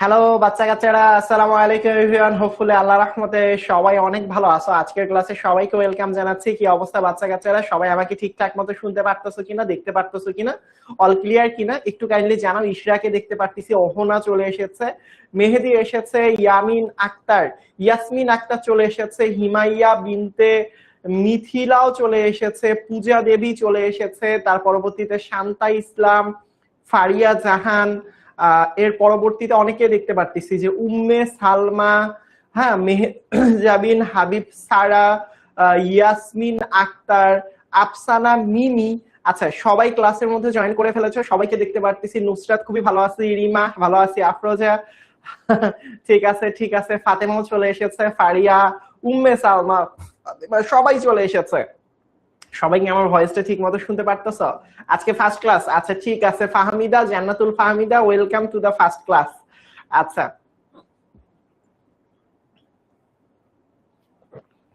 Hello বাচ্চা কাচ্চারা, আসসালামু আলাইকুম এভরিওয়ান। হোপফুলি আল্লাহর রহমতে সবাই অনেক ভালো আছো। আজকের ক্লাসে সবাইকে ওয়েলকাম জানাচ্ছি। কি অবস্থা বাচ্চা কাচ্চারা? সবাই আমাকে ঠিকঠাক মতো শুনতে পারতেছো কিনা, দেখতে পারতেছো কিনা, অল ক্লিয়ার কিনা একটু কাইন্ডলি জানাও। ইশরাকে দেখতে পারতেছি, ওহনা চলে এসেছে, মেহেদি এসেছে, ইয়াসমিন আক্তার চলে এসেছে, হিমাইয়া বিনতে মিথিলাও চলে এসেছে, পূজা দেবী চলে এসেছে, তার পরবর্তীতে শান্তা ইসলাম, ফারিয়া জাহান, এর পরবর্তীতে অনেকে দেখতে পারতেছি যে উম্মে সালমা, হ্যাঁ, মেহজাবিন হাবিব, সারা, ইয়াসমিন আক্তার, আফসানা মিমি। আচ্ছা, সবাই ক্লাসের মধ্যে জয়েন করে ফেলেছো, সবাইকে দেখতে পারতেছি। নুসরাত খুবই ভালো আছি, রিমা ভালো আছি, আফরোজা ঠিক আছে ঠিক আছে, ফাতেমাও চলে এসেছে, ফারিয়া, উম্মে সালমা, সবাই চলে এসেছে। সবাই কি আমার ভয়েসটা ঠিক মতো শুনতে পারতেছ? আজকে ফার্স্ট ক্লাস, আচ্ছা ঠিক আছে। Fahmida, Jannatul Fahmida, welcome to the first class. আচ্ছা,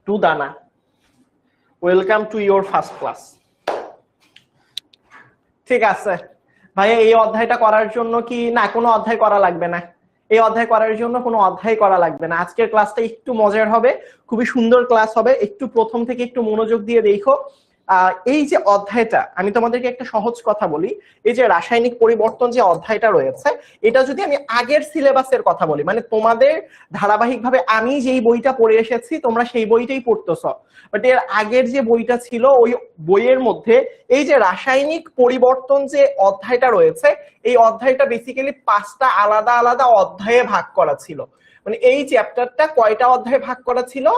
টু দানা, welcome to your first class. ঠিক আছে ভাইয়া, এই অধ্যায়টা করার জন্য কি না কোনো অধ্যায় করা লাগবে না? এই অধ্যায় করার জন্য কোনো অধ্যায় করা লাগবে না। আজকের ক্লাসটা একটু মজার হবে, খুবই সুন্দর ক্লাস হবে। একটু প্রথম থেকে একটু মনোযোগ দিয়ে দেখো। এই যে অধ্যায়টা, আমি তোমাদেরকে একটা সহজ কথা বলি। এই যে রাসায়নিক পরিবর্তন যে অধ্যায়টা রয়েছে, এটা যদি আমি আগের সিলেবাসের কথা বলি, মানে তোমাদের ধারাবাহিকভাবে আমি যেই বইটা পড়ে এসেছি তোমরা সেই বইটাই পড়তেছ, বাট এর আগের যে বইটা ছিল ওই বইয়ের মধ্যে এই যে রাসায়নিক পরিবর্তন যে অধ্যায়টা রয়েছে, এই অধ্যায়টা বেসিক্যালি 5টা আলাদা আলাদা অধ্যায়ে ভাগ করা ছিল। মানে এই চ্যাপ্টারটা কয়টা অধ্যায়ে ভাগ করা ছিল?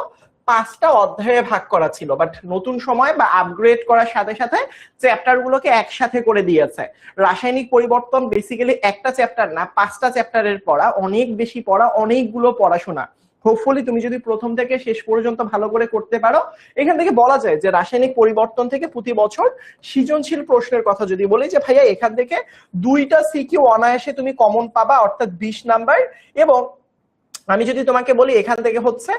5টা অধ্যায়ে ভাগ করা ছিল, বাট নতুন সময় বা আপগ্রেড করার সাথে সাথে চ্যাপ্টার গুলোকে একসাথে করে দিয়েছে। রাসায়নিক পরিবর্তন বেসিক্যালি একটা চ্যাপ্টার না, 5টা চ্যাপ্টারের পড়া, অনেক বেশি পড়া, অনেকগুলো পড়াশোনা। হোপফুলি তুমি যদি প্রথম থেকে শেষ পর্যন্ত ভালো করে করতে পারো, এখান থেকে বলা যায় যে রাসায়নিক পরিবর্তন থেকে প্রতি বছর সৃজনশীল প্রশ্নের কথা যদি বলি, যে ভাইয়া এখান থেকে 2টা সিকিউ অনায়াসে তুমি কমন পাবা, অর্থাৎ 20 নাম্বার। এবং আমি যদি তোমাকে বলি এখান থেকে হচ্ছে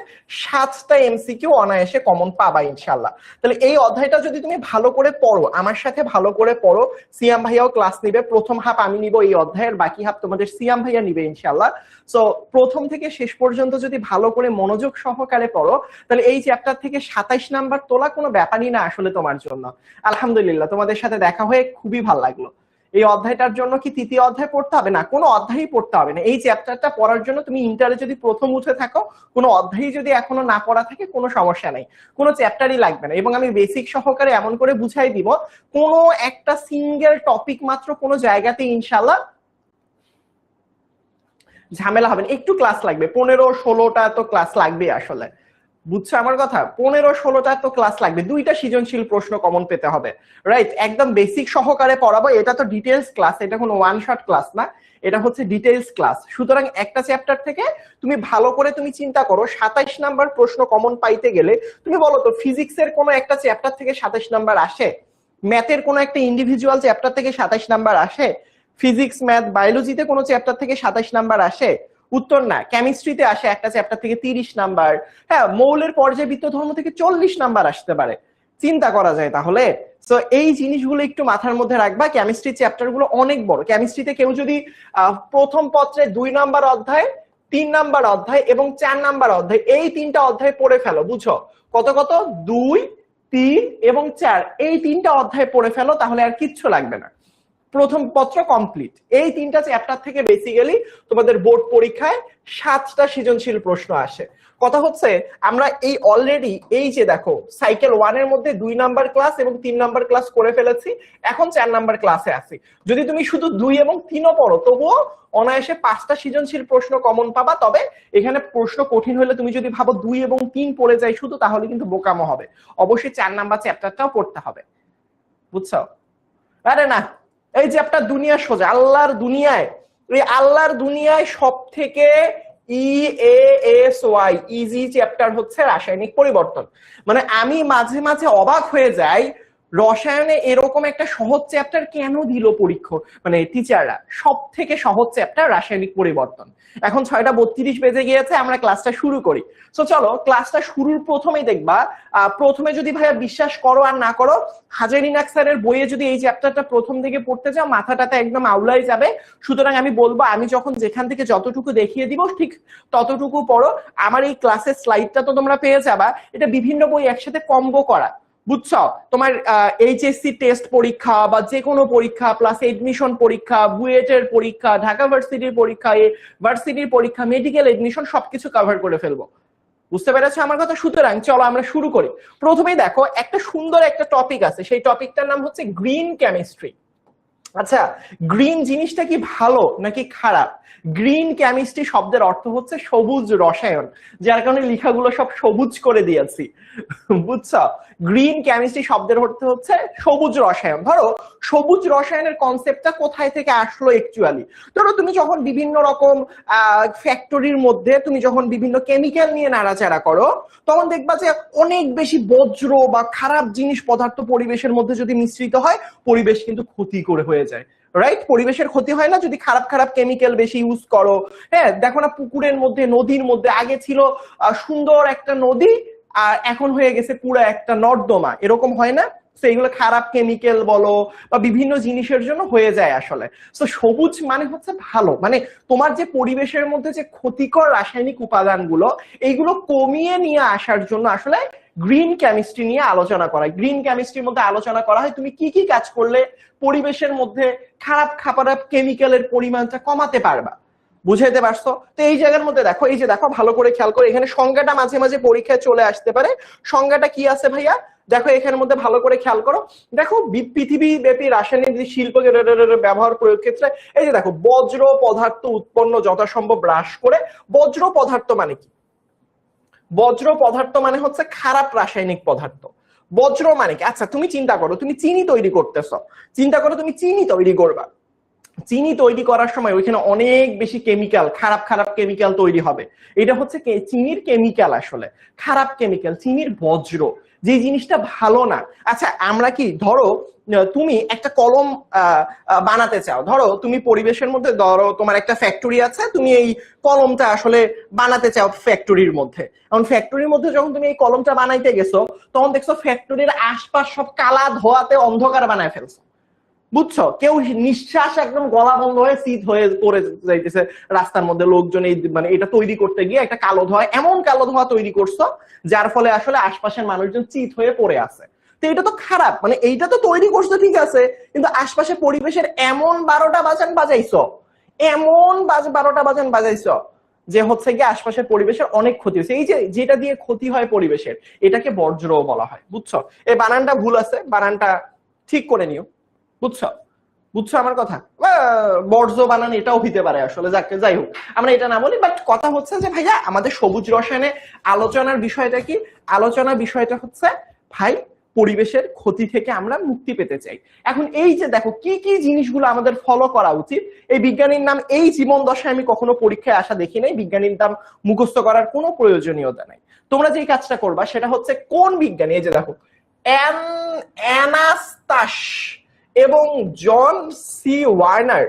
7টা এমসিকিউ অনায়াসে কমন পাবা ইনশাল্লাহ। তাহলে এই অধ্যায়টা যদি তুমি ভালো করে পড়ো, আমার সাথে ভালো করে পড়ো, সিয়াম ভাইয়াও ক্লাস নিবে, প্রথম হাফ আমি নিব এই অধ্যায়ের, বাকি হাফ তোমাদের সিয়াম ভাইয়া নিবে ইনশাল্লাহ। সো প্রথম থেকে শেষ পর্যন্ত যদি ভালো করে মনোযোগ সহকারে পড়ো, তাহলে এই চ্যাপ্টার থেকে 27 নাম্বার তোলা কোনো ব্যাপারই না আসলে তোমার জন্য। আলহামদুলিল্লাহ, তোমাদের সাথে দেখা হয়ে খুবই ভালো লাগলো। এই অধ্যায়টার জন্য কি তৃতীয় অধ্যায় পড়তে হবে? না, কোনো অধ্যায়ই পড়তে হবে না। এই চ্যাপ্টারটা পড়ার জন্য তুমি ইন্টারে যদি প্রথম উঠে থাকো, কোনো অধ্যায়ই যদি এখনো না পড়া থাকে, কোনো সমস্যা নেই, কোনো চ্যাপ্টারই লাগবে না। এবং আমি বেসিক সহকারে এমন করে বুঝাই দিব, কোনো একটা সিঙ্গেল টপিক মাত্র কোনো জায়গাতে ইনশাল্লাহ ঝামেলা হবে না। একটু ক্লাস লাগবে, 15-16টা তো ক্লাস লাগবে আসলে, বুঝছো আমার কথা? 15-16টা তো ক্লাস লাগবে, 2টা সৃজনশীল প্রশ্ন কমন পেতে হবে, রাইট? একদম বেসিক সহকারে পড়াবো, এটা তো ডিটেইলস ক্লাস, এটা কোনো ওয়ান শট ক্লাস না, এটা হচ্ছে ডিটেইলস ক্লাস। সুতরাং একটা চ্যাপ্টার থেকে তুমি ভালো করে তুমি চিন্তা করো, 27 নাম্বার প্রশ্ন কমন পাইতে গেলে তুমি বলো তো, ফিজিক্সের কোনো একটা চ্যাপ্টার থেকে 27 নাম্বার আসে? ম্যাথের কোনো একটা ইন্ডিভিজুয়াল চ্যাপ্টার থেকে 27 নাম্বার আসে? ফিজিক্স, ম্যাথ, বায়োলজিতে কোনো চ্যাপ্টার থেকে 27 নাম্বার আসে? উত্তর না। কেমিস্ট্রিতে আসে একটা চ্যাপ্টার থেকে 30 নাম্বার, হ্যাঁ, মৌলের পর্যায়বৃত্ত ধর্ম থেকে 40 নাম্বার আসতে পারে। চিন্তা করা যায় তাহলে। সো এই জিনিসগুলো একটু মাথার মধ্যে রাখবা। কেমিস্ট্রি চ্যাপ্টার গুলো অনেক বড়। কেমিস্ট্রিতে কেউ যদি প্রথম পত্রে 2 নাম্বার অধ্যায়, 3 নাম্বার অধ্যায় এবং 4 নাম্বার অধ্যায়, এই 3টা অধ্যায় পড়ে ফেলো, বুঝছো? কত কত? 2, 3 এবং 4, এই 3টা অধ্যায় পড়ে ফেলো, তাহলে আর কিচ্ছু লাগবে না, প্রথম পত্র কমপ্লিট। এই 3টা চ্যাপ্টার থেকে বেসিক্যালি তোমাদের বোর্ড পরীক্ষায় 7টা সৃজনশীল প্রশ্ন আসে। কথা হচ্ছে আমরা এই অলরেডি এই যে দেখো, সাইকেল 1 এর মধ্যে 2 নাম্বার ক্লাস এবং 3 নাম্বার ক্লাস করে ফেলেছি, এখন 4 নাম্বার ক্লাসে আছি। যদি তুমি শুধু 2 এবং 3ও পড়ো, তবুও অনায়াসে 5টা সৃজনশীল প্রশ্ন কমন পাবা। তবে এখানে প্রশ্ন কঠিন হলে তুমি যদি ভাবো 2 এবং 3 পড়ে যাই শুধু, তাহলে কিন্তু বোকামো হবে। অবশ্যই 4 নাম্বার চ্যাপ্টারটাও পড়তে হবে, বুঝছো? আরে না, এই যে একটা দুনিয়া সোজা, আল্লাহর দুনিয়ায়, এই আল্লাহর দুনিয়ায় সব থেকে ইজি চ্যাপ্টার হচ্ছে রাসায়নিক পরিবর্তন। মানে আমি মাঝে মাঝে অবাক হয়ে যাই, রসায়নে এরকম একটা সহজ চ্যাপ্টার কেন দিল পরীক্ষা মানে টিচাররা? সব থেকে সহজ চ্যাপ্টার রাসায়নিক পরিবর্তন। এখন 6:32 বেজে গিয়েছে, আমরা ক্লাসটা শুরু করি। তো চলো ক্লাসটা শুরুর প্রথমেই দেখবা, প্রথমে যদি ভাইয়া বিশ্বাস করো আর না করো, হাজারিন আক্তারের বইয়ে যদি এই চ্যাপ্টারটা প্রথম থেকে পড়তে যাও মাথাটাতে একদম আউলাই যাবে। সুতরাং আমি বলবো আমি যখন যেখান থেকে যতটুকু দেখিয়ে দিব ঠিক ততটুকু পড়ো। আমার এই ক্লাসের স্লাইডটা তো তোমরা পেয়ে যাবা, এটা বিভিন্ন বই একসাথে কম্বো করা, বুঝছো? তোমার এইচএসসি টেস্ট পরীক্ষা বা যে কোনো পরীক্ষা প্লাস এডমিশন পরীক্ষা, বুয়েটের পরীক্ষা, ঢাকা ভার্সিটির পরীক্ষা, ভার্সিটির পরীক্ষা, মেডিকেল এডমিশন সবকিছু কভার করে ফেলবো। বুঝতে পেরেছো আমার কথা? সুতরাং চলো আমরা শুরু করি। প্রথমেই দেখো একটা সুন্দর একটা টপিক আছে, সেই টপিকটার নাম হচ্ছে গ্রিন কেমিস্ট্রি। আচ্ছা, গ্রিন জিনিসটা কি ভালো নাকি খারাপ? গ্রিন কেমিস্ট্রি শব্দের অর্থ হচ্ছে সবুজ রসায়ন, যার কারণে লেখাগুলো সব সবুজ করে দিয়েছি, বুঝছো? গ্রিন কেমিস্ট্রি শব্দের অর্থ হচ্ছে সবুজ রসায়ন। ধরো সবুজ রসায়নের কনসেপ্টটা কোথায় থেকে আসলো অ্যাকচুয়ালি? ধরো তুমি যখন বিভিন্ন রকম ফ্যাক্টরির মধ্যে তুমি যখন বিভিন্ন কেমিক্যাল নিয়ে নাড়াচাড়া করো, তখন দেখবা যে অনেক বেশি বজ্র বা খারাপ জিনিস পদার্থ পরিবেশের মধ্যে যদি মিশ্রিত হয়, পরিবেশ কিন্তু ক্ষতিকর হয়ে যায়, রাইট? পরিবেশের ক্ষতি হয় না যদি খারাপ খারাপ কেমিক্যাল বেশি ইউজ করো। হ্যাঁ, দেখো না পুকুরের মধ্যে, নদীর মধ্যে আগে ছিল সুন্দর একটা নদী, আর এখন হয়ে গেছে পুরো একটা নর্দমা, এরকম হয় না? তো এগুলো খারাপ কেমিক্যাল বলো বা বিভিন্ন জিনিসের জন্য হয়ে যায় আসলে। তো সবুজ মানে হচ্ছে ভালো, মানে তোমার যে পরিবেশের মধ্যে যে ক্ষতিকর রাসায়নিক উপাদানগুলো এইগুলো কমিয়ে নিয়ে আসার জন্য আসলে গ্রিন কেমিস্ট্রি নিয়ে আলোচনা করা হয়। গ্রিন কেমিস্ট্রির মধ্যে আলোচনা করা হয় তুমি কি কি কাজ করলে পরিবেশের মধ্যে খারাপ কেমিক্যালের পরিমাণটা কমাতে পারবা। বুঝাইতে পারছো? তো এই জায়গার মধ্যে দেখো, এই যে দেখো ভালো করে খেয়াল করে, এখানে সংজ্ঞাটা মাঝে মাঝে পরীক্ষায় চলে আসতে পারে। সংজ্ঞাটা কি আছে ভাইয়া? দেখো এখানের মধ্যে ভালো করে খেয়াল করো। দেখো পৃথিবী ব্যাপী রাসায়নিক শিল্প ব্যবহার প্রয়োগ ক্ষেত্রে এই যে দেখো বজ্র পদার্থ উৎপন্ন যথাসম্ভব হ্রাস করে। বজ্র পদার্থ মানে কি? বজ্র পদার্থ মানে হচ্ছে খারাপ রাসায়নিক পদার্থ। বজ্র মানে কি? আচ্ছা তুমি চিন্তা করো, তুমি চিনি তৈরি করতেছ, চিন্তা করো তুমি চিনি তৈরি করবা। চিনি তৈরি করার সময় ওইখানে অনেক বেশি কেমিক্যাল, খারাপ খারাপ কেমিক্যাল তৈরি হবে। এটা হচ্ছে চিনির কেমিক্যাল, আসলে খারাপ কেমিক্যাল, চিনির বজ্র, যে জিনিসটা ভালো না। আচ্ছা আমরা কি, ধরো তুমি একটা কলম বানাতে চাও, ধরো তুমি পরিবেশের মধ্যে, ধরো তোমার একটা ফ্যাক্টরি আছে, তুমি এই কলমটা আসলে বানাতে চাও ফ্যাক্টরির মধ্যে। এখন ফ্যাক্টরির মধ্যে যখন তুমি এই কলমটা বানাইতে গেছো, তখন দেখছো ফ্যাক্টরির আশপাশ সব কালা ধোয়াতে অন্ধকার বানায় ফেলছো, বুঝছো? কেউ নিঃশ্বাস একদম গলা বন্ধ হয়ে শীত হয়ে পড়ে যাইতেছে রাস্তার মধ্যে। লোকজন এই মানে এটা তৈরি করতে গিয়ে একটা কালো ধোঁয়া, এমন কালো ধোঁয়া তৈরি করছো যার ফলে আসলে আশপাশের মানুষজন চিত হয়ে পড়ে আছে। তো এটা তো খারাপ, মানে এইটা তো তৈরি করছো ঠিক আছে, কিন্তু আশপাশে পরিবেশের এমন 12টা বাজান বাজাইছো, এমন 12টা বাজান বাজাইছো যে হচ্ছে গিয়ে আশপাশের পরিবেশের অনেক ক্ষতি হচ্ছে। এই যে যেটা দিয়ে ক্ষতি হয় পরিবেশের, এটাকে বর্জ্য বলা হয়, বুঝছো? এই বানানটা ভুল আছে, বানানটা ঠিক করে নিও, বুঝছো? বুঝছো আমার কথা? বর্জ্য বানান এটাও হইতে পারে আসলে, যাই হোক আমরা এটা না বলি। বাট কথা হচ্ছে যে ভাইয়া আমাদের সবুজ রসায়নে আলোচনার বিষয়টা কি? আলোচনার বিষয়টা হচ্ছে ভাই পরিবেশের ক্ষতি থেকে আমরা মুক্তি পেতে চাই। এখন এই যে দেখো কি কি জিনিসগুলো আমাদের ফলো করা উচিত। এই বিজ্ঞানীর নাম এই জীবন দশায় আমি কখনো পরীক্ষায় আসা দেখি নাই, বিজ্ঞানীর নাম মুখস্থ করার কোনো প্রয়োজনীয়তা নাই। তোমরা যে কাজটা করবা সেটা হচ্ছে কোন বিজ্ঞানী, এই যে দেখো অ্যানাস্তাস এবং জন সি ওয়ার্নার,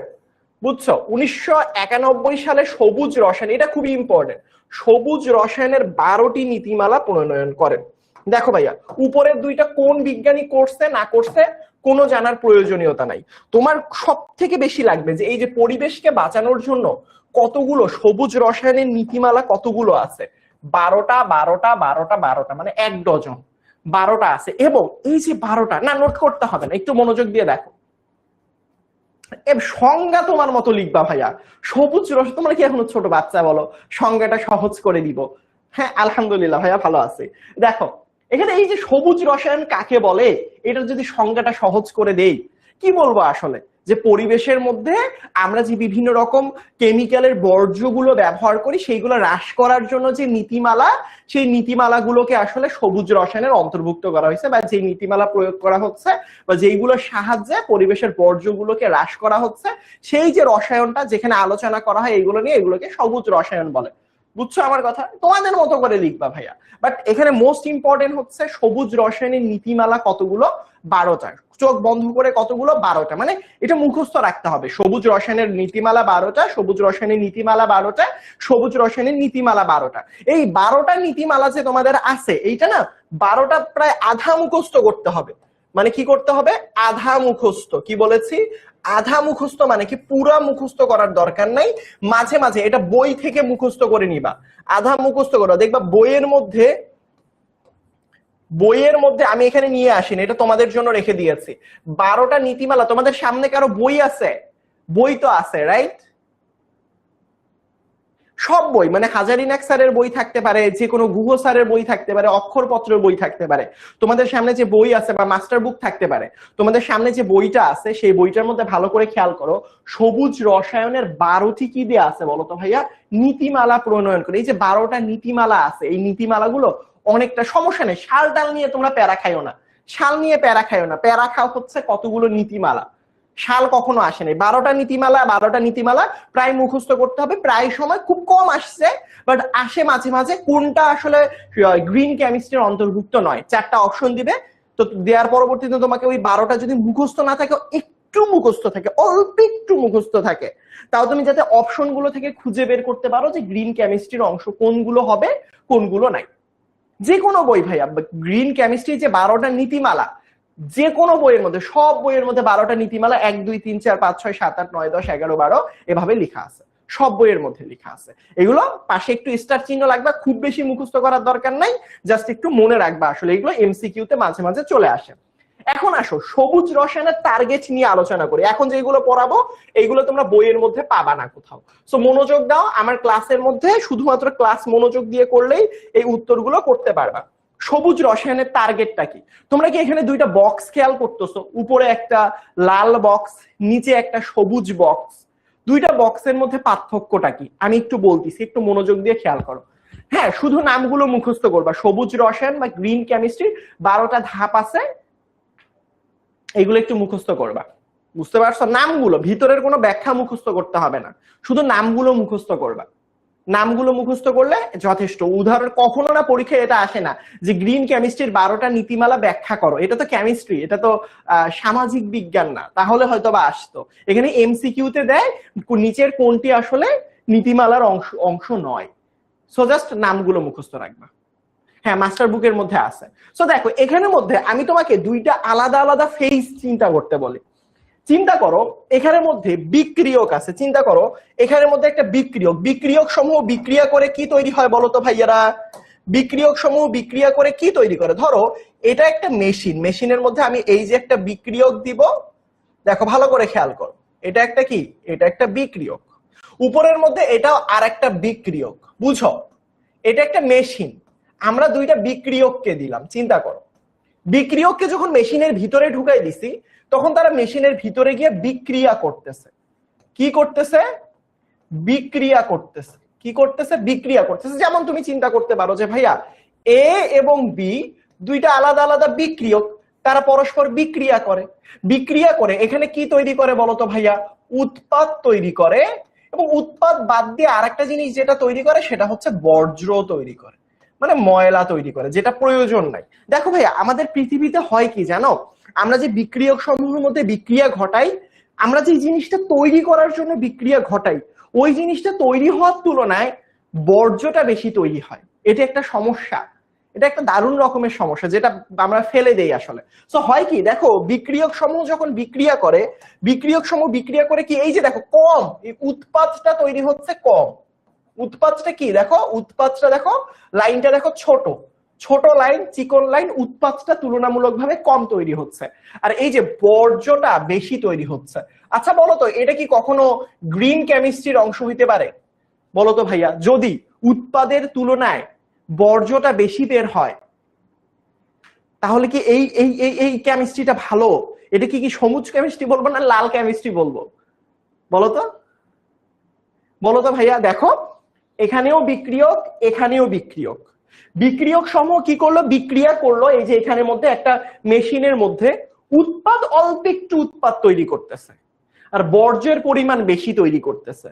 বুঝছো? 1991 সালে সবুজ রসায়ন, এটা খুবই ইম্পর্টেন্ট, সবুজ রসায়নের 12টি নীতিমালা প্রণয়ন করেন। দেখো ভাইয়া উপরের দুইটা কোন বিজ্ঞানী করছে না করছে কোনো জানার প্রয়োজনীয়তা নাই। তোমার সব থেকে বেশি লাগবে যে এই যে পরিবেশকে বাঁচানোর জন্য কতগুলো সবুজ রসায়নের নীতিমালা কতগুলো আছে। 12টা 12টা 12টা 12টা, মানে 1 ডজন 12টা আছে। এবং এই যে 12টা না নোট করতে হবে না, একটু মনোযোগ দিয়ে দেখো। সংজ্ঞা তোমার মতো লিখবা ভাইয়া। সবুজ রসায়ন, তোমরা কি এখনো ছোট বাচ্চা বলো? সংজ্ঞাটা সহজ করে দিব। হ্যাঁ আলহামদুলিল্লাহ ভাইয়া ভালো আছে। দেখো এখানে এই যে সবুজ রসায়ন কাকে বলে, এটার যদি সংজ্ঞাটা সহজ করে দেই, কি বলবো আসলে? যে পরিবেশের মধ্যে আমরা যে বিভিন্ন রকম কেমিক্যালের বর্জ্যগুলো ব্যবহার করি সেইগুলো হ্রাস করার জন্য যে নীতিমালা, সেই নীতিমালাগুলোকে আসলে সবুজ রসায়নের অন্তর্ভুক্ত করা হয়েছে, বা যে নীতিমালা প্রয়োগ করা হচ্ছে বা যেইগুলোর সাহায্যে পরিবেশের বর্জ্যগুলোকে হ্রাস করা হচ্ছে, সেই যে রসায়নটা যেখানে আলোচনা করা হয় এইগুলো নিয়ে, এগুলোকে সবুজ রসায়ন বলে। বুঝছো আমার কথা? তোমাদের মতো করে লিখবা ভাইয়া। বাট এখানে মোস্ট ইম্পর্টেন্ট হচ্ছে সবুজ রসায়নের নীতিমালা কতগুলো? 12টা। চোখ বন্ধ করে কতগুলো? 12টা। মানে এটা মুখস্থ রাখতে হবে, সবুজ রসায়নের নীতিমালা 12টা, সবুজ রসায়নের নীতিমালা 12টা, সবুজ রসায়নের নীতিমালা 12টা। এই 12টা নীতিমালা যে তোমাদের আছে, এইটা না 12টা প্রায় আধা মুখস্থ করতে হবে। মানে কি করতে হবে? আধা মুখস্থ। কি বলেছি? আধা মুখস্থ। মানে কি পুরা মুখস্থ করার দরকার নাই, মাঝে মাঝে এটা বই থেকে মুখস্থ করে নিবা, আধা মুখস্থ করো। দেখবা বইয়ের মধ্যে আমি এখানে নিয়ে আসিনি, এটা তোমাদের জন্য রেখে দিয়েছি 12টা নীতিমালা। তোমাদের সামনে কারো বই আছে? বই তো আছে, রাইট? সব বই, মানে হাজারিনাক স্যারের বই থাকতে পারে, যে কোনো গুহ স্যারের বই থাকতে পারে, অক্ষরপত্রের বই থাকতে পারে। তোমাদের সামনে যে বই আছে বা মাস্টার বুক থাকতে পারে, তোমাদের সামনে যে বইটা আছে সেই বইটার মধ্যে ভালো করে খেয়াল করো, সবুজ রসায়নের 12টি কি দিয়ে আছে বলতো ভাইয়া? নীতিমালা প্রণয়ন করে। এই যে 12টা নীতিমালা আছে, এই নীতিমালাগুলো অনেকটা, সমস্যা নেই, সাল ডাল নিয়ে তোমরা প্যারা খাইও না, সাল নিয়ে প্যারা খাইও না, প্যারা খাও হচ্ছে কতগুলো নীতিমালা। সাল কখনো আসে নাই। 12টা নীতিমালা প্রায় মুখস্থ করতে হবে। প্রায় সময় খুব কম আসছে, বাট আসে মাঝে মাঝে। কোনটা আসলে গ্রিন কেমিস্ট্রির অন্তর্ভুক্ত নয়, 4টা অপশন দিবে, তো দেওয়ার পরবর্তীতে তোমাকে ওই 12টা যদি মুখস্থ না থাকে, একটু মুখস্থ থাকে, অল্প একটু মুখস্থ থাকে, তাও তুমি যাতে অপশন গুলো থেকে খুঁজে বের করতে পারো যে গ্রিন কেমিস্ট্রির অংশ কোনগুলো হবে, কোনগুলো নাই। যে কোনো বই ভাইয়া, গ্রিন কেমিস্ট্রি যে 12টা নীতিমালা, যে কোনো বইয়ের মধ্যে, সব বইয়ের মধ্যে 12টা নীতিমালা 1 2 3 4 5 6 7 8 9 10 11 12 এভাবে লেখা আছে, সব বইয়ের মধ্যে লেখা আছে। এগুলো পাশে একটু স্টার চিহ্ন লাগবে, খুব বেশি মুখস্থ করার দরকার নাই, জাস্ট একটু মনে রাখবা। আসলে এগুলো এমসিকিউ তে মাঝে মাঝে চলে আসে। এখন আসো সবুজ রসায়নের টার্গেট নিয়ে আলোচনা করি। এখন যেগুলো পড়াবো এইগুলো তোমরা বইয়ের মধ্যে পাবা না কোথাও। সো মনোযোগ দাও আমার ক্লাসের মধ্যে, শুধুমাত্র ক্লাস মনোযোগ দিয়ে করলেই এই উত্তরগুলো করতে পারবা। সবুজ রসায়নের টার্গেটটা কি? তোমরা কি এখানে দুইটা বক্স খেয়াল করতেছো? উপরে একটা লাল বক্স, নিচে একটা সবুজ বক্স। দুইটা বক্সের মধ্যে পার্থক্যটা কি আমি একটু বলতেছি, একটু মনোযোগ দিয়ে খেয়াল করো। হ্যাঁ, শুধু নামগুলো মুখস্থ করবা। সবুজ রসায়ন বা গ্রিন কেমিস্ট্রি 12টা ধাপ আছে, এগুলো একটু মুখস্থ করবা। বুঝতে পারছো? নামগুলো, ভিতরের কোনো ব্যাখ্যা মুখস্থ করতে হবে না, শুধু নামগুলো মুখস্থ করবা। নামগুলো মুখস্থ করলে যথেষ্ট। উদাহরণ কখনো না পরীক্ষায় এটা আসে না যে গ্রিন কেমিস্ট্রির 12টা নীতিমালা ব্যাখ্যা করো, এটা তো কেমিস্ট্রি, এটা তো সামাজিক বিজ্ঞান না, তাহলে হয়তো বা আসতো। এখানে এমসিকিউ তে দেয় নিচের কোনটি আসলে নীতিমালার অংশ নয়। সো জাস্ট নামগুলো মুখস্থ রাখবা। হ্যাঁ, মাস্টার বুকের মধ্যে আছে। সো দেখো এখানের মধ্যে আমি তোমাকে দুইটা আলাদা আলাদা ফেজ চিন্তা করতে বলি। চিন্তা করো এখানের মধ্যে বিক্রিয়ক আছে, চিন্তা করো এখানের মধ্যে একটা বিক্রিয়ক সমূহ বিক্রিয়া করে কি তৈরি হয় বলো তো ভাইয়ারা? বিক্রিয়ক সমূহ বিক্রিয়া করে কি তৈরি করে? ধরো এটা একটা মেশিন, মেশিনের মধ্যে আমি এই যে একটা বিক্রিয়ক দিব, দেখো ভালো করে খেয়াল করো, এটা একটা কি? এটা একটা বিক্রিয়ক। উপরের মধ্যে এটাও আর একটা বিক্রিয়ক। বুঝো, এটা একটা মেশিন, আমরা দুইটা বিক্রিয়ককে দিলাম। চিন্তা করো বিক্রিয়ককে যখন মেশিনের ভিতরে ঢুকাই দিছি, তখন তারা মেশিনের ভিতরে গিয়ে বিক্রিয়া করতেছে। কি করতেছে? বিক্রিয়া করতেছে। কি করতেছে? বিক্রিয়া করতেছে। যেমন তুমি চিন্তা করতে পারো যে ভাইয়া এ এবং বি দুইটা আলাদা আলাদা বিক্রিয়ক, তারা পরস্পর বিক্রিয়া করে। বিক্রিয়া করে এখানে কি তৈরি করে বলতো ভাইয়া? উৎপাদ তৈরি করে। এবং উৎপাদ বাদ দিয়ে আরেকটা জিনিস যেটা তৈরি করে সেটা হচ্ছে বর্জ্য তৈরি করে, মানে ময়লা তৈরি করে, যেটা প্রয়োজন নাই। দেখো ভাইয়া আমাদের পৃথিবীতে হয় কি জানো? আমরা যে বিক্রিয়ক সমূহের মধ্যে বিক্রিয়া ঘটাই, আমরা যে জিনিসটা তৈরি করার জন্য বিক্রিয়া ঘটাই, ওই জিনিসটা তৈরি হওয়ার তুলনায় বর্জ্যটা বেশি তৈরি হয়। এটা একটা সমস্যা, এটা একটা দারুণ রকমের সমস্যা যেটা আমরা ফেলে দেই আসলে। সো হয় কি, দেখো বিক্রিয়ক সমূহ যখন বিক্রিয়া করে, বিক্রিয়ক সমূহ বিক্রিয়া করে কি, এই যে দেখো কম, এই উৎপাদটা তৈরি হচ্ছে কম। উৎপাদটা কি দেখো, উৎপাদটা দেখো, লাইনটা দেখো ছোট ছোট লাইন, চিকন লাইন, উৎপাদটা তুলনামূলকভাবে কম তৈরি হচ্ছে, আর এই যে বর্জ্যটা বেশি তৈরি হচ্ছে। আচ্ছা বলো তো এটা কি কখনো গ্রিন কেমিস্ট্রির অংশ হইতে পারে বলো তো ভাইয়া? যদি উৎপাদের তুলনায় বর্জ্যটা বেশি বের হয়, তাহলে কি এই এই এই এই কেমিস্ট্রিটা ভালো? এটা কি সবুজ কেমিস্ট্রি বলবো না লাল কেমিস্ট্রি বলবো বলো তো? বলো তো ভাইয়া? দেখো এখানেও বিক্রিয়ক, এখানেও বিক্রিয়ক। বিক্রিয়ক সমূহ কি করলো? বিক্রিয়া করলো। এই যে এখানের মধ্যে একটা মেশিনের মধ্যে উৎপাদ, অল্প একটু উৎপাদ তৈরি করতেছে, আর বর্জ্যের পরিমাণ বেশি তৈরি করতেছে।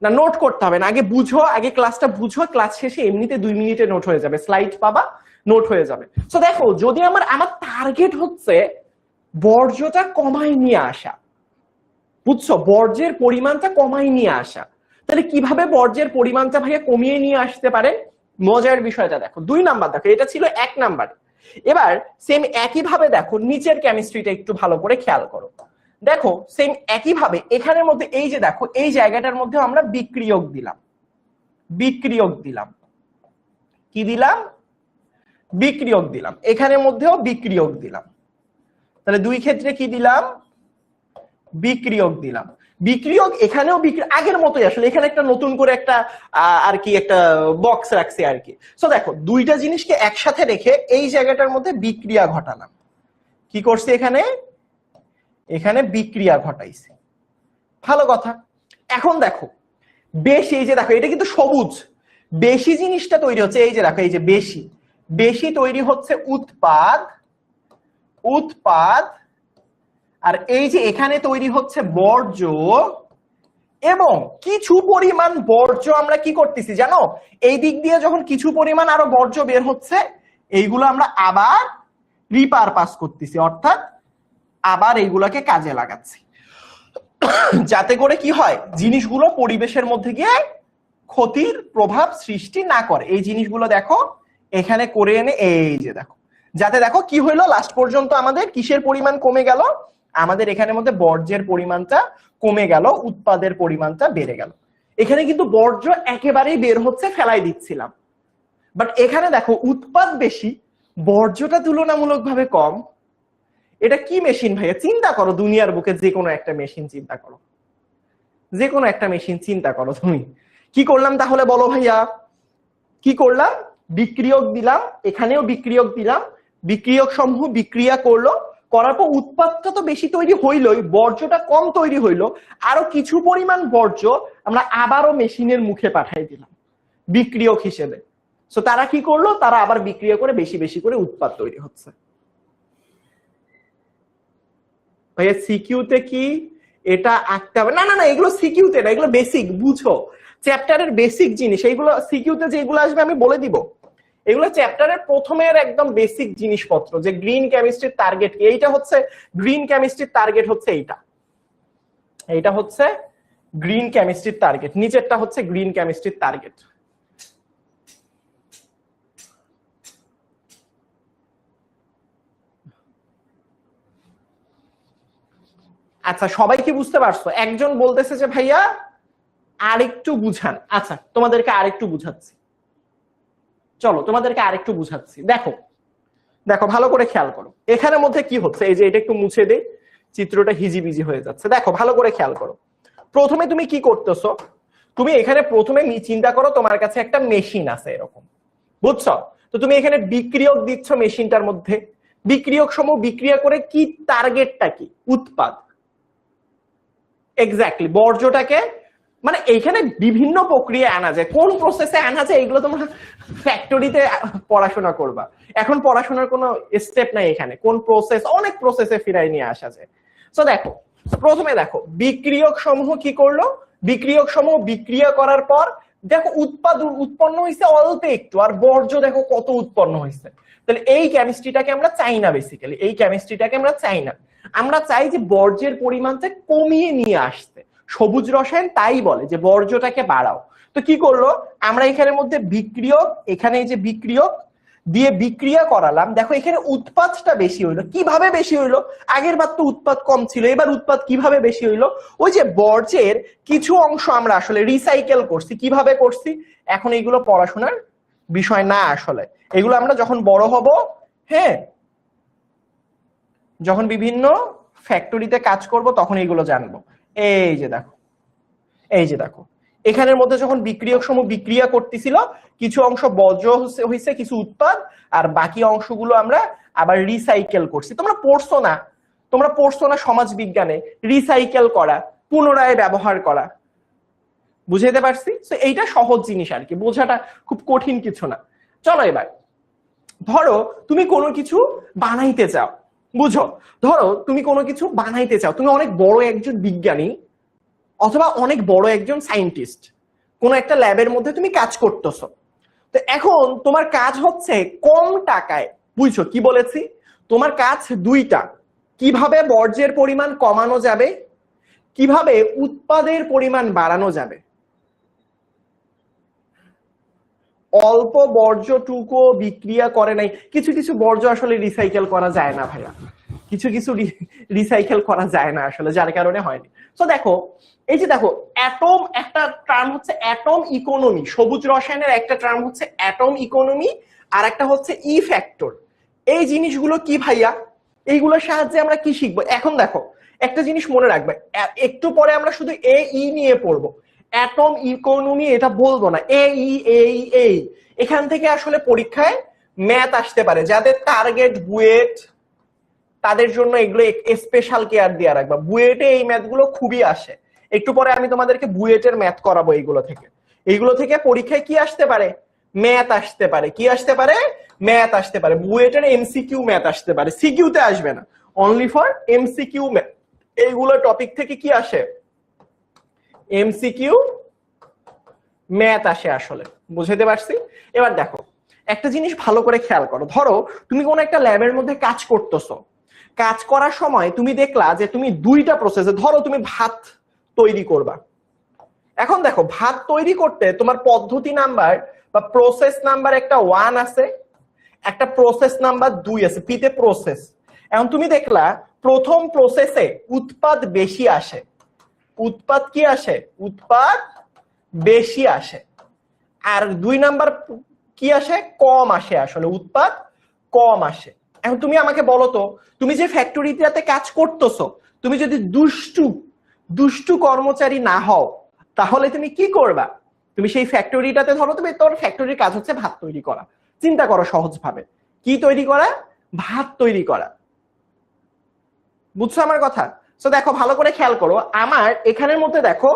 না, নোট করতে হবে না, আগে বুঝো, আগে ক্লাসটা বুঝো, ক্লাস শেষে এমনিতে 2 মিনিটে নোট হয়ে যাবে, স্লাইড পাবা, নোট হয়ে যাবে। তো দেখো, যদি আমার টার্গেট হচ্ছে বর্জ্যটা কমায় নিয়ে আসা, বুঝছো, বর্জ্যের পরিমাণটা কমায় নিয়ে আসা, তাহলে কিভাবে বর্জ্যের পরিমাণটা ভাইয়া কমিয়ে নিয়ে আসতে পারে? মজার বিষয়টা দেখো, 2 নাম্বার দেখো, এটা ছিল 1 নাম্বার। এবার সেম একই ভাবে দেখো নিচের কেমিস্ট্রিটা একটু ভালো করে খেয়াল করো। দেখো সেম একই ভাবে এখানের মধ্যে এই যে দেখো, এই জায়গাটার মধ্যে আমরা বিক্রিয়ক দিলাম, বিক্রিয়ক দিলাম, কি দিলাম? বিক্রিয়ক দিলাম। এখানের মধ্যেও বিক্রিয়ক দিলাম। তাহলে 2 ক্ষেত্রে কি দিলাম? বিক্রিয়ক দিলাম। বিক্রিয়ক এখানেও আগের মতোই, আসলে এখানে একটা নতুন করে একটা আর কি একটা বক্স রাখছি আর কি। সো দেখো, 2টা জিনিসকে একসাথে রেখে এই জায়গাটার মধ্যে বিক্রিয়া ঘটালাম। কি করছি এখানে? এখানে বিক্রিয়া ঘটাইছি। ভালো কথা। এখন দেখো বেশি, এই যে দেখো এটা কিন্তু সবুজ, বেশি জিনিসটা তৈরি হচ্ছে, এই যে দেখো, এই যে বেশি, বেশি তৈরি হচ্ছে উৎপাদ, উৎপাদ, আর এই যে এখানে তৈরি হচ্ছে বর্জ্য, এবং কিছু পরিমাণ বর্জ্য আমরা কি করতেছি জানো? এই দিক দিয়ে যখন কিছু পরিমাণ আরো বর্জ্য বের হচ্ছে, এইগুলো আমরা আবার রিপারপাস করতেছি, অর্থাৎ আবার এইগুলোকে কাজে লাগাচ্ছি, যাতে করে কি হয়, জিনিসগুলো পরিবেশের মধ্যে গিয়ে ক্ষতির প্রভাব সৃষ্টি না করে। এই জিনিসগুলো দেখো এখানে করে এনে, এই যে দেখো, যাতে দেখো কি হইলো, লাস্ট পর্যন্ত আমাদের কিসের পরিমাণ কমে গেল? আমাদের এখানের মধ্যে বর্জ্যের পরিমাণটা কমে গেল, উৎপাদের পরিমাণটা বেড়ে গেল। এখানে কিন্তু বর্জ্য একেবারেই বের হচ্ছে, ফেলাই দিচ্ছিলাম, বাট এখানে দেখো উৎপাদ বেশি, বর্জ্যটা তুলনামূলকভাবে কম। এটা কি মেশিন ভাইয়া? চিন্তা করো, দুনিয়ার বুকে যে কোনো একটা মেশিন চিন্তা করো, যে কোনো একটা মেশিন চিন্তা করো তুমি। কি করলাম তাহলে বলো ভাইয়া? কি করলাম? বিক্রিয়ক দিলাম, এখানেও বিক্রিয়ক দিলাম, বিক্রিয়ক সমূহ বিক্রিয়া করলো, করার পর উৎপাদটা তো বেশি তৈরি হইলই, বর্জ্যটা কম তৈরি হইলো, আরো কিছু পরিমাণ বর্জ্য আমরা আবারও মেশিনের মুখে পাঠাই দিলাম বিক্রিয়ক হিসেবে। সো তারা কি করলো? তারা আবার বিক্রিয়া করে বেশি বেশি করে উৎপাদ তৈরি হচ্ছে। ভাইয়া সিকিউতে কি এটা আঁকতে হবে? না না না, এগুলো সিকিউতে না, এগুলো বেসিক, বুঝো, চ্যাপ্টারের বেসিক জিনিস এইগুলো। সিকিউতে যেগুলো আসবে আমি বলে দিব, এগুলো চ্যাপ্টারের প্রথমের একদম বেসিক জিনিসপত্র, যে গ্রিন কেমিস্ট্রির টার্গেট কি। এইটা হচ্ছে গ্রিন কেমিস্ট্রির টার্গেট, হচ্ছে এইটা, এইটা হচ্ছে গ্রিন কেমিস্ট্রির টার্গেট, নিচেরটা হচ্ছে গ্রিন কেমিস্ট্রির টার্গেট। আচ্ছা, সবাই কি বুঝতে পারছো? একজন বলতেছে যে ভাইয়া আরেকটু বুঝান। আচ্ছা, তোমাদেরকে আরেকটু বুঝাচ্ছি, চলো তোমাদেরকে আরেকটু বুঝাচ্ছি। দেখো দেখো ভালো করে খেয়াল করো, এখানের মধ্যে কি হচ্ছে, এই যে এটা একটু মুছে দেই, চিত্রটা হিজিবিজি হয়ে যাচ্ছে। দেখো ভালো করে খেয়াল করো, প্রথমে তুমি কি করতেছো? তুমি এখানে প্রথমে চিন্তা করো, তোমার কাছে একটা মেশিন আছে এরকম, বুঝছো? তো তুমি এখানে বিক্রিয়ক দিচ্ছ মেশিনটার মধ্যে, বিক্রিয়ক সমূহ বিক্রিয়া করে কি টার্গেটটা কি? উৎপাদ। এক্স্যাক্টলি, বর্জ্যটাকে, মানে এইখানে বিভিন্ন প্রক্রিয়া আনা যায়, কোন প্রসেসে আনা যায় এগুলো তোমরা ফ্যাক্টরিতে পড়াশোনা করবা, এখন পড়াশোনার কোনো স্টেপ নাই এখানে, কোন প্রসেস, অনেক প্রসেসে ফিরাই নিয়ে আসা যায়। তো দেখো প্রথমে দেখো বিক্রিয়ক সমূহ কি করলো, বিক্রিয়ক সমূহ বিক্রিয়া করার পর দেখো উৎপাদ উৎপন্ন হয়েছে অল্প একটু, আর বর্জ্য দেখো কত উৎপন্ন হয়েছে। তাহলে এই কেমিস্ট্রিটাকে আমরা চাই না, বেসিক্যালি এই কেমিস্ট্রিটাকে আমরা চাই না, আমরা চাই যে বর্জ্যের পরিমাণটা কমিয়ে নিয়ে আসতে। সবুজ রসায়ন তাই বলে যে বর্জ্যটাকে বাড়াও। তো কি করলো, আমরা এখানের মধ্যে বিক্রিয়ক, এখানে এই যে বিক্রিয়ক দিয়ে বিক্রিয়া করালাম, দেখো এখানে উৎপাদটা বেশি হইলো। কিভাবে বেশি হইলো? আগের বার তো উৎপাদ কম ছিল, এবার উৎপাদ কিভাবে বেশি হইলো? ওই যে বর্জ্যের কিছু অংশ আমরা আসলে রিসাইকেল করছি। কিভাবে করছি এখন এইগুলো পড়াশোনার বিষয় না, আসলে এগুলো আমরা যখন বড় হব, হ্যাঁ, যখন বিভিন্ন ফ্যাক্টরিতে কাজ করব তখন এইগুলো জানবো। এই যে দেখো, এই যে দেখো, এখানের মধ্যে যখন বিক্রিয়ক সমূহ বিক্রিয়া করতেছিল, কিছু অংশ বর্জ্য হয়েছে, কিছু উৎপাদ, আর বাকি অংশগুলো আমরা আবার রিসাইকেল করছি। তোমরা পড়ছো না, তোমরা পড়ছো না সমাজ বিজ্ঞানে, রিসাইকেল করা, পুনরায় ব্যবহার করা, বুঝাইতে পারছি? তো এইটা সহজ জিনিস আর কি, বোঝাটা খুব কঠিন কিছু না। চলো এবার ধরো তুমি কোনো কিছু বানাইতে চাও, বুঝো, ধরো তুমি কোনো কিছু বানাইতে চাও, তুমি অনেক বড় একজন বিজ্ঞানী, অথবা অনেক বড় একজন সায়েন্টিস্ট, কোন একটা ল্যাবের মধ্যে তুমি কাজ করতেছো। তো এখন তোমার কাজ হচ্ছে কম টাকায়, বুঝছো কি বলেছি, তোমার কাজ দুইটা, কিভাবে বর্জ্যের পরিমাণ কমানো যাবে, কিভাবে উৎপাদের পরিমাণ বাড়ানো যাবে। অল্প বর্জ্যটুকু বিক্রিয়া করে নাই, কিছু কিছু বর্জ্য আসলে রিসাইকেল করা যায় না ভাইয়া, কিছু কিছু রিসাইকেল করা যায় না আসলে, যার কারণে হয়নি। তো দেখো এই যে দেখো অ্যাটম, একটা টার্ম হচ্ছে অ্যাটম ইকোনমি, সবুজ রসায়নের একটা টার্ম হচ্ছে অ্যাটম ইকোনমি, আর একটা হচ্ছে ই ফ্যাক্টর। এই জিনিসগুলো কি ভাইয়া, এইগুলোর সাহায্যে আমরা কি শিখবো? এখন দেখো একটা জিনিস মনে রাখবে, একটু পরে আমরা শুধু ই নিয়ে পড়বো, অ্যাটম ইকোনমি এটা বলবো না, এই এখান থেকে আসলে পরীক্ষায় ম্যাথ আসতে পারে, যাদের টার্গেট বুয়েট তাদের জন্য এগুলো স্পেশাল কেয়ার দিয়ে রাখবা। বুয়েটে এই ম্যাথগুলো খুবই আসে, একটু পরে আমি তোমাদেরকে বুয়েটের ম্যাথ করাবো। এইগুলো থেকে পরীক্ষায় কি আসতে পারে? ম্যাথ আসতে পারে। কি আসতে পারে? ম্যাথ আসতে পারে। বুয়েটের এমসিকিউ ম্যাথ আসতে পারে, সিকিউতে আসবে না, অনলি ফর এমসিকিউ ম্যাথ। এইগুলো টপিক থেকে কি আসে? এমসিকিউ ম্যাথ আসে আসলে, বুঝাতে পারছি? এবার দেখো একটা জিনিস ভালো করে খেয়াল করো, ধরো তুমি কোন একটা ল্যাবের মধ্যে কাজ করতেছো, কাজ করার সময় তুমি দেখলা যে তুমি দুইটা প্রসেসে, ধরো তুমি ভাত তৈরি করবা। এখন দেখো ভাত তৈরি করতে তোমার পদ্ধতি নাম্বার বা প্রসেস নাম্বার একটা 1 আছে, একটা প্রসেস নাম্বার 2 আছে, পিতে প্রসেস। এখন তুমি দেখলা প্রথম প্রসেসে উৎপাদ বেশি আসে, উৎপাদ কি আসে? উৎপাদ বেশি আসে। আর 2 নাম্বার কি আসে? কম আসে, আসলে উৎপাদ কম আসে। এখন তুমি আমাকে বলো তো, তুমি যে ফ্যাক্টরিটাতে কাজ করতেছো, তুমি যদি দুষ্টু কর্মচারী না হও, তাহলে তুমি কি করবা? তুমি সেই ফ্যাক্টরিটাতে, ধরো তুমি, তোর ফ্যাক্টরির কাজ হচ্ছে ভাত তৈরি করা, চিন্তা করো সহজ ভাবে, কি তৈরি করা? ভাত তৈরি করা। বুঝছো আমার কথা? তো দেখো ভালো করে খেয়াল করো, আমার এখানের মধ্যে দেখো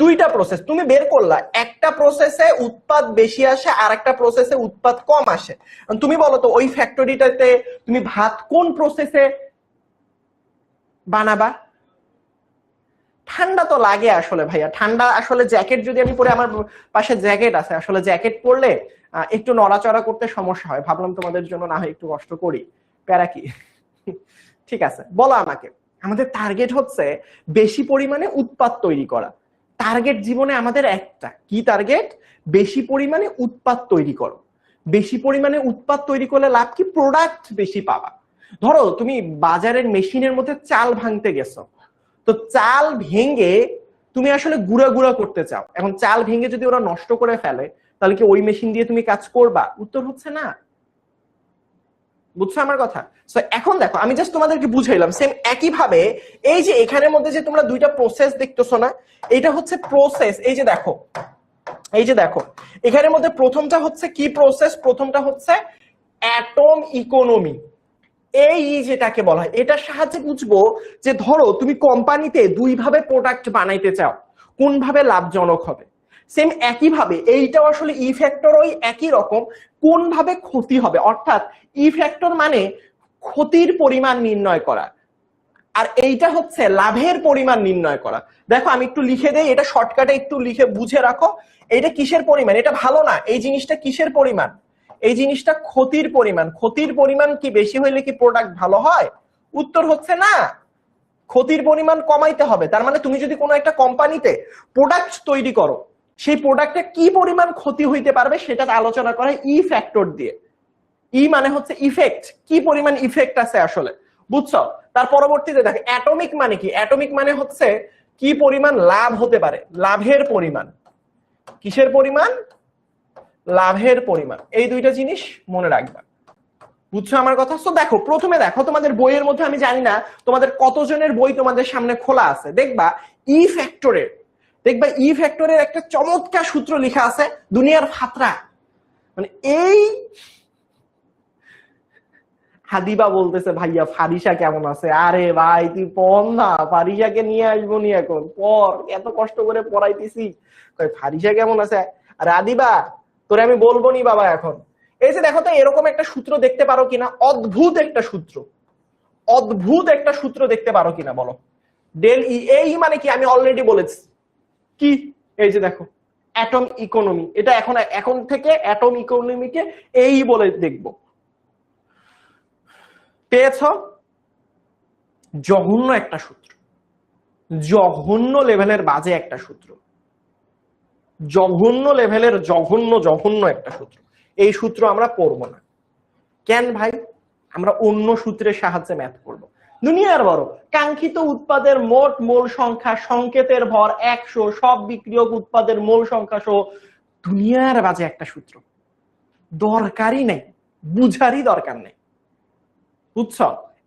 দুইটা প্রসেস তুমি বের করলা, একটা প্রসেসে উৎপাদ বেশি আসে আর একটা প্রসেসে উৎপাদ কম আসে। তুমি বলো তো ওই ফ্যাক্টরিটাতে তুমি ভাত কোন প্রসেসে বানাবা? ঠান্ডা তো লাগে আসলে ভাইয়া, ঠান্ডা আসলে জ্যাকেট যদি আমি পরে, আমার পাশে জ্যাকেট আছে, আসলে জ্যাকেট পরলে একটু নড়াচড়া করতে সমস্যা হয়, ভাবলাম তোমাদের জন্য না হয় একটু কষ্ট করি, প্যারা কি। ঠিক আছে, বলো আমাকে, আমাদের টার্গেট হচ্ছে বেশি পরিমাণে উৎপাদ তৈরি করা। টার্গেট জীবনে আমাদের একটা, কি টার্গেট? বেশি পরিমাণে উৎপাদ তৈরি করো। বেশি পরিমাণে উৎপাদ তৈরি করলে লাভ কি? প্রোডাক্ট বেশি পাবা। ধরো তুমি বাজারের মেশিনের মধ্যে চাল ভাঙতে গেছো, তো চাল ভেঙে তুমি আসলে গুঁড়া গুঁড়া করতে চাও। এখন চাল ভেঙে যদি ওরা নষ্ট করে ফেলে, তাহলে কি ওই মেশিন দিয়ে তুমি কাজ করবা? উত্তর হচ্ছে না। বুঝছো আমার কথা? সো এখন দেখো আমি জাস্ট তোমাদেরকে বুঝাইলাম, সেম একই ভাবে এই যে এখানের মধ্যে যে তোমরা দুইটা প্রসেস দেখতেছো না, এটা হচ্ছে প্রসেস। এই যে দেখো, এই যে দেখো এখানের মধ্যে প্রথমটা হচ্ছে কি প্রসেস? প্রথমটা হচ্ছে অ্যাটম ইকোনমি। এই যেটাকে বলা হয়, এটার সাহায্যে বুঝবো যে ধরো তুমি কোম্পানিতে দুই ভাবে প্রোডাক্ট বানাইতে চাও, কোন ভাবে লাভজনক হবে। সেম একই ভাবে এইটাও আসলে ই ফ্যাক্টর ওই একই রকম, কোন ভাবে ক্ষতি হবে। অর্থাৎ ই ফ্যাক্টর মানে ক্ষতির পরিমাণ নির্ণয় করা, আর এইটা হচ্ছে লাভের পরিমাণ নির্ণয় করা। দেখো আমি একটু লিখে দেই, এটা শর্টকাটে একটু লিখে বুঝে রাখো। এটা কিসের পরিমাণ? এটা ভালো না, এই জিনিসটা কিসের পরিমাণ? এই জিনিসটা ক্ষতির পরিমাণ। ক্ষতির পরিমাণ কি বেশি হইলে কি প্রোডাক্ট ভালো হয়? উত্তর হচ্ছে না, ক্ষতির পরিমাণ কমাইতে হবে। তার মানে তুমি যদি কোনো একটা কোম্পানিতে প্রোডাক্ট তৈরি করো, সেই প্রোডাক্টে কি পরিমাণ ক্ষতি হইতে পারবে সেটা আলোচনা করা ই ফ্যাক্টর দিয়ে। ই মানে হচ্ছে ইফেক্ট, কি পরিমাণ ইফেক্ট আছে আসলে, বুঝছো? তার পরবর্তীতে দেখো অ্যাটমিক মানে কি? অ্যাটমিক মানে হচ্ছে কি পরিমাণ লাভ হতে পারে, লাভের পরিমাণ। কিসের পরিমাণ? লাভের পরিমাণ। এই দুইটা জিনিস মনে রাখবা, বুঝছো আমার কথা? সো দেখো প্রথমে দেখো তোমাদের বইয়ের মধ্যে, আমি জানি না তোমাদের কতজনের বই তোমাদের সামনে খোলা আছে, দেখবা ই ফ্যাক্টরের, দেখবা ই ফ্যাক্টরের একটা চমৎকার সূত্র লেখা আছে, দুনিয়ার ফাতরা। মানে এই হাদিবা বলতেছে ভাইয়া ফারিসা কেমন আছে? আরে ভাই তুই পড় না, ফারিসাকে নিয়ে আসবো নি, এখন পড়, এত কষ্ট করে পড়াইতেছি। ফারিসা কেমন আছে? আরে আদিবা তোরে আমি বলবো নি বাবা এখন। এই যে দেখো তো এরকম একটা সূত্র দেখতে পারো কিনা, অদ্ভুত একটা সূত্র, অদ্ভুত একটা সূত্র দেখতে পারো কিনা বলো? ডেল ই। এই মানে কি? আমি অলরেডি বলেছি কি? এই যে দেখো অ্যাটম ইকোনমি, এটা এখন থেকে অ্যাটম ইকোনমিকে এই বলে দেখব। পেয়েছ? জঘন্য একটা সূত্র, জঘন্য লেভেলের বাজে একটা সূত্র, জঘন্য লেভেলের জঘন্য একটা সূত্র। এই সূত্র আমরা পড়বো না। কেন ভাই? আমরা অন্য সূত্রের সাহায্যে ম্যাথ করব। দুনিয়ার বড় কাঙ্ক্ষিত উৎপাদের মোট মোল সংখ্যা সংকেতের ভর 100, সব বিক্রিয়ক উৎপাদের মোল সংখ্যা সহ দুনিয়ার বাজে একটা সূত্র, দরকারই নেই, বুঝারই দরকার নেই। বুঝছ?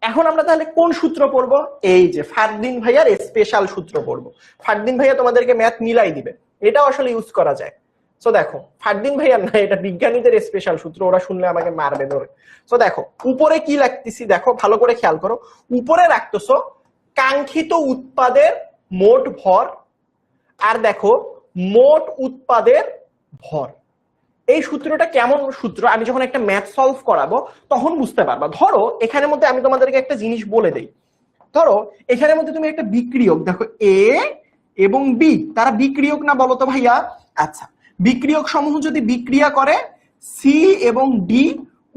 এখন আমরা তাহলে কোন সূত্র পড়বো? এই যে ফারদিন ভাইয়ার স্পেশাল সূত্র পড়বো। ফারদিন ভাইয়া তোমাদেরকে ম্যাথ মিলাই দিবে, এটা আসলে ইউজ করা যায়। সো দেখো ফারদিন ভাইয়ার না, এটা বিজ্ঞানীদের স্পেশাল সূত্র, ওরা শুনলে আমাকে মারবে ধরে। সো দেখো উপরে কি লিখতেছি, দেখো ভালো করে খেয়াল করো। উপরে রাখতেছো কাঙ্ক্ষিত উৎপাদের মোট ভর, আর দেখো মোট উৎপাদের ভর। এই সূত্রটা কেমন সূত্র আমি যখন একটা ম্যাথ সলভ করাবো তখন বুঝতে পারবা। ধরো এখানের মধ্যে আমি তোমাদেরকে একটা জিনিস বলে দেই। ধরো এখানের মধ্যে তুমি একটা বিক্রিয়ক দেখো, এ এবং বি, তারা বিক্রিয়ক না বলো তো ভাইয়া? আচ্ছা, বিক্রিয়ক সমূহ যদি বিক্রিয়া করে সি এবং ডি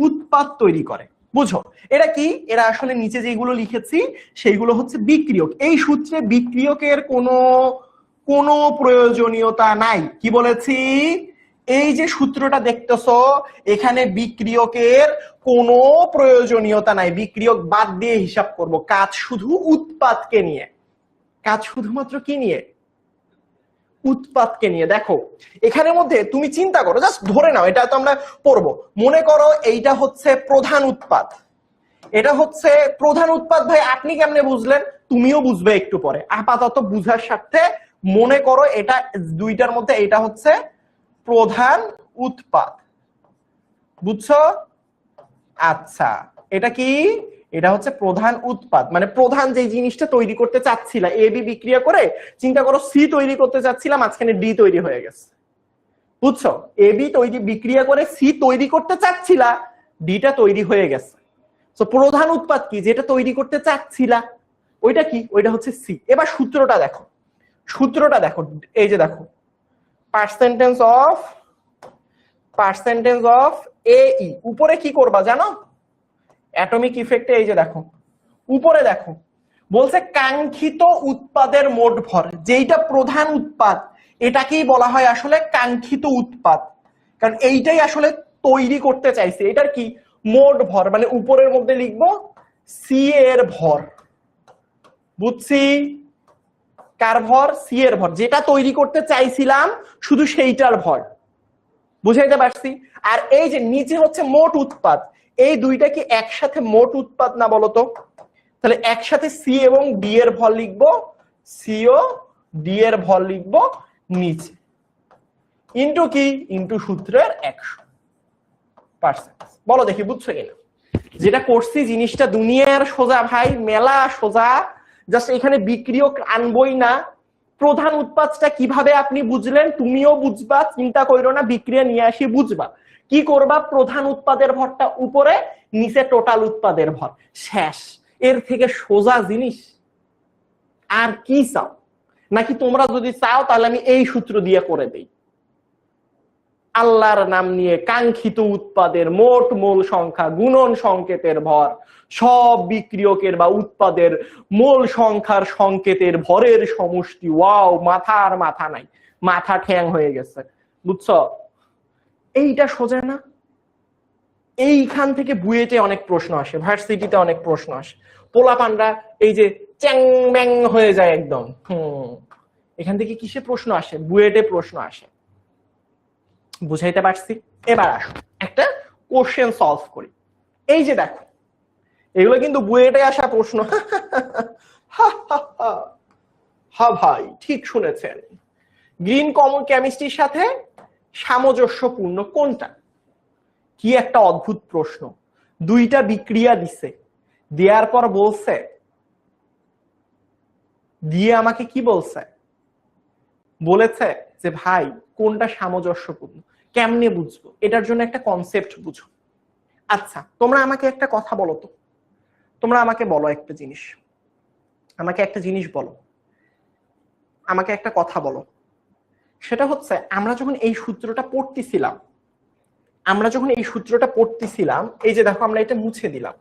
উৎপাদ তৈরি করে। বুঝো এটা কি? এরা আসলে নিচে যেগুলো লিখেছি সেইগুলো হচ্ছে বিক্রিয়ক। এই সূত্রে বিক্রিয়কের কোনো প্রয়োজনীয়তা নাই। কি বলেছি? এই যে সূত্রটা দেখতেছো এখানে বিক্রিয়কের কোনো প্রয়োজনীয়তা নাই, বিক্রিয়ক বাদ দিয়ে হিসাব করব। কাজ শুধু উৎপাদকে নিয়ে, কাজ শুধুমাত্র কি নিয়ে? উৎপাদকে নিয়ে। দেখো এখানের মধ্যে তুমি চিন্তা করো, জাস্ট ধরে নাও, এটা তো আমরা পড়বো। মনে করো এইটা হচ্ছে প্রধান উৎপাদ, এটা হচ্ছে প্রধান উৎপাদ। ভাই আপনি কেমনে বুঝলেন? তুমিও বুঝবে একটু পরে, আপাতত বুঝার সাথে মনে করো এটা দুইটার মধ্যে এটা হচ্ছে প্রধান উৎপাদ। বুঝছো? আচ্ছা এটা কি? এটা হচ্ছে প্রধান উৎপাদ, মানে প্রধান যে জিনিসটা তৈরি করতে চাচ্ছিলা, এ বি বিক্রিয়া করে চিন্তা করো সি তৈরি করতে চাচ্ছিলাম, মাঝখানে ডি তৈরি হয়ে গেছে। বুঝছো? এ বি তৈরি বিক্রিয়া করে সি তৈরি করতে চাচ্ছিলা, ডিটা তৈরি হয়ে গেছে। তো প্রধান উৎপাদ কি? যেটা তৈরি করতে চাচ্ছিলা ওইটা কি? ওইটা হচ্ছে সি। এবার সূত্রটা দেখো, সূত্রটা দেখো, এই যে দেখো পার্সেন্টেজ অফ এই। উপরে কি করবা জানো? অ্যাটমিক ইফেক্টে এই যে দেখো উপরে দেখো বলছে কাঙ্ক্ষিত উৎপাদের মোট ভর, যেইটা প্রধান উৎপাদ এটাকেই বলা হয় আসলে কাঙ্ক্ষিত উৎপাদ, কারণ এইটাই আসলে তৈরি করতে চাইছে। এটার কি? মোট ভর, মানে উপরের মধ্যে লিখবো সি এর ভর। বুঝছি? কার ভর? সি এর ভর, যেটা তৈরি করতে চাইছিলাম শুধু সেইটার ভর। বুঝাইতে পারছি? আর এই যে নিচে হচ্ছে মোট উৎপাদ, এই দুইটা কি একসাথে মোট উৎপাদ না বলতো? তাহলে একসাথে সি এবং ডি এর ভর লিখবো, সি ও ডি এর ভর লিখবো নিচে, ইন্টু কি? ইন্টু সূত্রের 100%। বলো দেখি বুঝছো কিনা? যেটা করছি জিনিসটা দুনিয়ার সোজা ভাই, মেলা সোজা। জাস্ট এখানে বিক্রিয়ক আনবই না। প্রধান উৎপাদটা কিভাবে আপনি বুঝলেন? তুমিও বুঝবা, চিন্তা কইরো না, বিক্রিয়া নিয়ে আসি বুঝবা। কি করবা? প্রধান উৎপাদের ভরটা উপরে, নিচে টোটাল উৎপাদের ভর, শেষ। এর থেকে সোজা জিনিস আর কি চাও? নাকি তোমরা যদি চাও তাহলে আমি এই সূত্র দিয়ে করে দেই। আল্লাহর নাম নিয়ে কাঙ্ক্ষিত উৎপাদের মোট মোল সংখ্যা গুণন সংকেতের ভর, সব বিক্রিয়কের বা উৎপাদের মোল সংখ্যার সংকেতের ভরের সমষ্টি। ওয়াও, মাথা নাই, মাথা ঠ্যাং হয়ে গেছে। বুঝছো? এইটা সোজা না? এইখান থেকে বুয়েটে অনেক প্রশ্ন আসে, ভার্সিটিতে অনেক প্রশ্ন আসে, পোলাপানরা এই যে চ্যাং ব্যাং হয়ে যায় একদম। এখান থেকে কিসে প্রশ্ন আসে? বুয়েটে প্রশ্ন আসে। বুঝাইতে পারছি? এবার আসো একটা কোশ্চেন সলভ করি। এই যে দেখো এগুলো কিন্তু বুয়েটে আসা প্রশ্ন। হ্যাঁ ভাই ঠিক শুনেছেন। গ্রিন কমন কেমিস্ট্রির সাথে সামঞ্জস্যপূর্ণ কোনটা? কি একটা অদ্ভুত প্রশ্ন। দুইটা বিক্রিয়া দিছে, দেওয়ার পর বলছে, দিয়ে আমাকে কি বলছে? বলেছে যে ভাই কোনটা সামঞ্জস্যপূর্ণ। কেমনে বুঝবো? এটার জন্য একটা কনসেপ্ট বুঝো। আচ্ছা তোমরা আমাকে একটা কথা বলো তো, তোমরা আমাকে বলো একটা জিনিস, আমাকে একটা জিনিস বলো, আমাকে একটা কথা বলো। সেটা হচ্ছে আমরা যখন এই সূত্রটা পড়তেছিলাম, এই যে দেখো আমরা এটা মুছে দিলাম,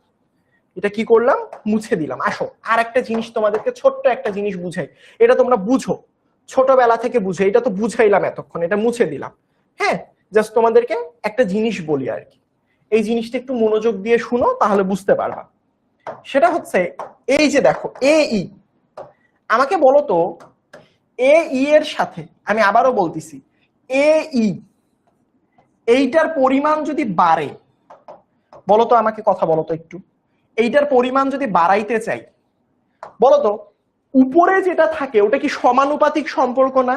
এটা কি করলাম, মুছে দিলাম। আসো আর একটা জিনিস তোমাদেরকে, ছোট্ট একটা জিনিস বুঝাই, এটা তোমরা বুঝো, ছোটবেলা থেকে বুঝো, এটা তো বুঝাইলাম এতক্ষণ, এটা মুছে দিলাম। হ্যাঁ, জাস্ট তোমাদেরকে একটা জিনিস বলি আর কি, এই জিনিসটা একটু মনোযোগ দিয়ে শুনো, তাহলে বুঝতে পারবা। সেটা হচ্ছে এই যে দেখো এই, আমাকে বলো তো এই এর সাথে, আমি আবারও বলতেছি, এই এইটার পরিমাণ যদি বাড়ে, বলো তো আমাকে, কথা বলো তো একটু, এইটার পরিমাণ যদি বাড়াইতে চাই, বলো তো উপরে যেটা থাকে ওটা কি সমানুপাতিক সম্পর্ক না?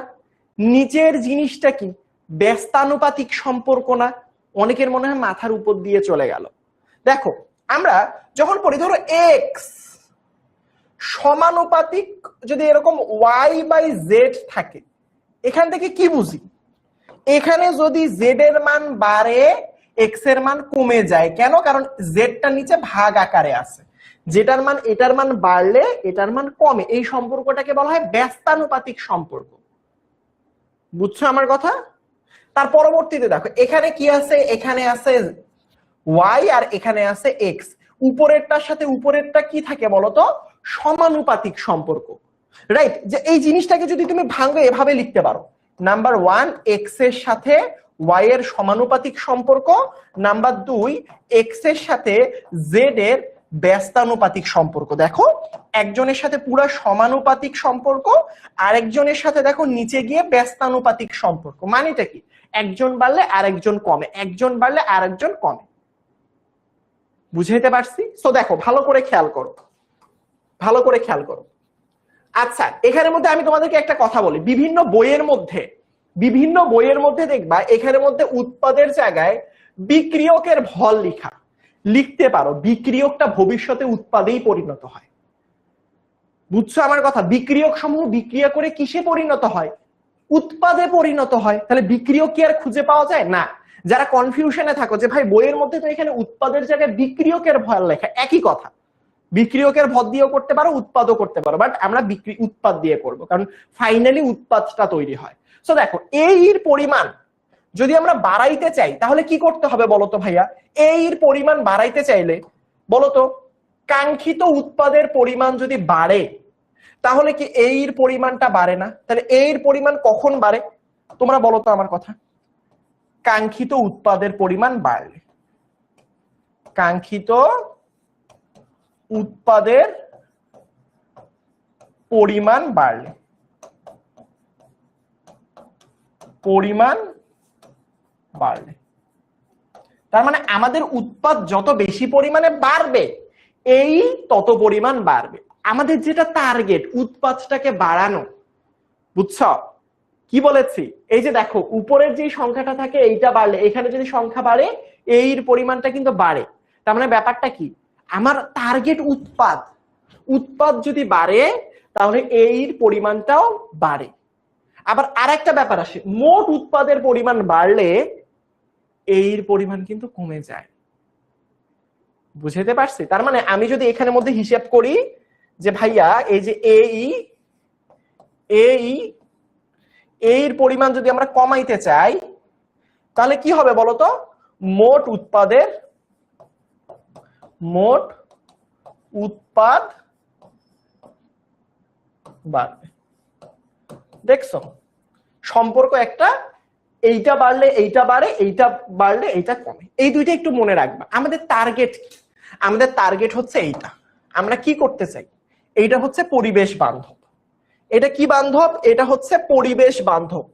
নিচের জিনিসটা কি ব্যস্তানুপাতিক সম্পর্ক না? অনেকের মনে হয় মাথার উপর দিয়ে চলে গেল। দেখো আমরা যখন পড়ি, ধরো এক্স সমানুপাতিক যদি এরকম ওয়াই বাই জেড থাকে, এখান থেকে কি বুঝি, এখানে যদি জেড এর মান বাড়ে এক্স এর মান কমে যায়। কেন? কারণ জেডটা নিচে ভাগ আকারে আছে, যেটার মান এটার মান বাড়লে এটার মান কমে। এই সম্পর্কটাকে বলা হয় ব্যস্তানুপাতিক সম্পর্ক। বুঝছো আমার কথা? তার পরবর্তীতে দেখো এখানে কি আছে, এখানে আছে ওয়াই আর এখানে আছে এক্স, উপরেরটার সাথে উপরেরটা কি থাকে বলতো, সমানুপাতিক সম্পর্ক, রাইট? যে এই জিনিসটাকে যদি তুমি ভাঙো এভাবে লিখতে পারো, নাম্বার 1 এক্স এর সাথে ওয়াই এর সমানুপাতিক সম্পর্ক, নাম্বার 2 এক্স এর সাথে জেড এর ব্যস্তানুপাতিক সম্পর্ক। দেখো একজনের সাথে পুরো সমানুপাতিক সম্পর্ক, আরেকজনের সাথে দেখো নিচে গিয়ে ব্যস্তানুপাতিক সম্পর্ক। মানেটা কি, একজন বাড়লে আরেকজন কমে, একজন বাড়লে আরেকজন কমে। বুঝাইতে পারছি? সো দেখো ভালো করে খেয়াল করো, ভালো করে খেয়াল করো। আচ্ছা এখানের মধ্যে আমি তোমাদেরকে একটা কথা বলি, বিভিন্ন বইয়ের মধ্যে দেখবা এখানের মধ্যে উৎপাদের জায়গায় বিক্রিয়কের ভর লিখতে পারো, বিক্রিয়কটা ভবিষ্যতে উৎপাদেই পরিণত হয়। বুঝছো আমার কথা? বিক্রিয়ক সমূহ বিক্রিয়া করে কিসে পরিণত হয়, উৎপাদে পরিণত হয়। তাহলে বিক্রিয়ক কি আর খুঁজে পাওয়া যায় না? যারা কনফিউশনে থাকো যে ভাই বইয়ের মধ্যে তো এখানে উৎপাদের জায়গায় বিক্রিয়কের ভর লেখা, একই কথা, বিক্রিয়কের ভর দিয়েও করতে পারো, উৎপাদও করতে পারো, বাট আমরা উৎপাদ দিয়ে করব, কারণ ফাইনালি উৎপাদটা তৈরি হয়। সো দেখো এর পরিমাণ যদি আমরা বাড়াইতে চাই তাহলে কি করতে হবে বলতো ভাইয়া? এর পরিমাণ বাড়াইতে চাইলে বলতো কাঙ্ক্ষিত উৎপাদের পরিমাণ যদি বাড়ে তাহলে কি এর পরিমাণটা বাড়ে না? তাহলে এর পরিমাণ কখন বাড়ে তোমরা বলো তো আমার কথা? কাঙ্ক্ষিত উৎপাদের পরিমাণ বাড়লে, কাঙ্ক্ষিত উৎপাদের পরিমাণ বাড়লে, তার মানে আমাদের উৎপাদ যত বেশি পরিমাণে বাড়বে এই তত পরিমাণ বাড়বে। আমাদের যেটা টার্গেট উৎপাদটাকে বাড়ানো, বুঝছো কি বলেছি? এই যে দেখো উপরের যে সংখ্যাটা থাকে এইটা বাড়লে এখানে যদি সংখ্যা বাড়ে এর পরিমাণটা কিন্তু বাড়ে। তার মানে ব্যাপারটা কি, আমার টার্গেট উৎপাদ যদি বাড়ে তাহলে এর পরিমাণটাও বাড়ে। আবার আরেকটা ব্যাপার আসে, মোট উৎপাদের পরিমাণ বাড়লে এর পরিমাণ কিন্তু কমে যায়। বুঝাইতে পারছি? তার মানে আমি যদি এখানের মধ্যে হিসাব করি যে ভাইয়া এই যে এর পরিমাণ যদি আমরা কমাইতে চাই তাহলে কি হবে বলতো, মোট উৎপাদ বাড়বে। দেখছো সম্পর্ক একটা, এইটা বাড়লে এইটা বাড়ে, এইটা বাড়লে এইটা কমে। এই দুইটা একটু মনে রাখবা। আমাদের টার্গেট কি? আমাদের টার্গেট হচ্ছে এইটা, আমরা কি করতে চাই, এইটা হচ্ছে পরিবেশ বান্ধব। এটা কি বান্ধব? এটা হচ্ছে পরিবেশ বান্ধব।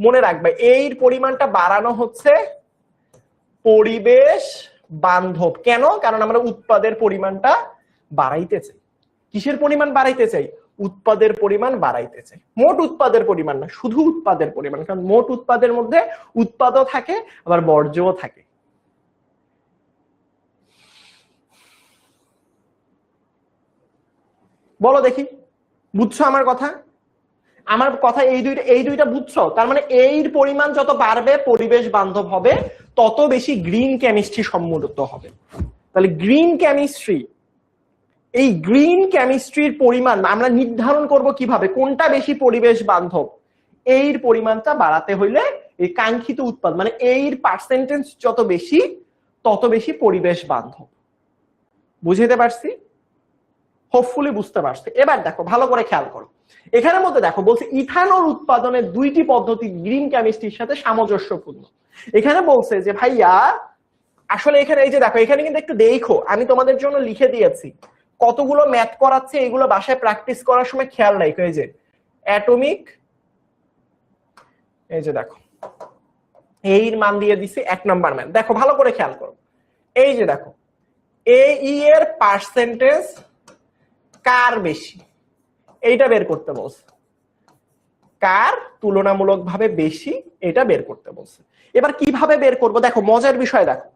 মনে রাখবে এর পরিমাণটা বাড়ানো হচ্ছে পরিবেশ বান্ধব। কেন? কারণ আমরা উৎপাদের পরিমাণটা বাড়াইতে চাই। কিসের পরিমাণ বাড়াইতে চাই? উৎপাদের পরিমাণ বাড়াইতে চাই। মোট উৎপাদের পরিমাণ না, শুধু উৎপাদের পরিমাণ, কারণ মোট উৎপাদের মধ্যে উৎপাদও থাকে আবার বর্জ্যও থাকে। বলো দেখি বুঝছো আমার কথা? আমার কথা এই দুইটা বুঝছো? তার মানে এর পরিমাণ যত বাড়বে পরিবেশ বান্ধব হবে, তত বেশি গ্রিন কেমিস্ট্রি সম্মত হবে। তাহলে গ্রিন কেমিস্ট্রি, এই গ্রিন কেমিস্ট্রির পরিমাণ আমরা নির্ধারণ করব কিভাবে, কোনটা বেশি পরিবেশ বান্ধব? এর পরিমাণটা বাড়াতে হইলে এই কাঙ্ক্ষিত উৎপাদ মানে এর পার্সেন্টেজ যত বেশি তত বেশি পরিবেশ বান্ধব। বুঝাইতে পারছি? হোপফুলি বুঝতে পারছি। এবার দেখো ভালো করে খেয়াল করো, এখানের মধ্যে দেখো বলছে ইথানল উৎপাদনের দুইটি পদ্ধতি গ্রিন কেমিস্ট্রির সাথে সামঞ্জস্যপূর্ণ। এখানে বলছে যে ভাইয়া আসলে এখানে এই যে দেখো এখানে কিন্তু একটু দেখো, আমি তোমাদের জন্য লিখে দিয়েছি কতগুলো ম্যাথ করাচ্ছে, এগুলো বাসায় প্র্যাকটিস করার সময় খেয়াল রাখো। এই যে অ্যাটমিক, এই যে দেখো এর মান দিয়ে দিছি 1 নাম্বার ম্যাথ। দেখো ভালো করে খেয়াল করো, এই যে দেখো এই এর পার্সেন্টেজ কার বেশি এইটা বের করতে বলছে, কার তুলনামূলকভাবে বেশি এটা বের করতে বলছে। এবার কিভাবে বের করব দেখো মজার বিষয়, দেখো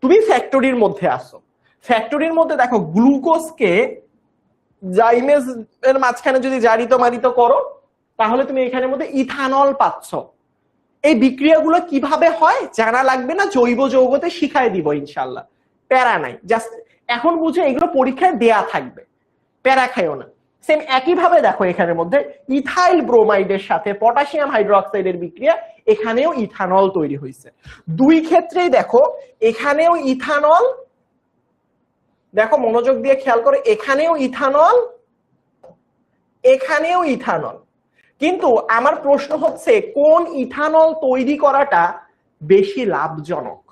তুমি ফ্যাক্টরির মধ্যে আসো, ফ্যাক্টরির মধ্যে দেখো গ্লুকোজকে জাইমেজ এর মাঝখানে যদি জারিত মারিত করো তাহলে তুমি এখানের মধ্যে ইথানল পাচ্ছ। এই বিক্রিয়াগুলো কিভাবে হয় জানা লাগবে না, জৈব যৌগতে শিখাই দিব ইনশাআল্লাহ, প্যারা নাই। জাস্ট এখন বুঝে এগুলো পরীক্ষায় দেয়া থাকবে, প্যারা খাইও না। সেম একই ভাবে দেখো এখানের মধ্যে ইথাইল ব্রোমাইডের সাথে পটাশিয়াম হাইড্রোক্সাইডের বিক্রিয়া, এখানেও ইথানল তৈরি হয়েছে। দুই ক্ষেত্রেই দেখো এখানেও ইথানল, দেখো মনোযোগ দিয়ে খেয়াল করো, এখানেও ইথানল এখানেও ইথানল। কিন্তু আমার প্রশ্ন হচ্ছে কোন ইথানল তৈরি করাটা বেশি লাভজনক,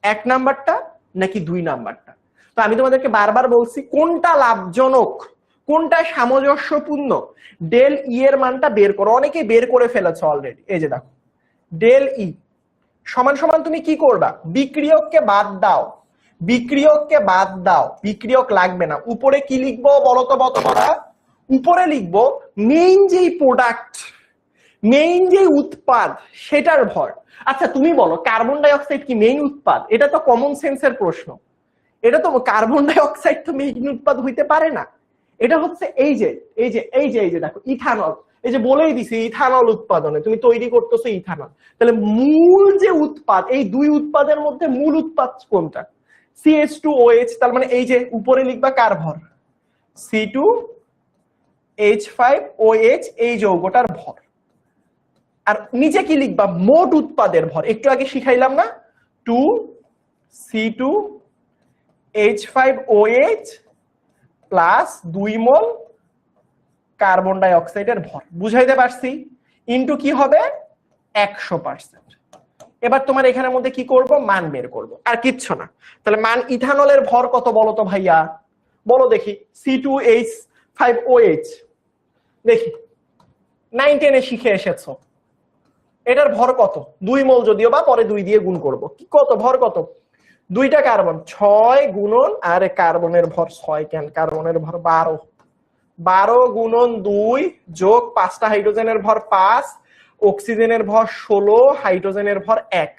1 নাম্বারটা নাকি 2 নাম্বারটা? তো আমি তোমাদেরকে বারবার বলছি কোনটা লাভজনক, কোনটা সামঞ্জস্যপূর্ণ, ডেল ই এর মানটা বের করো। অনেকে বের করে ফেলেছে অলরেডি। এই যে দেখো ডেল ই সমান সমান তুমি কি করবা, বিক্রিয়ককে বাদ দাও, বিক্রিয়ককে বাদ দাও, বিক্রিয়ক লাগবে না। উপরে কি লিখবো বলো তো বতরা? উপরে লিখবো মেইন যেই প্রোডাক্ট, মেইন যে উৎপাদ সেটার ভর। আচ্ছা তুমি বলো কার্বন ডাই অক্সাইড কি মেইন উৎপাদ? এটা তো কমন সেন্সের প্রশ্ন, এটা তো কার্বন ডাই অক্সাইড তো মেইন উৎপাদ হইতে পারে না। এটা হচ্ছে এই যে এই যে এই যে এই যে দেখো ইথানল, এই যে বলেই দিছি ইথানল উৎপাদনে তুমি তৈরি করতেছো ইথানল। তাহলে মূল যে উৎপাদ, এই দুই উৎপাদের মধ্যে মূল উৎপাদ কোনটা? CH2OH। তার মানে এই যে উপরে লিখবা কার ভর, C2H5OH এই যৌগটার ভর। আর নিচে কি লিখবা, মোট উৎপাদের ভর। একটু আগে শিখাইলাম না, 2C2H5OH প্লাস 2 মোল কার্বন ডাই অক্সাইডের ভর। বুঝাইতে পারছি? ইনটু কি হবে 100%। এবার তোমার এখানের মধ্যে কি করব, মান বের করব, আর কিচ্ছু না। তাহলে মান ইথানলের ভর কত বলো তো ভাইয়া, বলো দেখি। C2H5OH দেখি 9-10 শিখে এসেছো, এটার ভর কত? 2 মোল, যদিও বা পরে 2 দিয়ে গুণ করব। কি কত ভর কত? 2টা কার্বন 6 গুণন, আর কার্বনের ভর 6 কেন, কার্বনের ভর 12, 12 গুণন 2 যোগ 5টা হাইড্রোজেনের ভর 5, অক্সিজেনের ভর 16, হাইড্রোজেনের ভর 1,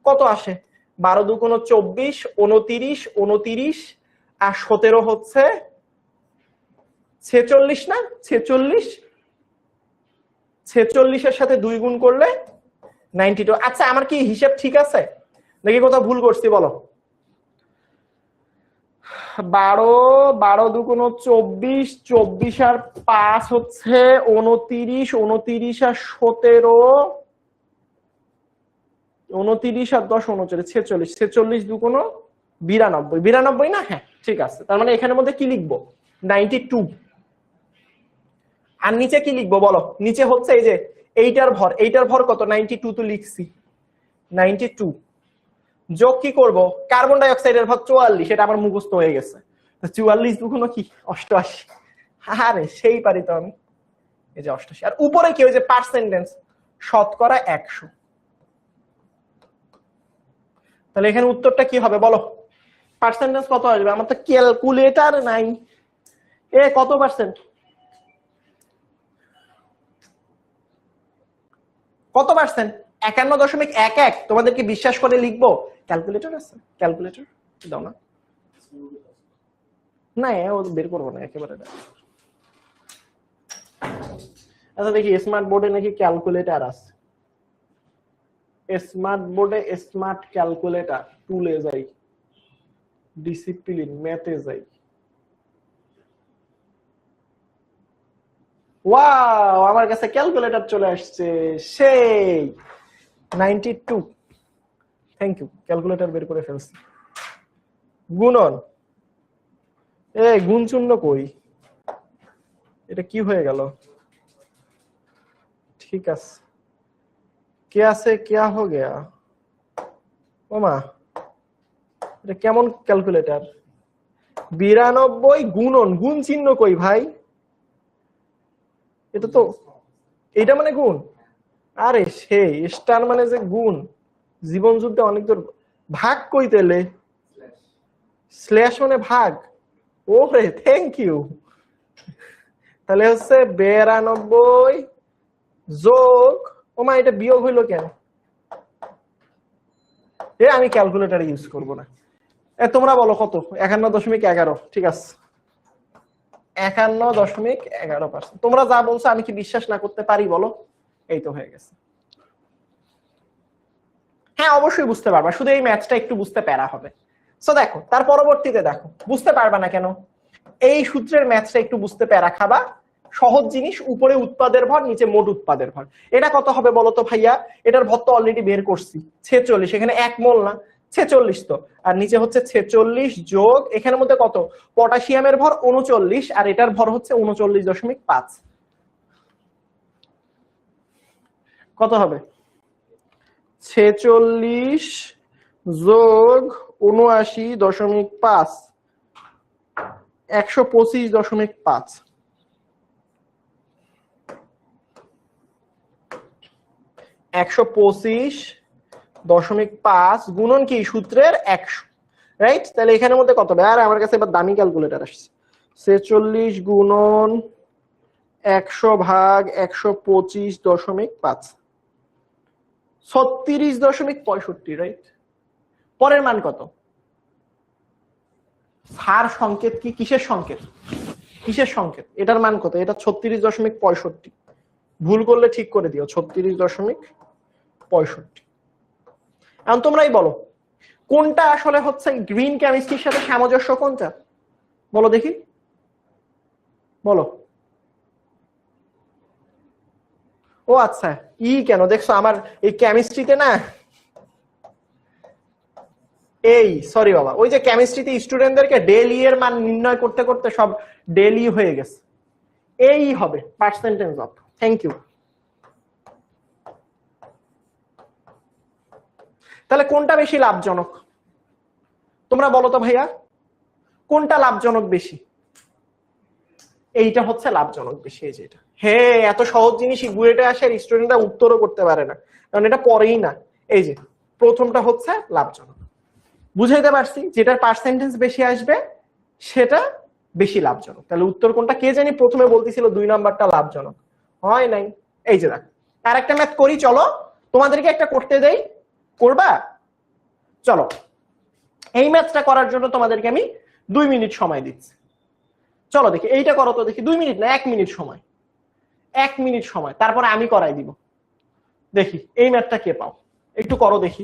কত আসে? 12 2 × 24, 29, 29 আর 17 হচ্ছে 46 না? 46, 46 এর সাথে 2 গুণ করলে 92। আচ্ছা আমার কি হিসাব ঠিক আছে নাকি কোথাও ভুল করছি বলো? 12 12 2 × 24, 24 আর 5 হচ্ছে 29, 29 আর 17, 29 আর 10 39, 46, 46 2 × 92, 92 না? হ্যাঁ ঠিক আছে। তার মানে এখানের মধ্যে কি লিখবো, 92। আর নিচে কি লিখবো বলো? নিচে হচ্ছে এই যে এইটার ভর, এইটার ভর কত? 92 তো লিখছি, 92 যোগ কি করব, কার্বন ডাই অক্সাইডের ভর 44, এটা আমার মুখস্থ হয়ে গেছে। 44 দুগুণ কি 88, আরে সেই পারি তো আমি। এই যে 88, আর উপরে কি ওই যে পার্সেন্টেজ, শতকরা 100। তাহলে এখানে উত্তরটা কি হবে বলো, পার্সেন্টেজ কত আসবে? আমার তো ক্যালকুলেটর নাই। কত পার্সেন্ট, কত পার্সেন্ট? 51.11। তোমাদেরকে বিশ্বাস করে লিখবো? ক্যালকুলেটর আছে, ক্যালকুলেটর দাও না। না ও বের করবো না একেবারে। আচ্ছা দেখি স্মার্ট বোর্ডে নাকি ক্যালকুলেটর আছে। স্মার্ট বোর্ডে স্মার্ট ক্যালকুলেটর টুলে যাই, ডিসিপ্লিন ম্যাথে যাই। ওয়াও, আমার কাছে ক্যালকুলেটর চলে আসছে, সেই 92। থ্যাংক ইউ, ক্যালকুলেটর বের করে ফেলছি। গুণন, গুণ শূন্য কই, এটা কি হয়ে গেল? ঠিক আছে, কে আছে, क्या हो गया? ওমা, এটা কেমন ক্যালকুলেটর? 92 গুণন, গুণ চিহ্ন কই ভাই? এটা তো, এটা মানে গুণ? আরে সেই স্টার মানে যে গুণ, জীবন যুদ্ধে অনেক দূর। ভাগ কই তেলে? স্ল্যাশ মানে ভাগ। ওরে থ্যাংক ইউ। তাহলে হচ্ছে 92 যোগ, ওমা এটা বিয়োগ হইলো কেন? আমি ক্যালকুলেটর ইউজ করব না। তোমরা বলো কত? 51.11। ঠিক আছে, 51.11%। তোমরা যা বলছো আমি কি বিশ্বাস না করতে পারি বলো? এই তো হয়ে গেছে। হ্যাঁ অবশ্যই বুঝতে পারবা, শুধু এই ম্যাথটা একটু বুঝতে প্যারা হবে। সো দেখো, তার পরবর্তীতে দেখো, বুঝতে পারবা না কেন? এই সূত্রের ম্যাথটা একটু বুঝতে প্যারা খাবা। সহজ জিনিস, উপরে উৎপাদের ভর, নিচে মোট উৎপাদের ভর। এটা কত হবে বলো তো ভাইয়া? এটার ভর তো অলরেডি বের করছি, 46। এখানে 1 মোল না, 46 তো। আর নিচে হচ্ছে 46 যোগ, এখানের মধ্যে কত? পটাশিয়ামের ভর 39, আর এটার ভর হচ্ছে 39.5। কত হবে? 46 যোগ 79.5, 125.5। 125.5 গুণন কি সূত্রের 100, রাইট? তাহলে এখানের মধ্যে কত হবে? আর আমার কাছে এবার দামি ক্যালকুলেটর আসছে। 46 গুণন 100 ভাগ 125.5, 36.65, রাইট? পরের মান কত? সার সংকেত কি, কিসের সংকেত? কিসের সংকেত? এটার মান কত? এটা 36.65। ভুল করলে ঠিক করে দিও, 36.65। এখন তোমরাই বলো কোনটা আসলে হচ্ছে গ্রিন কেমিস্ট্রির সাথে সামঞ্জস্য, কোনটা বলো দেখি, বলো। ও আচ্ছা, কেন দেখছো আমার এই কেমিস্ট্রিতে না, সরি বাবা, ওই যে কেমিস্ট্রিতে স্টুডেন্টদেরকে ডেল এর মান নির্ণয় করতে করতে সব ডেল হয়ে গেছে। হবে পার্সেন্টেজ অফ। Thank you. তাহলে কোনটা বেশি লাভজনক তোমরা বলো তো ভাইয়া, কোনটা লাভজনক বেশি? এইটা হচ্ছে লাভজনক বেশি, এই যে এটা। হ্যাঁ, এত সহজ জিনিসই বুয়েটে আসে আর স্টুডেন্টরা উত্তরও করতে পারে না, কারণ এটা পরেই না। এই যে প্রথমটা হচ্ছে লাভজনক, বুঝাইতে পারছি? যেটার পার্সেন্টেজ বেশি আসবে সেটা বেশি লাভজনক। তাহলে উত্তর কোনটা? কে জানি প্রথমে বলতেছিল 2 নাম্বারটা লাভজনক, হয় নাই। এই যে দেখ, আর একটা ম্যাথ করি চলো, তোমাদেরকে একটা করতে দেই, করবা? চলো, এই ম্যাথটা করার জন্য তোমাদেরকে আমি 2 মিনিট সময় দিচ্ছি। চলো দেখি, এইটা করো তো দেখি। 2 মিনিট না, 1 মিনিট সময়, 1 মিনিট সময়, তারপরে আমি করাই দিব। দেখি এই ম্যাথটা কে পাও, একটু করো দেখি।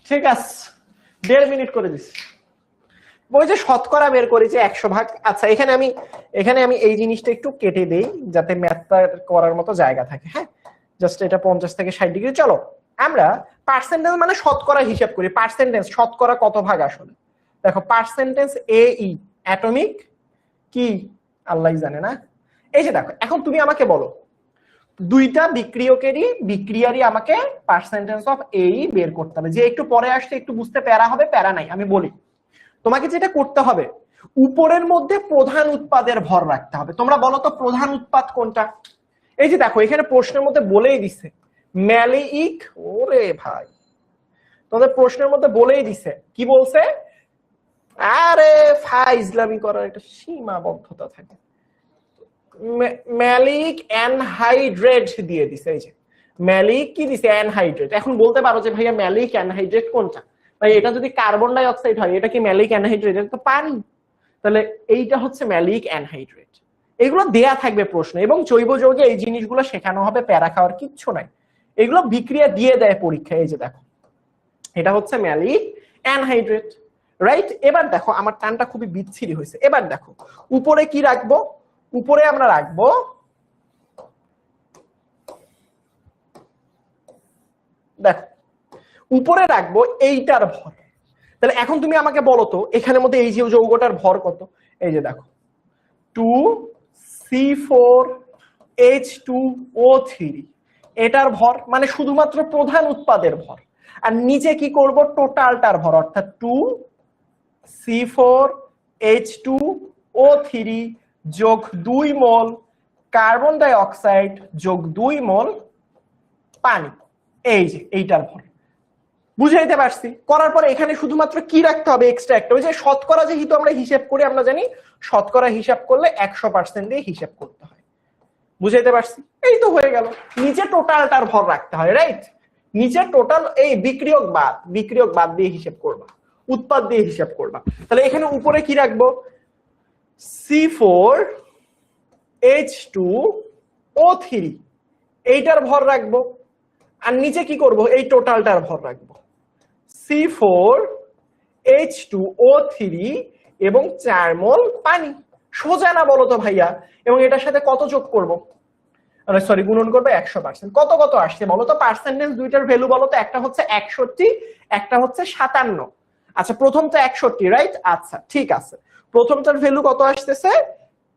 ঠিক আছে, 1.5 মিনিট করে দিচ্ছি। ওই যে শতকরা বের করেছি 100 ভাগ। আচ্ছা, এখানে আমি এই জিনিসটা একটু কেটে দেই যাতে ম্যাথটা করার মতো জায়গা থাকে। হ্যাঁ, জাস্ট এটা 50 থেকে 60 ডিগ্রি। চলো আমরা পার্সেন্টেজ মানে শতকরা হিসাব করি। পার্সেন্টেজ শতকরা কত ভাগ আসলে? দেখো, পার্সেন্টেজ এই অ্যাটমিক কি আল্লাহই জানে না। এই যে দেখো, এখন তুমি আমাকে বলো, দুইটা বিক্রিয়ারই আমাকে পার্সেন্টেজ অফ বের করতে হবে। যে একটু পরে আসতে একটু বুঝতে প্যারা হবে, প্যারা নাই, আমি বলি। তোমাকে যেটা করতে হবে, উপরের মধ্যে প্রধান উৎপাদের ভর রাখতে হবে। তোমরা বলো তো প্রধান উৎপাদ কোনটা? এই যে দেখো, এখানে প্রশ্নের মধ্যে বলেই দিছে ম্যালিইক। ওরে ভাই, তোমাদের প্রশ্নের মধ্যে বলেই দিছে, কি বলছে? আরে ফাইজলামি করার একটা সীমাবদ্ধতা থাকে। ম্যালিক অ্যানহাইড্রেট দিয়ে দিছে। এই যে ম্যালিক কি দিছে? অ্যানহাইড্রেট। এখন বলতে পারো যে ভাইয়া ম্যালিক অ্যানহাইড্রেট কোনটা? ভাই এটা যদি কার্বন ডাই অক্সাইড হয়, এটা কি ম্যালিক অ্যানহাইড্রেট? এটা তো পানি। তাহলে এইটা হচ্ছে ম্যালিক অ্যানহাইড্রেট। এগুলো দেয়া থাকবে প্রশ্ন, এবং জৈব যৌগে এই জিনিসগুলো শেখানো হবে, প্যারা খাওয়ার কিচ্ছু নাই। এগুলো বিক্রিয়া দিয়ে দেয় পরীক্ষায়। এই যে দেখো, এটা হচ্ছে ম্যালিক অ্যানহাইড্রেট, রাইট? এবার দেখো, আমার টানটা খুবই বিচ্ছিরি হয়েছে। এবার দেখো, উপরে কি রাখবো? উপরে আমরা রাখবো দেখো, উপরে রাখবো এইটার ভর। তাহলে এখন তুমি আমাকে বলো তো, এখানের মধ্যে এই যে যৌগটার ভর কত? এই যে দেখো, 2C4H2O3, এটার ভর মানে শুধুমাত্র প্রধান উৎপাদের ভর। আর নিচে কি করব? টোটালটার ভর, অর্থাৎ 2C4H2O3 যোগ 2 মোল কার্বন ডাই অক্সাইড যোগ 2 মোল পানি। এই যে এইটার ভর বুঝাইতে পারছি। করার পরে এখানে শুধুমাত্র কি রাখতে হবে? এক্সট্রা একটা, ওই যে শতকরা যেহেতু আমরা হিসাব করি, আমরা জানি শতকরা হিসাব করলে 100% দিয়ে হিসাব করতে হয়। বুঝাইতে পারছি? এই তো হয়ে গেল। নিচে টোটালটার ভর রাখতে হয়, রাইট? নিচে টোটাল, এই বিক্রিয়ক বাদ দিয়ে হিসাব করবা, উৎপাদ দিয়ে হিসাব করবা। তাহলে এখানে উপরে কি রাখবো? C4H2O3, এইটার ভর রাখবো। আর নিচে কি করব? এই টোটালটার ভর রাখবো, C4H2O3 এবং 4 মোল পানি। সোজা না বলো তো ভাইয়া? এবং এটার সাথে কত যোগ করব? সরি, গুণন করবে 100%। কত কত আসছে বলো তো? পার্সেন্টেজ দুইটার ভ্যালু বলো তো? একটা হচ্ছে 61, একটা হচ্ছে 57। আচ্ছা, প্রথমটা 61, রাইট? আচ্ছা ঠিক আছে, প্রথমটার ভ্যালু কত আসতেছে?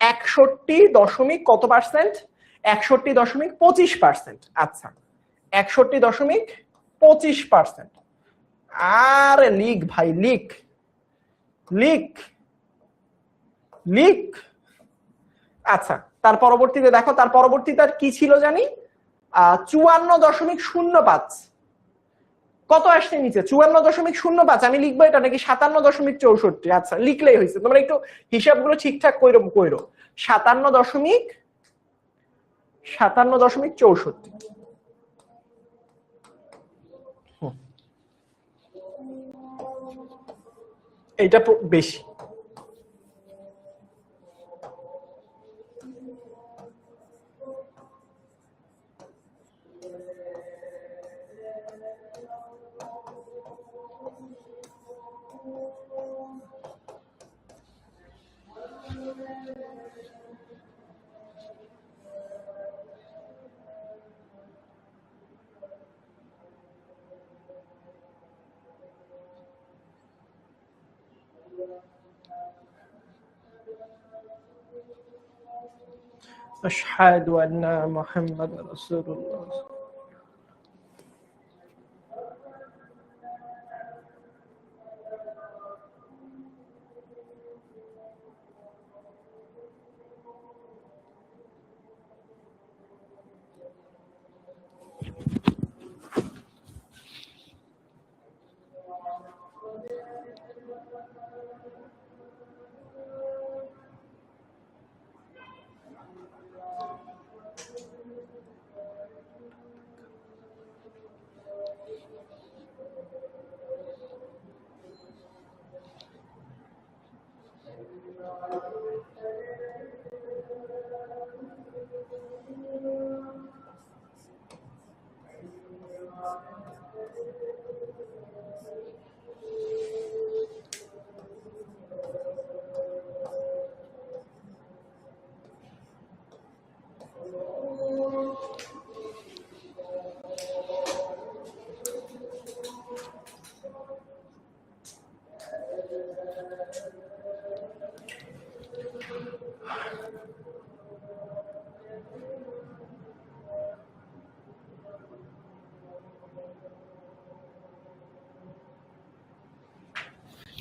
61 দশমিক কত পার্সেন্ট? 61.25%। আচ্ছা, 61.25%। আরে লিখ ভাই, লিখ লিখ লিখ। আচ্ছা, তার পরবর্তীতে দেখো, তার পরবর্তীতে আর কি ছিল জানি? 54.05। কত আসছে নিচে? 54.05। আমি লিখবো এটা নাকি 57.64? আচ্ছা, লিখলেই হয়েছে। তোমরা একটু হিসাবগুলো ঠিকঠাক কইরো। 57.64। এইটা বেশি। আশহাদু আন্না মুহাম্মাদুর রাসূলুল্লাহ।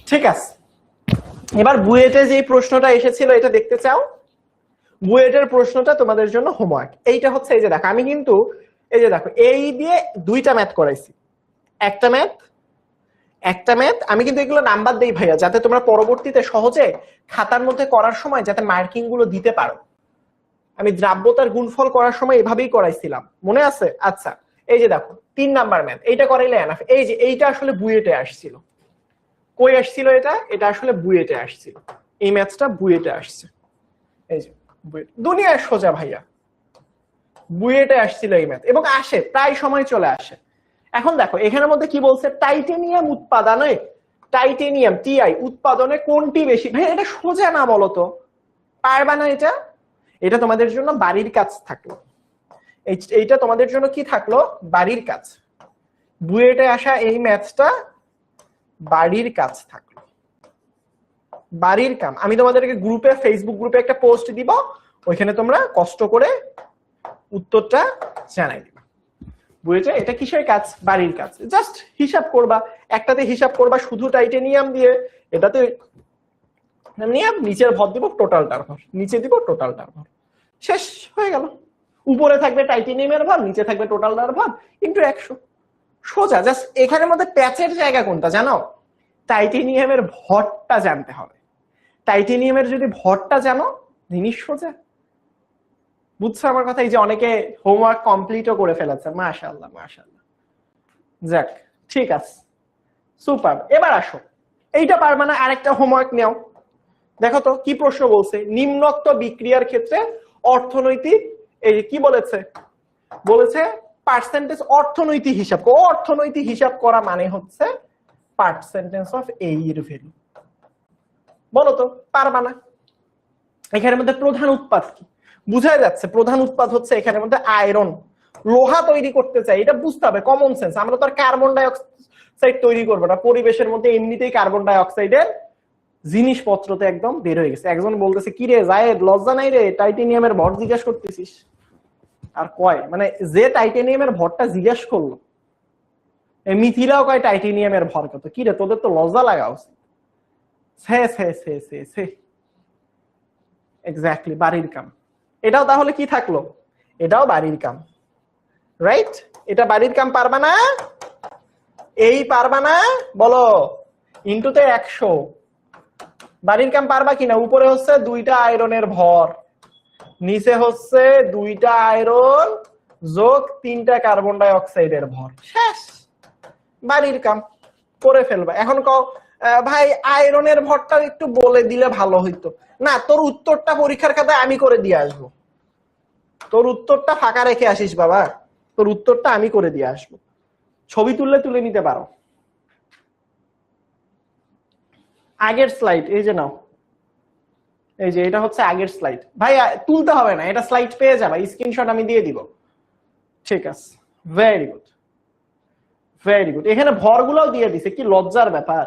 ঠিক আছে, এবার বুয়েটে যে প্রশ্নটা এসেছিল এটা দেখতে চাও? বুয়েটের প্রশ্নটা তোমাদের জন্য হোমওয়ার্ক। এইটা হচ্ছে, এই যে দেখো আমি কিন্তু এই যে দেখো এই দিয়ে দুইটা ম্যাথ করাইছি, একটা ম্যাথ আমি কিন্তু এগুলো নাম্বার দেই ভাইয়া, যাতে তোমরা পরবর্তীতে সহজে খাতার মধ্যে করার সময় যাতে মার্কিং গুলো দিতে পারো। আমি দ্রাব্যতার গুণফল করার সময় এভাবেই করাইছিলাম, মনে আছে? আচ্ছা, এই যে দেখো 3 নাম্বার ম্যাথ, এইটা করাইলে এনাফ। এই যে এইটা আসলে বুয়েটে আসছিল। কই আসছিল এটা? এটা আসলে বুয়েটে আসছিল, এই ম্যাথটা বুয়েটে আসছে। এই যে দুনিয়ার সোজা ভাইয়া, বুয়েটে আসছিল এই ম্যাথ, এবং আসে প্রায় সময় চলে আসে। এখন দেখো এখানের মধ্যে কি বলছে, টাইটেনিয়াম উৎপাদনে, টাইটেনিয়াম টিআই উৎপাদনে কোনটি বেশি? ভাই এটা সোজা না বলতো, পারবা না এটা? এটা তোমাদের জন্য বাড়ির কাজ থাকলো, এইটা তোমাদের জন্য কি থাকলো? বাড়ির কাজ। বুয়েটে আসা এই ম্যাথটা বাড়ির কাজ থাকলো, বাড়ির কাম। আমি তোমাদেরকে গ্রুপে, ফেসবুক গ্রুপে একটা পোস্ট দিব, ওইখানে তোমরা কষ্ট করে উত্তরটা জানাই দিবা। বুঝেছো? এটা কিসের কাজ? বাড়ির কাজ। জাস্ট হিসাব করবা, একটাতে হিসাব করবা শুধু টাইটেনিয়াম দিয়ে, এটাতে নিয়াম, নিচের ভর দিব টোটালটার ভর, নিচে দিব টোটালটার ভর, শেষ হয়ে গেল। উপরে থাকবে টাইটেনিয়ামের ভর, নিচে থাকবে টোটালটার ভর ইনটু 100। সোজা। জাস্ট এখানের মধ্যে প্যাচের জায়গা কোনটা জানো? টাইটেনিয়ামের ভরটা জানতে হবে। টাইটেনিয়ামের যদি ভরটা জানো, জিনিস সোজা। বুঝছো আমার কথা? এই যে অনেকে হোমওয়ার্ক কমপ্লিটও করে ফেলেছে, মাশাআল্লাহ মাশাআল্লাহ। যাক, ঠিক আছে, সুপার। এবার আসো, এইটা পারবা না, আরেকটা হোমওয়ার্ক নাও। দেখো তো কি প্রশ্ন বলছে, নিম্নোক্ত বিক্রিয়ার ক্ষেত্রে অর্থনৈতিক, এই কি বলেছে? বলেছে পার্সেন্টেজ অর্থনৈতিক হিসাব। অর্থনৈতিক হিসাব করা মানে হচ্ছে পার্সেন্টেজ অফ এ এর ভ্যালু। বলো তো পারবা না? এখানের মধ্যে প্রধান উৎপাদ কি বুঝাই যাচ্ছে? প্রধান উৎপাদ হচ্ছে এখানের মধ্যে আয়রন, লোহা তৈরি করতে চাই, এটা বুঝতে হবে, কমন সেন্স। আমরা তো আর কার্বন ডাই অক্সাইড তৈরি করবো না, পরিবেশের মধ্যে এমনিতেই কার্বন ডাই অক্সাইডের জিনিসপত্রতে একদম বের হয়ে গেছে। একজন বলতেছে, কি রে জায়েদ, লজ্জা নাই রে, টাইটেনিয়ামের ভর জিজ্ঞাসা করতেছিস? আর কয় মানে যে টাইটেনিয়ামের ভরটা জিজ্ঞাসা করলো, মিথিলাও কয় টাইটেনিয়ামের ভর কত। কি রে, তোদের তো লজ্জা লাগা উচিত। এক্স্যাক্টলি, বাড়ির কাম। এটাও তাহলে কি থাকলো? এটাও বাড়ির কাম, রাইট? এটা বাড়ির কাম, পারবা না? এই পারবা না বলো? ইন্টুতে 100, বাড়ির কাম পারবা কিনা? উপরে হচ্ছে 2টা আয়রনের ভর, নিচে হচ্ছে 2টা আয়রন যোগ 3টা কার্বন ডাই অক্সাইডের ভর, শেষ, বাড়ির কাম করে ফেলবা। এখন কও ভাই আয়রনের ভরটা একটু বলে দিলে ভালো হইতো। না, তোর উত্তরটা পরীক্ষার খাতায় আমি করে দিয়ে আসবো, তোর উত্তরটা ফাঁকা রেখে আসিস বাবা, তোর উত্তরটা আমি করে দিয়ে আসবো। ছবি তুলে নিতে পারো। আগের স্লাইড এই যে নাও, এই যে এটা হচ্ছে আগের স্লাইড। ভাই তুলতে হবে না, এটা স্লাইড পেয়ে যাবা, স্ক্রিনশট আমি দিয়ে দিব। ঠিক আছে, ভেরি গুড ভেরি গুড। এখানে ভরগুলোও দিয়ে দিছে, কি লজ্জার ব্যাপার।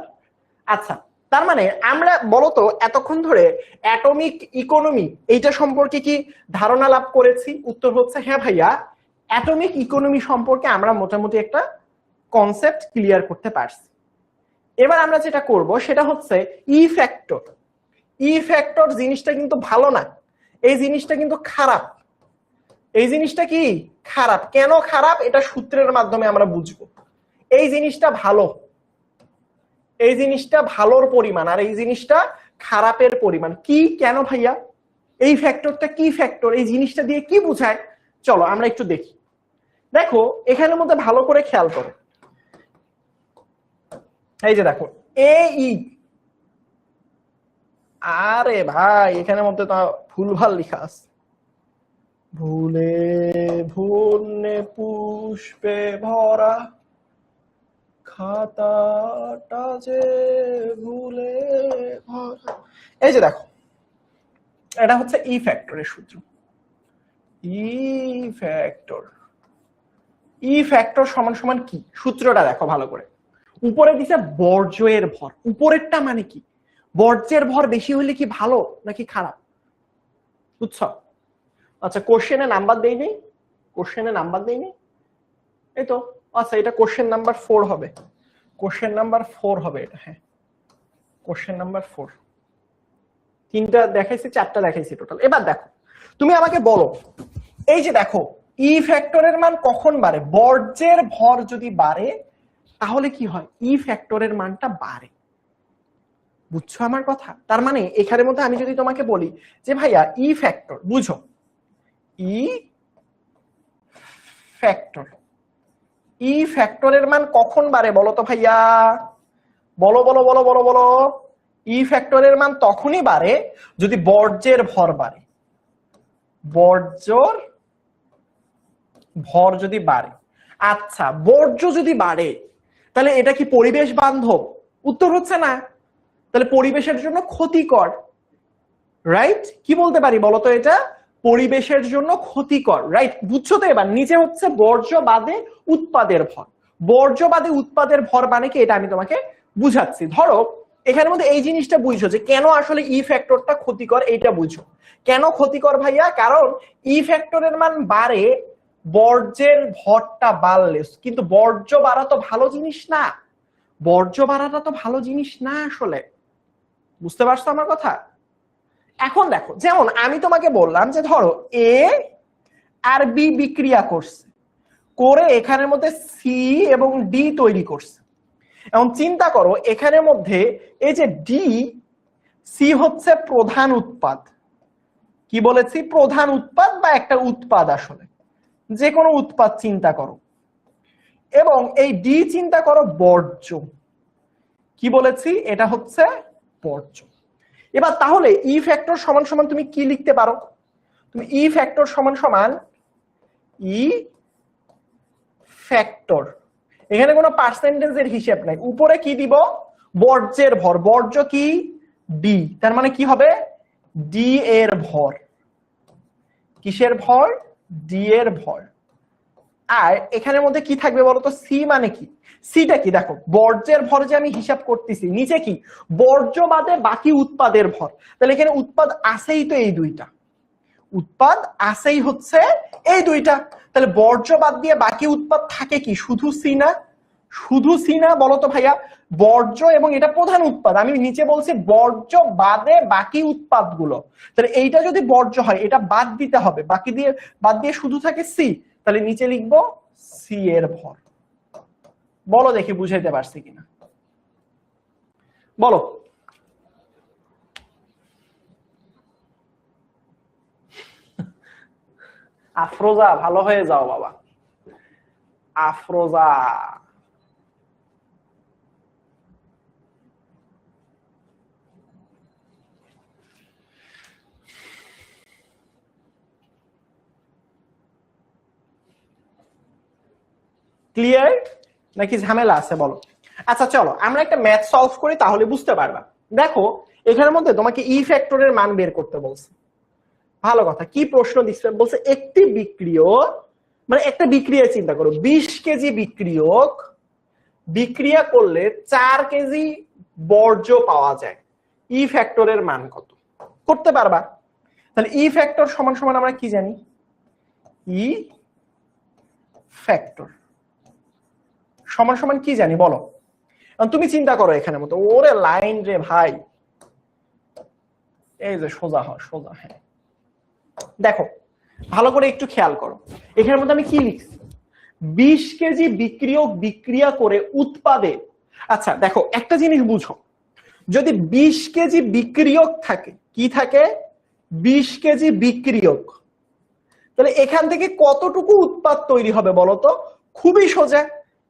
আচ্ছা, তার মানে আমরা বলতো এতক্ষণ ধরে অ্যাটমিক ইকোনমি এইটা সম্পর্কে কি ধারণা লাভ করেছি? উত্তর হচ্ছে হ্যাঁ ভাইয়া, অ্যাটমিক ইকোনমি সম্পর্কে আমরা মোটামুটি একটা কনসেপ্ট ক্লিয়ার করতে পারছি। এবার আমরা যেটা করব সেটা হচ্ছে ই ফ্যাক্টর। ই ফ্যাক্টর জিনিসটা কিন্তু ভালো না, এই জিনিসটা কিন্তু খারাপ। এই জিনিসটা কি খারাপ? কেন খারাপ? এটা সূত্রের মাধ্যমে আমরা বুঝবো। এই জিনিসটা ভালো, এই জিনিসটা ভালোর পরিমাণ, আর এই জিনিসটা খারাপের পরিমাণ। কি কেন ভাইয়া? এই ফ্যাক্টরটা কি ফ্যাক্টর? এই জিনিসটা দিয়ে কি বোঝায়? চলো আমরা একটু দেখি। দেখো এখানের মধ্যে ভালো করে খেয়াল করো, এই যে দেখো এ ই, আরে ভাই এখানের মধ্যে তো ভুলভাল লেখা আছে। ভুলে ভুলে পুষ্পে ভরা খাতাটা যে ভুলে ভরা। এই যে দেখো এটা হচ্ছে ই ফ্যাক্টরের সূত্র। ই ফ্যাক্টর, ই ফ্যাক্টর সমান সমান কি? সূত্রটা দেখো ভালো করে। উপরে দিছে বর্জ্যের ভর, উপরেরটা মানে কি? বর্জ্যের ভর বেশি হলে কি ভালো নাকি খারাপ? বুঝছো? আচ্ছা, কোশ্চেনে নাম্বার দেই নেই, কোশ্চেনে নাম্বার দেই নেই, এই তো। আচ্ছা, এটা কোশ্চেন নাম্বার 4 হবে, কোশ্চেন নাম্বার 4 হবে এটা। হ্যাঁ, কোশ্চেন নাম্বার 4 তিনটা দেখাইছি, চারটা দেখাইছি টোটাল। এবার দেখো তুমি আমাকে বলো, এই যে দেখো ই ফ্যাক্টরের মান কখন বাড়ে? বর্জ্যের ভর যদি বাড়ে তাহলে কি হয়? ই ফ্যাক্টরের মানটা বাড়ে। বুঝছো আমার কথা? তার মানে এখানের মধ্যে আমি যদি তোমাকে বলি যে ভাইয়া ই ফ্যাক্টর, বুঝো ই ফ্যাক্টর, ই ফ্যাক্টরের মান কখন বাড়ে বলো তো ভাইয়া? বলো বলো বলো বলো বলো। ই ফ্যাক্টরের মান তখনই বাড়ে যদি বর্জ্যের ভর বাড়ে। বর্জ্যর ভর যদি বাড়ে। আচ্ছা, বর্জ্য যদি বাড়ে তাহলে এটা কি পরিবেশ বান্ধব? উত্তর হচ্ছে না। তাহলে পরিবেশের জন্য ক্ষতিকর, রাইট? কি বলতে পারি বলতো? এটা পরিবেশের জন্য ক্ষতিকর, রাইট? বুঝছো তো? এবার নিচে হচ্ছে বর্জ্য বাদে উৎপাদের ভর। বর্জ্য বাদে উৎপাদের ভর মানে কি এটা আমি তোমাকে বুঝাচ্ছি। ধরো এখানের মধ্যে এই জিনিসটা বুঝছো যে কেন আসলে ই ফ্যাক্টরটা ক্ষতিকর, এইটা বুঝো। কেন ক্ষতিকর ভাইয়া? কারণ ই ফ্যাক্টরের মান বাড়ে বর্জ্যের ভরটা বাড়লে। কিন্তু বর্জ্য বাড়া তো ভালো জিনিস না, বর্জ্য বাড়াটা তো ভালো জিনিস না আসলে। বুঝতে পারছো আমার কথা? এখন দেখো, যেমন আমি তোমাকে বললাম যে ধরো এ আর বি বিক্রিয়া করছে, করে এখানের মধ্যে সি এবং ডি তৈরি করছে। এখন চিন্তা করো এখানের মধ্যে এই যে ডি, সি হচ্ছে প্রধান উৎপাদ। কি বলেছি? প্রধান উৎপাদ বা একটা উৎপাদ, আসলে যে কোনো উৎপাদ চিন্তা করো। এবং এই ডি চিন্তা করো বর্জ্য। কি বলেছি? এটা হচ্ছে বর্জ্য। এবার তাহলে ই ফ্যাক্টর সমান সমান তুমি কি লিখতে পারো? তুমি ই ফ্যাক্টর সমান সমান ই ফ্যাক্টর, এখানে কোনো পার্সেন্টেজের হিসাব নাই, উপরে কি দিব? বর্জ্যের ভর। বর্জ্য কি? ডি। তার মানে কি হবে? ডি এর ভর। কিসের ভর? ডি এর ভর। আর এখানের মধ্যে কি থাকবে বলতো? সি মানে কি? সিটা কি? দেখো বর্জ্যের ভর যে আমি হিসাব করতেছি, নিচে কি? বর্জ্য বাদে বাকি উৎপাদের ভর। তাহলে এখানে উৎপাদ আছেই তো এই দুইটা, উৎপাদ আছেই হচ্ছে এই দুইটা। তাহলে বর্জ্য বাদ দিয়ে বাকি উৎপাদ থাকে কি? শুধু সি না? শুধু সি না বলো তো ভাইয়া? বর্জ্য এবং এটা প্রধান উৎপাদ, আমি নিচে বলছি বর্জ্য বাদে বাকি উৎপাদগুলো। তাহলে এইটা যদি বর্জ্য হয় এটা বাদ দিতে হবে, বাকি দিয়ে বাদ দিয়ে শুধু থাকে সি। তাহলে নিচে লিখবো সি এর ভর। বলো দেখি বুঝাইতে পারছি কিনা, বলো। আফরোজা ভালো হয়ে যাও বাবা, আফরোজা। ক্লিয়ার নাকি ঝামেলা আছে বলো? আচ্ছা চলো আমরা একটা ম্যাথ সলভ করি, তাহলে বুঝতে পারবা। দেখো এখানের মধ্যে তোমাকে ই ফ্যাক্টরের মান বের করতে বলছে। ভালো কথা, কি প্রশ্ন দিচ্ছে? বলছে একটি বিক্রিয়ক, মানে একটা বিক্রিয়া চিন্তা করো, 20 কেজি বিক্রিয়ক বিক্রিয়া করলে 4 কেজি বর্জ্য পাওয়া যায়, ই ফ্যাক্টরের মান কত? করতে পারবা? তাহলে ই ফ্যাক্টর সমান সমান আমরা কি জানি? ই ফ্যাক্টর সমান সমান কি জানি বলো? তুমি চিন্তা করো এখানের মতো, ওরে লাইন রে ভাই, এই যে সোজা হয় সোজা। হ্যাঁ দেখো ভালো করে একটু খেয়াল করো, এখানের মধ্যে আমি কি লিখছি? 20 কেজি বিক্রিয়ক বিক্রিয়া করে উৎপাদে। আচ্ছা দেখো একটা জিনিস বুঝো, যদি 20 কেজি বিক্রিয়ক থাকে, কি থাকে? 20 কেজি বিক্রিয়ক, তাহলে এখান থেকে কতটুকু উৎপাদ তৈরি হবে বলতো? খুবই সোজা,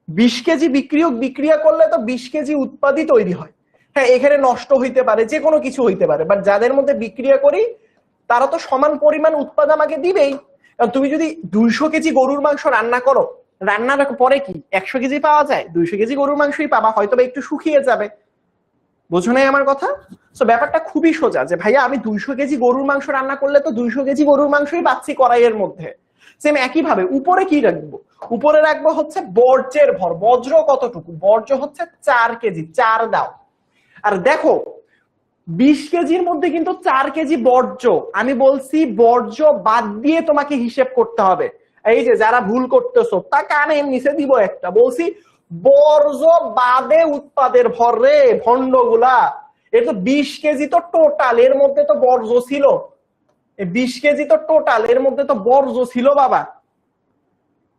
20 কেজি বিক্রিয়ক বিক্রিয়া করলে তো 20 কেজি উৎপাদই তৈরি হয়। হ্যাঁ এখানে নষ্ট হইতে পারে, যে কোনো কিছু হইতে পারে, বাট যাদের মধ্যে বিক্রিয়া করি তারা তো সমান পরিমাণ উৎপাদ আমাকে দিবেই। কারণ তুমি যদি 200 কেজি গরুর মাংস রান্না করো, রান্নার পরে কি 100 কেজি পাওয়া যায়? 200 কেজি গরুর মাংসই পাবা, হয়তো একটু শুকিয়ে যাবে। বোঝো নাই আমার কথা? তো ব্যাপারটা খুবই সোজা, যে ভাইয়া আমি 200 কেজি গরুর মাংস রান্না করলে তো 200 কেজি গরুর মাংসই পাচ্ছি কড়াইয়ের মধ্যে। সেম একই ভাবে উপরে কি রাখবো? উপরে রাখবো হচ্ছে বর্জ্যের ভর। বজ্র কতটুকু? বর্জ্য হচ্ছে 4 কেজি, 4 দাও। আর দেখো 20 কেজির মধ্যে কিন্তু 4 কেজি বর্জ্য, আমি বলছি বর্জ্য বাদ দিয়ে তোমাকে হিসেব করতে হবে। এই যে যারা ভুল করতেছো তা কানে নিচে দিব একটা, বলছি বর্জ্য বাদে উৎপাদের ভর রে ভন্ডগুলা। এর তো 20 কেজি তো টোটাল, এর মধ্যে তো বর্জ্য ছিল। 20 কেজি তো টোটাল, এর মধ্যে তো বর্জ্য ছিল বাবা।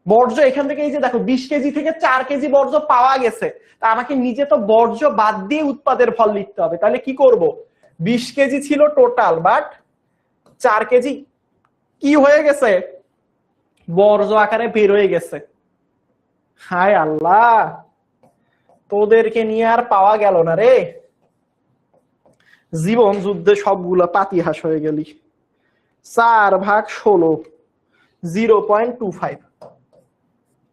বর্জ্য এখান থেকে এই যে দেখো 20 কেজি থেকে 4 কেজি বর্জ্য পাওয়া গেছে, তা আমাকে নিজে তো বর্জ্য বাদ দিয়ে উৎপাদের ফল লিখতে হবে। তাহলে কি করব, 20 কেজি ছিল টোটাল, বাট 4 কেজি কি হয়ে গেছে, বর্জ্য আকারে বের হয়ে গেছে। হায় আল্লাহ, তোদেরকে নিয়ে আর পাওয়া গেল না রে, জীবন যুদ্ধে সবগুলো পাতিহাস হয়ে গেলি। 4/16 0.25,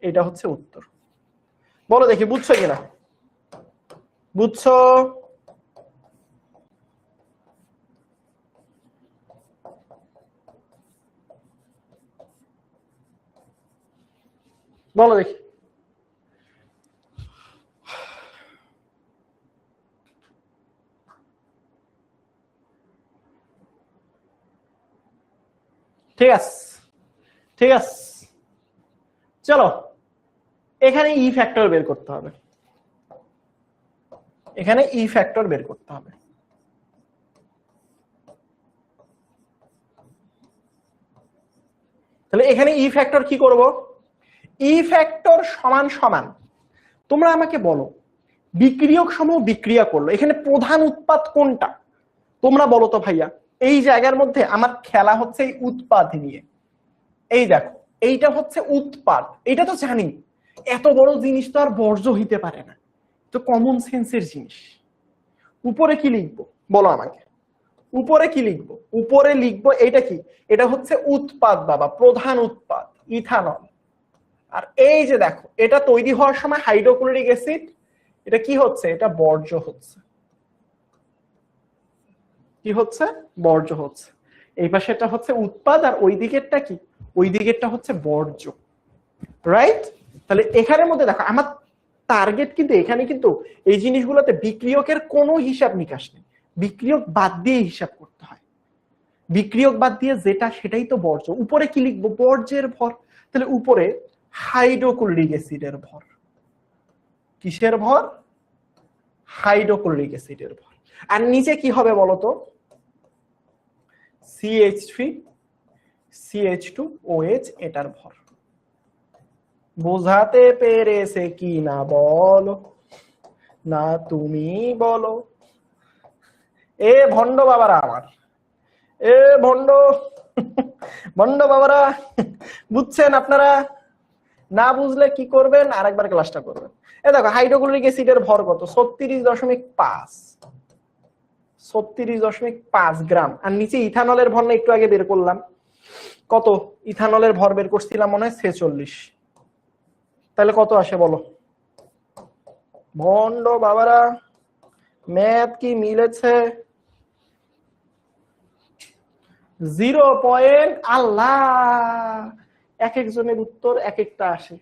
এটা হচ্ছে উত্তর। বলো দেখি বুঝছো কিনা, বুঝছো? বলো দেখি। ঠিক আছে, ঠিক আছে, চলো এখানে ই ফ্যাক্টর বের করতে হবে, এখানে ই ফ্যাক্টর বের করতে হবে। তাহলে এখানে ই ফ্যাক্টর কি করব, ই ফ্যাক্টর সমান সমান, তোমরা আমাকে বলো বিক্রিয়ক সমূহ বিক্রিয়া করলো, এখানে প্রধান উৎপাদ কোনটা তোমরা বলো তো ভাইয়া। এই জায়গার মধ্যে আমার খেলা হচ্ছে এই উৎপাদ নিয়ে। এই দেখো এইটা হচ্ছে উৎপাদ, এটা তো জানি, এত বড় জিনিস তো আর বর্জ্য হইতে পারে না, তো কমন সেন্সের জিনিস। উপরে কি লিখবো বলো আমাকে, উপরে কি লিখবো? উপরে লিখবো এটা কি, এটা হচ্ছে উৎপাদ বাবা, প্রধান উৎপাদ ইথানল। আর এই যে দেখো এটা তৈরি হওয়ার সময় হাইড্রোক্লোরিক অ্যাসিড, এটা কি হচ্ছে, এটা বর্জ্য হচ্ছে। কি হচ্ছে, বর্জ্য হচ্ছে। এই পাশেটা হচ্ছে উৎপাদ, আর ওই দিকেরটা কি, ওই দিকেরটা হচ্ছে বর্জ্য, রাইট? তাহলে এখানের মধ্যে দেখো আমার টার্গেট কিন্তু এখানে কিন্তু এই জিনিসগুলোতে বিক্রিয়কের কোনো হিসাব নিকাশ নেই, বিক্রিয়ক বাদ দিয়ে হিসাব করতে হয়, বিক্রিয়ক বাদ দিয়ে যেটা সেটাই তো বর্জ্য। উপরে কি লিখবো, বর্জ্যের ভর। তাহলে উপরে হাইড্রোক্লোরিক অ্যাসিডের ভর, কিসের ভর, হাইড্রোক্লোরিক অ্যাসিডের ভর। আর নিচে কি হবে বলতো, CH3 CH2OH, এটার ভর। বোঝাতে পেরেছে কি না বলো, না তুমি বলো। এ ভন্ড বাবারা আমার, এ ভন্ড ভন্ড বাবারা, বুঝছেন আপনারা? না বুঝলে কি করবেন, আরেকবার ক্লাসটা করবেন। এ দেখো হাইড্রোক্লোরিক অ্যাসিডের ভর কত, 36.5, 36.5 গ্রাম। আর নিচে ইথানলের ভর না একটু আগে বের করলাম, কত ইথানলের ভর বের করছিলাম মনে হয় 46। তাহলে কত আসে বলো ভন্ড বাবারা, ম্যাথ কি মিলেছে? 0. আল্লাহ, এক একজনের উত্তর এক একটা আসে,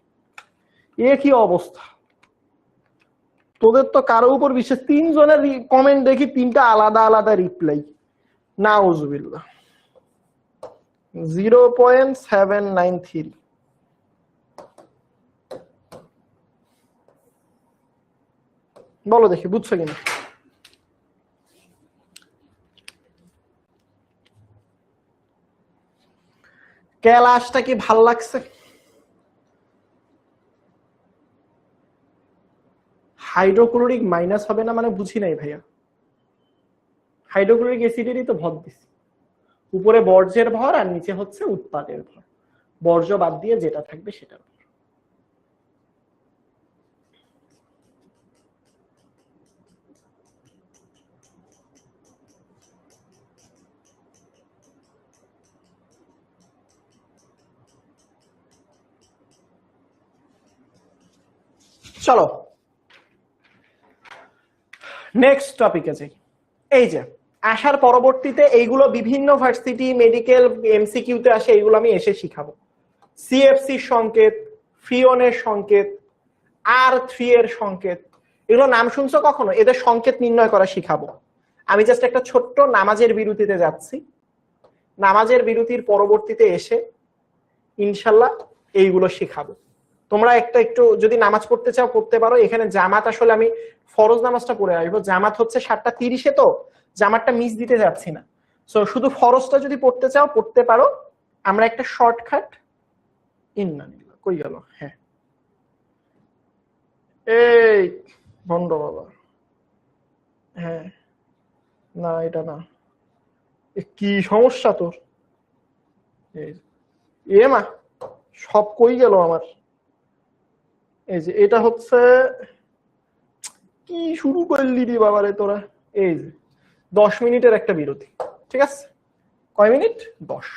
এ কি অবস্থা তোদের তো কারো উপর বিশেষ। 3 জনের কমেন্ট দেখি 3টা আলাদা আলাদা রিপ্লাই, নাউজুবিল্লাহ। 0.793, বলো দেখি বুঝছো কিনা। ক্লাসটা কি ভাল লাগছে? হাইড্রোক্লোরিক মাইনাস হবে না মানে বুঝি নাই ভাইয়া, হাইড্রোক্লোরিক অ্যাসিডেরই তো ভর দিছি, উপরে বর্জ্যের ভর আর নিচে হচ্ছে উৎপাদের ভর, বর্জ্য বাদ দিয়ে যেটা থাকবে সেটার ভর। চলো নেক্সট টপিকে যাই। এই যে আসার পরবর্তীতে এইগুলো বিভিন্ন ভার্সিটি মেডিকেল এমসিকিউতে আসে, এইগুলো আমি এসে শিখাবো। CFC সংকেত, ফ্রিওনের সংকেত, R3 এর সংকেত, এগুলো নাম শুনছো কখনো? এদের সংকেত নির্ণয় করা শিখাবো। আমি জাস্ট একটা ছোট্ট নামাজের বিরতিতে যাচ্ছি, নামাজের বিরতির পরবর্তীতে এসে ইনশাল্লাহ এইগুলো শিখাবো। তোমরা একটু যদি নামাজ পড়তে চাও পড়তে পারো। এখানে জামাত আসলে আমি ফরজ নামাজটা পড়ে আসবো, জামাত হচ্ছে 7:30-এ, তো জামাতটা মিস দিতে যাচ্ছি না। সো শুধু ফরজটা যদি পড়তে চাও পড়তে পারো। আমরা একটা শর্টকাট কই গেল, হ্যাঁ এই বন্ধ বাবা, হ্যাঁ না এটা না, কি সমস্যা তোর? এ মা, সব কই গেল আমার। এই যে এটা হচ্ছে, কি শুরু করলি রে বাবারে তোরা। এই যে 10 মিনিটের একটা বিরতি, ঠিক আছে? কয় মিনিট? 10।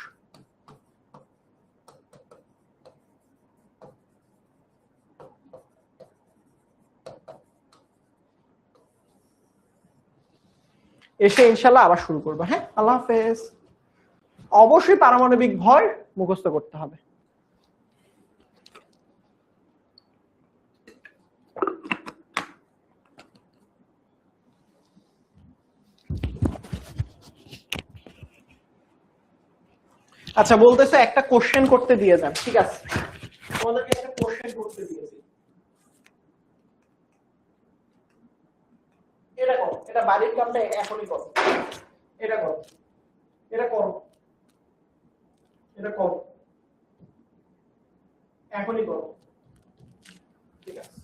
এসে ইনশাল্লাহ আবার শুরু করবো। হ্যাঁ, আল্লাহ হাফেজ। অবশ্যই পারমাণবিক ভর মুখস্থ করতে হবে। আচ্ছা, বলতেছে একটা কোশ্চেন করতে দিয়ে যান, ঠিক আছে? তোমাদেরকে একটা কোশ্চেন করতে দিয়েছি, এটা করো, এটা বাড়ির কামটা এখনই করো, এটা করো, এটা করো, এটা করো, এখনই করো, ঠিক আছে?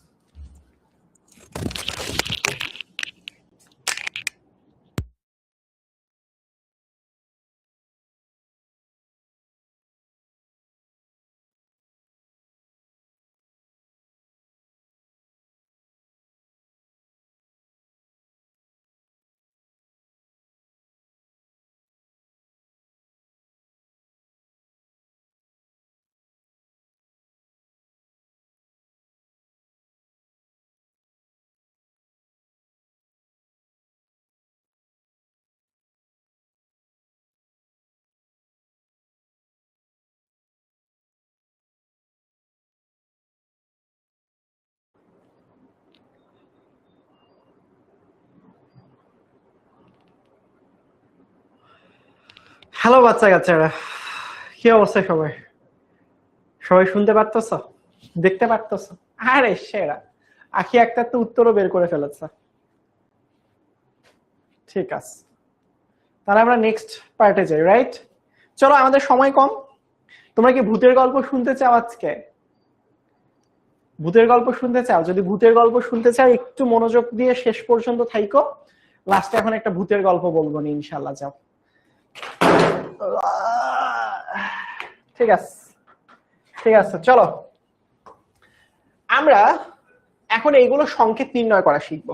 হ্যালো বাচ্চা কাচ্চারা, কি অবস্থা সবাই? সবাই শুনতে পারতেছ, দেখতে পারতেছ? আরে সেরা, আখি একটা তো উত্তরও বের করে ফেলেছে। ঠিক আছে, তাহলে আমরা নেক্সট পার্টে যাই, রাইট? চলো, আমাদের সময় কম। তোমরা কি ভূতের গল্প শুনতে চাও আজকে? ভূতের গল্প শুনতে চাও? যদি ভূতের গল্প শুনতে চাও একটু মনোযোগ দিয়ে শেষ পর্যন্ত থাইকো, লাস্টে এখন একটা ভূতের গল্প বলবো নি ইনশাল্লাহ। যাও, ঠিক আছে, ঠিক আছে, চলো আমরা এখন এইগুলো সংকেত নির্ণয় করা শিখবো।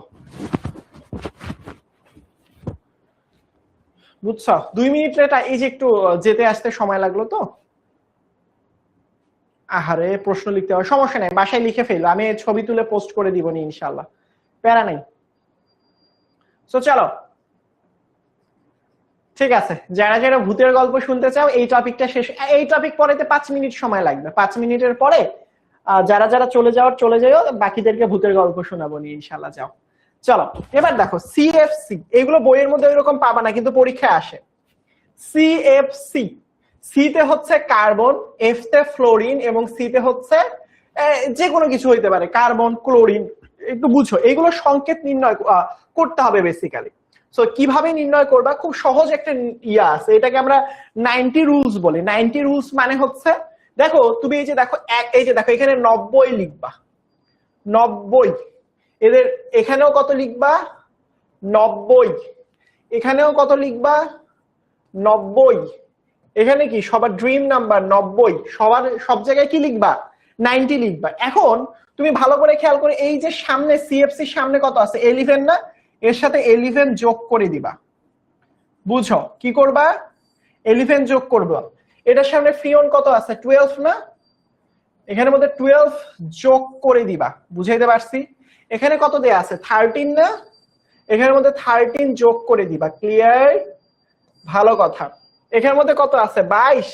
বুঝছো? 2 মিনিট লেট, এই যে একটু যেতে আসতে সময় লাগলো তো। আহারে, প্রশ্ন লিখতে হবে, সমস্যা নেই, বাসায় লিখে ফেলো, আমি ছবি তুলে পোস্ট করে দিব নি ইনশাল্লাহ, প্যারা নাই। তো চলো, ঠিক আছে, যারা যারা ভূতের গল্প শুনতে চাও এই টপিকটা শেষ, এই টপিক পড়াইতে 5 মিনিট সময় লাগবে। 5 মিনিটের পরে যারা যারা চলে যাওয়ার চলে যাও, বাকিদেরকে ভূতের গল্প শোনাবো নি ইনশাল্লাহ। যাও, চলো এবার দেখো সিএফসি, এগুলো বইয়ের মধ্যে এরকম পাবা না, কিন্তু পরীক্ষায় আসে। সিএফসি, সি তে হচ্ছে কার্বন, এফ তে ফ্লোরিন, এবং সি তে হচ্ছে যে কোনো কিছু হইতে পারে, কার্বন, ক্লোরিন, একটু বুঝো। এগুলো সংকেত নির্ণয় করতে হবে বেসিক্যালি। সো কিভাবে নির্ণয় করবা? খুব সহজ একটা ইয়া আছে, এটাকে আমরা 90 রুলস বলি। 90 রুলস মানে হচ্ছে, দেখো তুমি এই যে দেখো, এই যে দেখো এখানে 90 লিখবা, 90, এদের এখানেও কত লিখবা? 90, এখানেও কত লিখবা? 90, এখানে কি সবার ড্রিম নাম্বার 90, সবার সব জায়গায় কি লিখবা? 90 লিখবা। এখন তুমি ভালো করে খেয়াল করে, এই যে সামনে সিএফসি সামনে কত আছে? 11 না? এর সাথে 11 যোগ করে দিবা। বুঝো কি করবা? 11 যোগ করবা। এটার সামনে ফ্রিয়ন কত আছে? 12 না? এখানের মধ্যে 12 যোগ করে দিবা। বুঝাইতে পারছি? এখানে কত দেয়া আছে? 13 না? এখানের মধ্যে 13 যোগ করে দিবা। ক্লিয়ার? ভালো কথা। এখানের মধ্যে কত আছে? 22,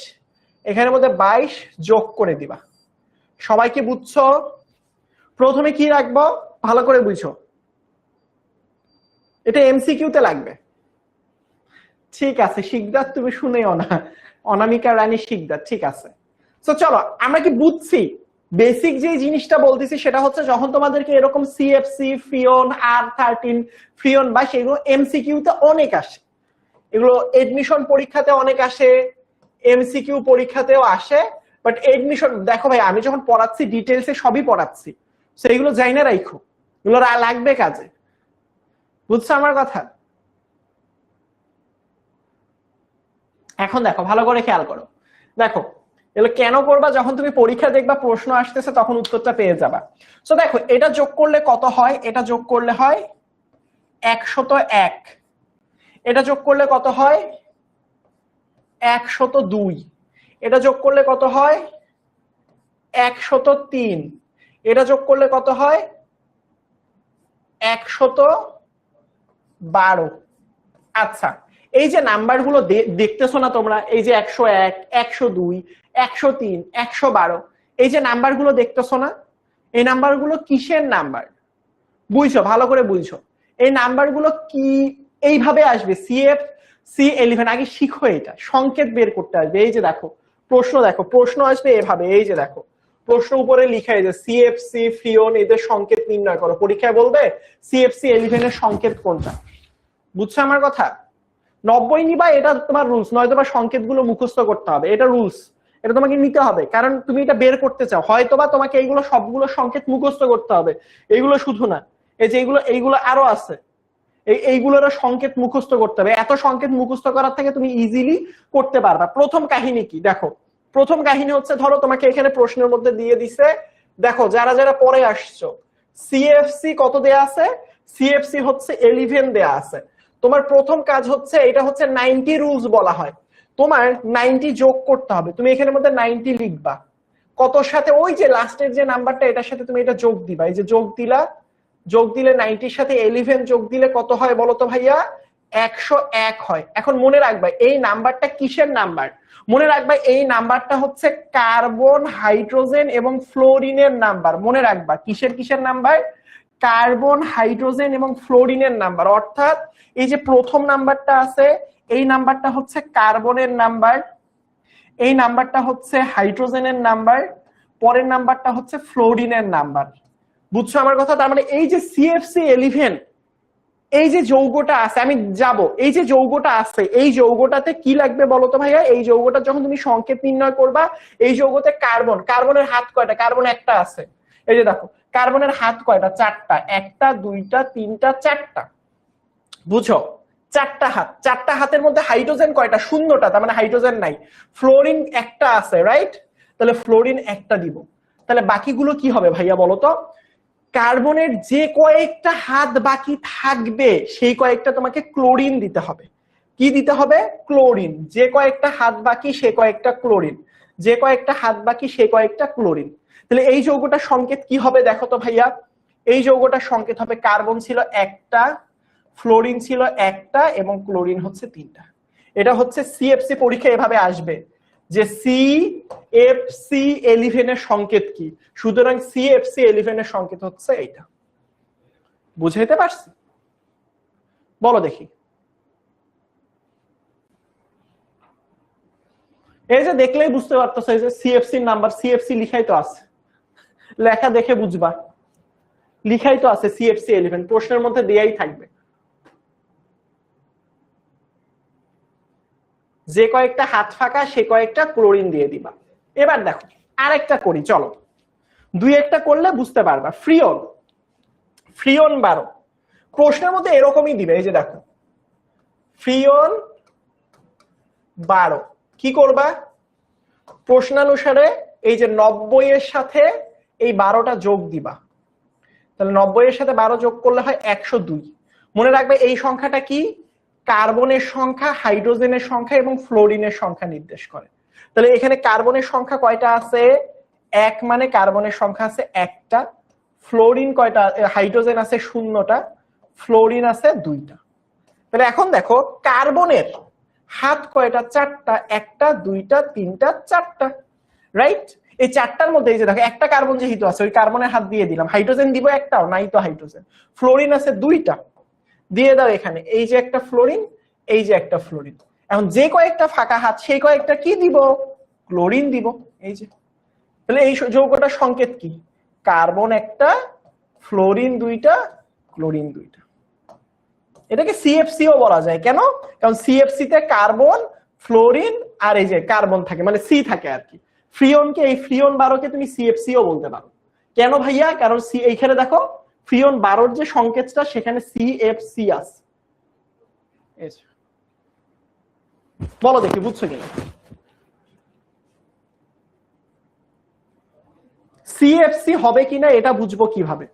এখানের মধ্যে 22 যোগ করে দিবা। সবাই কি বুঝছো? প্রথমে কি রাখবো ভালো করে বুঝো, এটা এমসিকিউ তে লাগবে। ঠিক আছে শিকদার, তুমি শুনেও না, অনামিকা রানী শিকদার, ঠিক আছে। তো চলো, আমরা কি বুঝছি বেসিক যে জিনিসটা বলতেছি সেটা হচ্ছে যখন তোমাদেরকে এরকম সিএফসি, ফ্রিওন, R13, ফ্রিওন বা সেগুলো এমসিকিউতে অনেক আসে, এগুলো এডমিশন পরীক্ষাতে অনেক আসে, এমসিকিউ পরীক্ষাতেও আসে। বাট এডমিশন দেখো ভাই, আমি যখন পড়াচ্ছি ডিটেলসে সবই পড়াচ্ছি, সেইগুলো যাই না রাখো, এগুলো লাগবে কাজে। বুঝছো আমার কথা? এখন দেখো ভালো করে খেয়াল করো, দেখো এগুলো কেন করবা, যখন তুমি পরীক্ষা দেখবা প্রশ্ন আসতেছে তখন উত্তরটা পেয়ে যাবা। সো দেখো এটা যোগ করলে কত হয়, এটা যোগ করলে হয় 101, এটা যোগ করলে কত হয় 102, এটা যোগ করলে কত হয় 103, এটা যোগ করলে কত হয় 112। আচ্ছা, এই যে নাম্বারগুলো দেখতেছো না তোমরা, এই যে 101, 102, 103, 112, এই যে নাম্বারগুলো দেখতেছো না, এই নাম্বারগুলো কিসের নাম্বার বুঝছো? ভালো করে বুঝছো, এই নাম্বারগুলো কি এইভাবে আসবে, CFC11। আগে শিখো, এটা সংকেত বের করতে আসবে। এই যে দেখো প্রশ্ন, দেখো প্রশ্ন আসবে এভাবে, এই যে দেখো প্রশ্ন উপরে লিখা, এই যে সিএফসি, ফ্রিওন, এদের সংকেত নির্ণয় করো। পরীক্ষায় বলবে CFC11 এর সংকেত কোনটা। বুঝছো আমার কথা? 90 নিবা, এটা তোমার রুলস, নয়তো বা সংকেতগুলো মুখস্থ করতে হবে, এটা রুলস, এটা তোমাকে নিতে হবে, কারণ তুমি এটা বের করতে চাও। হয়তোবা তোমাকে এইগুলো সবগুলো সংকেত মুখস্থ করতে হবে, এইগুলো শুধু না, এই যে এইগুলো আরো আছে, এইগুলোর সংকেত মুখস্থ করতে হবে। এত সংকেত মুখস্থ করার থেকে তুমি ইজিলি করতে পারবা। প্রথম কাহিনী কি দেখো, প্রথম কাহিনী হচ্ছে, ধরো তোমাকে এখানে প্রশ্নের মধ্যে দিয়ে দিছে, দেখো যারা যারা পরে আসছো, সিএফসি কত দেয়া আছে, সিএফসি হচ্ছে 11 দেয়া আছে। তোমার প্রথম কাজ হচ্ছে, এটা হচ্ছে 90 রুলস বলা হয়, তোমার 90 যোগ করতে হবে। তুমি এখানের মধ্যে 90 লিখবা, কতর সাথে, ওই যে লাস্টের যে নাম্বারটা এটার সাথে তুমি এটা যোগ দিবা, এই যে যোগ দিলা, যোগ দিলে 90 সাথে 11 যোগ দিলে কত হয় বলো তো ভাইয়া? 101 হয়। এখন মনে রাখবা এই নাম্বারটা কিসের নাম্বার, মনে রাখবা এই নাম্বারটা হচ্ছে কার্বন, হাইড্রোজেন এবং ফ্লোরিনের নাম্বার। মনে রাখবা কিসের কিসের নাম্বার, কার্বন, হাইড্রোজেন এবং ফ্লোরিনের নাম্বার। অর্থাৎ এই যে প্রথম নাম্বারটা আছে, এই নাম্বারটা হচ্ছে কার্বনের নাম্বার, এই নাম্বারটা হচ্ছে হাইড্রোজেনের নাম্বার, পরের নাম্বারটা হচ্ছে ফ্লোরিনের নাম্বার। বুঝছো আমার কথা? তার মানে এই যে CFC11, এই যে যৌগটা আছে, আমি যাব, এই যে যৌগটা আছে, এই যৌগটাতে কি লাগবে বলতো ভাইয়া? এই যৌগটা যখন তুমি সংকেত নির্ণয় করবা, এই যৌগতে কার্বন, কার্বনের হাত কয়টা? কার্বন একটা আছে, এই যে দেখো কার্বনের হাত কয়টা? 4টা, 1টা 2টা 3টা 4টা। বুঝো? 4টা হাত, 4টা হাতের মধ্যে হাইড্রোজেন কয়টা? 0টা, তার মানে হাইড্রোজেন নাই। ফ্লোরিন একটা আছে, রাইট? তাহলে ফ্লোরিন একটা দিব। তাহলে বাকিগুলো কি হবে ভাইয়া বলতো? কার্বনের যে কয়েকটা হাত বাকি থাকবে সেই কয়েকটা তোমাকে ক্লোরিন দিতে হবে। কি দিতে হবে? ক্লোরিন। যে কয়েকটা হাত বাকি সে কয়েকটা ক্লোরিন, যে কয়েকটা হাত বাকি সে কয়েকটা ক্লোরিন। তাহলে এই যৌগটার সংকেত কি হবে দেখো তো ভাইয়া? এই যৌগটার সংকেত হবে, কার্বন ছিল একটা, ফ্লোরিন ছিল একটা এবং ক্লোরিন হচ্ছে 3টা। এটা হচ্ছে সিএফসি পরীক্ষা এভাবে আসবে যে CFC11 এর সংকেত কি। সুতরাং CFC11 এর সংকেত হচ্ছে এইটা। বুঝাইতে পারছি? বলো দেখি। এই যে দেখলেই বুঝতে পারতেছো, এই যে CFC নাম্বার, CFC লিখাই তো আছে, লেখা দেখে বুঝবা, লিখাই তো আছে CFC11, প্রশ্নের মধ্যে দেয়াই থাকবে। যে কয়েকটা হাত ফাঁকা সে কয়েকটা ক্লোরিন দিয়ে দিবা। এবার দেখো আরেকটা করি, চলো, দুই একটা করলে বুঝতে পারবা। ফ্রিওন, ফ্রিওন 12, প্রশ্নের মধ্যে এরকমই দিবে, এই যে দেখো ফ্রিওন 12, কি করবা? প্রশ্নানুসারে এই যে 90 এর সাথে এই 12টা যোগ দিবা। তাহলে 90 এর সাথে 12 যোগ করলে হয় 102। মনে রাখবে এই সংখ্যাটা কি? কার্বনের সংখ্যা, হাইড্রোজেনের সংখ্যা এবং ফ্লোরিনের সংখ্যা নির্দেশ করে। তাহলে এখানে কার্বনের সংখ্যা কয়টা আছে? 1, মানে কার্বনের সংখ্যা আছে একটা। ফ্লোরিন কয়টা? হাইড্রোজেন আছে 0টা, ফ্লোরিন আছে 2টা। তাহলে এখন দেখো কার্বনের হাত কয়টা? 4টা, 1টা 2টা 3টা 4টা, রাইট? এই 4টার মধ্যে এই যে দেখো একটা কার্বন যেহেতু আছে, ওই কার্বনের হাত দিয়ে দিলাম। হাইড্রোজেন দিব একটাও নাই তো হাইড্রোজেন। ফ্লোরিন আছে 2টা, দিয়ে দাও এখানে, এই যে একটা ফ্লোরিন, এই যে একটা ফ্লোরিন। এখন যে কয়েকটা ফাঁকা হাত সেই কয়েকটা কি দিব? ক্লোরিন দিব। এই যে তাহলে এই যৌগটার সংকেত কি? কার্বন একটা, ফ্লোরিন দুইটা, ক্লোরিন দুইটা। এটাকে সিএফসিও বলা যায়। কেন? কারণ সিএফসি তে কার্বন, ফ্লোরিন আর এই যে কার্বন থাকে, মানে সি থাকে আর কি। ফ্রিয়নকে, এই ফ্রিয়ন 12কে তুমি সিএফসিও বলতে পারো। কেন ভাইয়া? কারণ সি এইখানে দেখো ফ্রিয়ন 12 যে সংকেতটা সেখানে সিএফসি আছে। বলো দেখি বুঝছো কিনা। সিএফসি হবে কিনা এটা বুঝবো কিভাবে?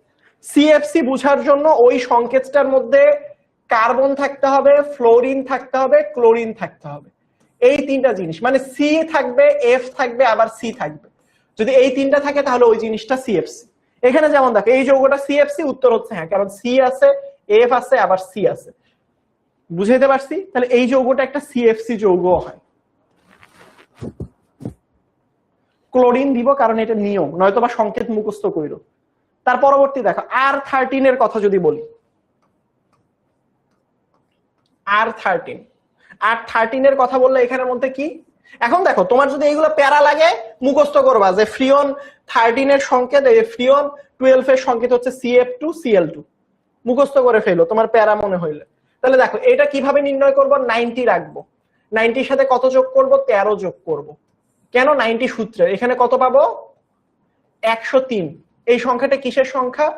সিএফসি বুঝার জন্য ওই সংকেতটার মধ্যে কার্বন থাকতে হবে, ফ্লোরিন থাকতে হবে, ক্লোরিন থাকতে হবে। এই তিনটা জিনিস, মানে সি থাকবে, এফ থাকবে, আবার সি থাকবে। যদি এই তিনটা থাকে তাহলে ওই জিনিসটা সিএফসি। এখানে যেমন দেখো এই যৌগটা সিএফসি, উত্তর হচ্ছে হ্যাঁ, কারণ সি আছে, এফ আছে, আবার সি আছে। বুঝাইতে পারছি? তাহলে এই যৌগটা একটা সিএফসি যৌগ হয়। ক্লোরিন দিব কারণ এটা নিয়ম, নয়তো বা সংকেত মুখস্থ কইরো। তার পরবর্তী দেখো R13 এর কথা যদি বলি, R13 এর কথা বললে এখানের মধ্যে কি? এখন দেখো তোমার যদি এইগুলো প্যারা লাগে মুখস্থ করবা যে ফ্রিয়ন 13 এর সংকেত, এই ফ্রিয়ন 12 এর সংকেত হচ্ছে CF2Cl2। মুখস্থ করে ফেলো তোমার প্যারা মনে হইলে। তাহলে দেখো এটা কিভাবে নির্ণয় করব? 90 রাখবো, 90 সাথে কত যোগ করব? 13 যোগ করব। কেন? 90 সূত্রে এখানে কত পাবো? 103। এই সংখ্যাটা কিসের সংখ্যা?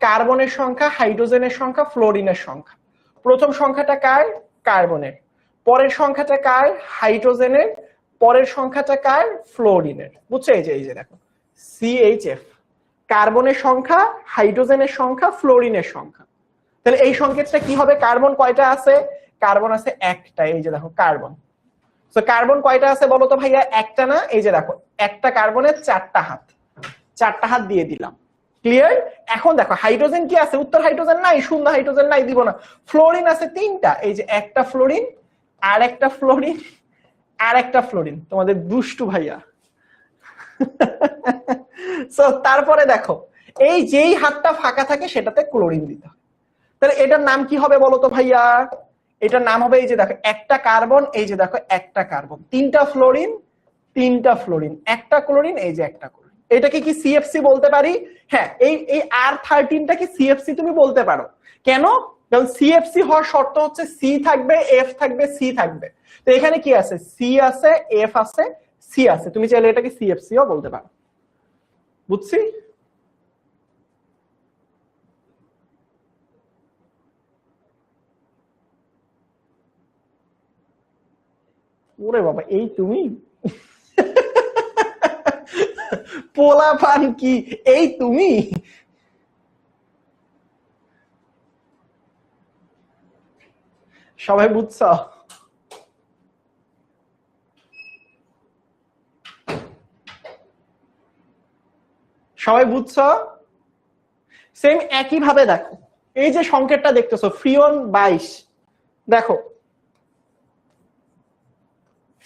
কার্বনের সংখ্যা, হাইড্রোজেনের সংখ্যা, ফ্লোরিনের সংখ্যা। প্রথম সংখ্যাটা কার? কার্বনের। পরের সংখ্যাটা কার? হাইড্রোজেনের। পরের সংখ্যাটা কার? ফ্লোরিনের। বুঝছো? এই যে দেখো CHF, কার্বনের সংখ্যা, হাইড্রোজেনের সংখ্যা, ফ্লোরিনের সংখ্যা। তাহলে এই সংকেতটা কি হবে? কার্বন কয়টা আছে? কার্বন আছে একটা। এই যে দেখো কার্বন। তো কার্বন কয়টা আছে বলো তো ভাইয়া? একটা না? এই যে দেখো একটা কার্বনের 4টা হাত, 4টা হাত দিয়ে দিলাম। ক্লিয়ার? এখন দেখো হাইড্রোজেন কি আছে? উত্তর হাইড্রোজেন নাই, শূন্য হাইড্রোজেন নাই, দিব না। ফ্লোরিন আছে 3টা, এই যে একটা ফ্লোরিন, আর একটা ফ্লোরিন, আর একটা ফ্লোরিন। তোমাদের দুষ্টু ভাইয়া। সো তারপরে দেখো এই যেই হাতটা ফাঁকা থাকে সেটাতে ক্লোরিন দিতে হয়। তাহলে এটার নাম কি হবে বলো তো ভাইয়া? এটার নাম হবে, এই যে দেখো একটা কার্বন, এই যে দেখো একটা কার্বন, 3টা ফ্লোরিন, 3টা ফ্লোরিন, একটা ক্লোরিন, এই যে একটা ক্লোরিন। এটাকে কি সিএফসি বলতে পারি? হ্যাঁ, এই R13টা কি সিএফসি তুমি বলতে পারো। কেন? কারণ সিএফসি হওয়ার শর্ত হচ্ছে সি থাকবে, এফ থাকবে, সি থাকবে। তো এখানে কি আছে? সি আছে, এফ আছে, সি আছে। তুমি চাইলে এটাকে সিএফসিও বলতে পারো। বুঝছি? ওরে বাবা, এই তুমি পোলা পান কি, এই তুমি? সবাই বুঝছ? সবাই বুঝছ? সেম একই ভাবে দেখো এই যে সংকেতটা দেখতেছো ফ্রিয়ন 22, দেখো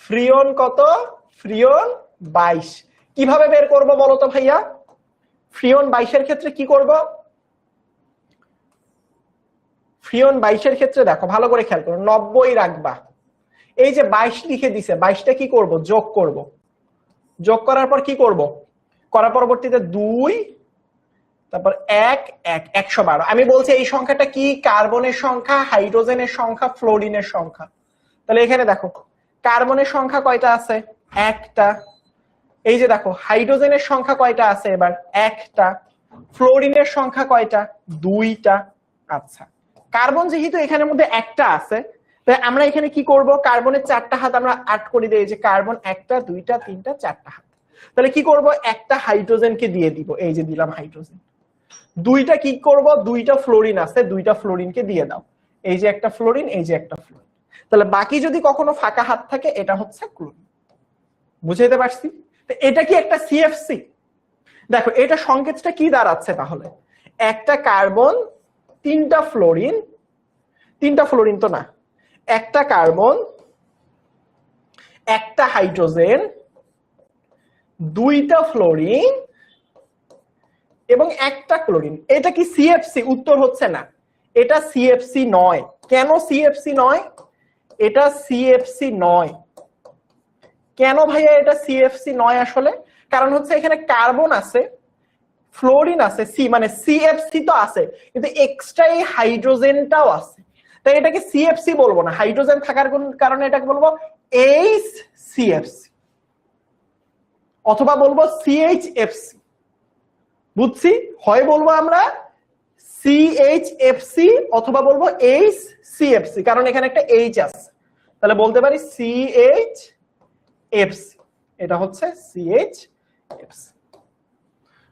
ফ্রিয়ন কত? ফ্রিয়ন 22। কিভাবে বের করব বলো তো ভাইয়া? ফ্রিয়ন 22 এর ক্ষেত্রে কি করব? ফ্রিয়ন 22 এর ক্ষেত্রে দেখো ভালো করে খেয়াল করো, 90 রাখবা। এই যে 22 লিখে দিছে, 22টা কি করব? যোগ করব। যোগ করার পর কি করব? করার পরবর্তীতে 2, তারপর 1 1 112। আমি বলছি এই সংখ্যাটা কি? কার্বনের সংখ্যা, হাইড্রোজেনের সংখ্যা, ফ্লোরিনের সংখ্যা। তাহলে এখানে দেখো কার্বনের সংখ্যা কয়টা আছে? একটা। এই যে দেখো হাইড্রোজেনের সংখ্যা কয়টা আছে? এবার একটা। ফ্লোরিনের সংখ্যা কয়টা? 2টা। আচ্ছা, কার্বন যেহেতু এখানের মধ্যে একটা আছে, তাই আমরা এখানে কি করব? কার্বনের 4টা হাত আমরা 8 করে দিই। যে কার্বন 1টা 2টা 3টা 4টা হাত। তাহলে কি করব? একটা হাইড্রোজেনকে দিয়ে দিব, এই যে দিলাম হাইড্রোজেন। 2টা কি করব? 2টা ফ্লোরিন আছে, 2টা ফ্লোরিনকে দিয়ে দাও। এই যে একটা ফ্লোরিন, এই যে একটা ফ্লোরিন। তাহলে বাকি যদি কখনো ফাঁকা হাত থাকে এটা হচ্ছে ক্লোরিন। বুঝাইতে পারছি? তো এটা কি একটা সিএফসি? দেখো এটা সংকেতটা কি দাঁড়াচ্ছে তাহলে? একটা কার্বন, 3টা ফ্লোরিন, 3টা ফ্লোরিন তো না, একটা কার্বন, একটা হাইড্রোজেন, 2টা ফ্লোরিন এবং একটা ক্লোরিন। এটা কি সিএফসি? উত্তর হচ্ছে না, এটা সিএফসি নয়। কেন সিএফসি নয়? এটা সিএফসি নয়। কেন ভাইয়া এটা সিএফসি নয় আসলে? কারণ হচ্ছে এখানে কার্বন আছে, ফ্লোরিন আছে, সি মানে সিএফসি তো আছে, কিন্তু এক্সট্রা এই হাইড্রোজেনটাও আছে, তাই এটাকে সিএফসি বলবো না, হাইড্রোজেন থাকার কারণে এটাকে বলবো এইচ সিএফসি অথবা বলবো সিএইচএফসি। বুঝছি, হয় বলবো আমরা সিএইচএফসি অথবা বলবো এইচ সিএফসি, কারণ এখানে একটা এইচ আছে, তাহলে বলতে পারি সিএইচএফসি, এটা হচ্ছে সিএইচএফসি।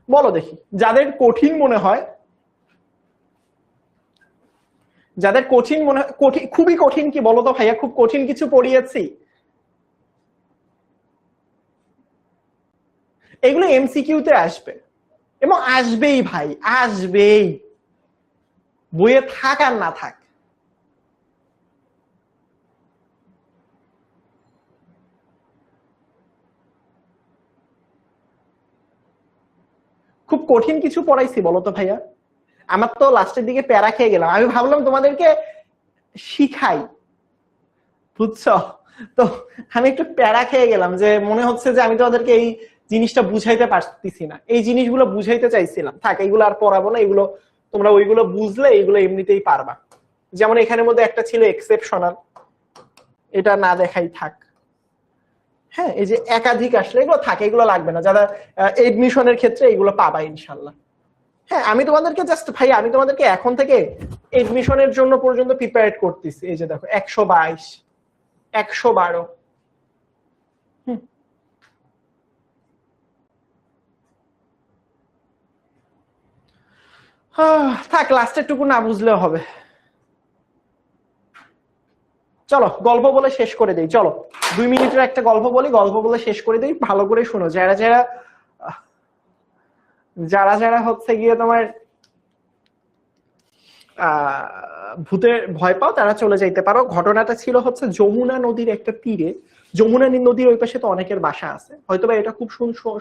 বলো দেখি, যাদের কঠিন মনে হয়, যাদের কঠিন মনে হয়, খুবই কঠিন কি বলো তো ভাইয়া, খুব কঠিন কিছু পড়িয়েছি? এগুলো এমসিকিউতে আসবে এবং আসবেই ভাই, আসবেই, বইয়ে থাক আর না থাক। খুব কঠিন কিছু পড়াইছি বলো তো ভাইয়া? আমার তো লাস্টের দিকে প্যারা খেয়ে গেলাম, আমি ভাবলাম তোমাদেরকে শিখাই, বুঝছো, তো আমি একটু প্যারা খেয়ে গেলাম, যে মনে হচ্ছে যে আমি তোমাদেরকে এই জিনিসটা বুঝাইতে পারতেছি না, এই জিনিসগুলো বুঝাইতে চাইছিলাম, থাক এগুলো আর পড়াবো না, এগুলো তোমরা ওইগুলো বুঝলে এগুলো এমনিতেই পারবা। যেমন এখানের মধ্যে একটা ছিল এক্সেপশনাল, এটা না দেখাই থাক। হ্যাঁ, এই যে একাধিক আসলে এগুলো থাকে, এগুলো লাগবে না, যারা এডমিশনের ক্ষেত্রে এগুলো পাবা ইনশাল্লাহ। হ্যাঁ, আমি তোমাদেরকে জাস্ট ভাই, আমি তোমাদেরকে এখন থেকে এডমিশনের জন্য পর্যন্ত প্রিপেয়ার করতেছি। এই যে দেখো 122, 112, থাক, লাস্টের টুকু না বুঝলেও হবে। চলো গল্প বলে শেষ করে দেই, চলো 2 মিনিটের একটা গল্প বলি, গল্প বলে শেষ করে দেই, ভালো করে শোনো। যারা যারা যারা যারা হচ্ছে গিয়ে তোমার ভূতের ভয় পাও তারা চলে যাইতে পারো। ঘটনাটা ছিল হচ্ছে যমুনা নদীর একটা তীরে, যমুনা নদীর ওই পাশে তো অনেকের বাসা আছে, হয়তোবা এটা খুব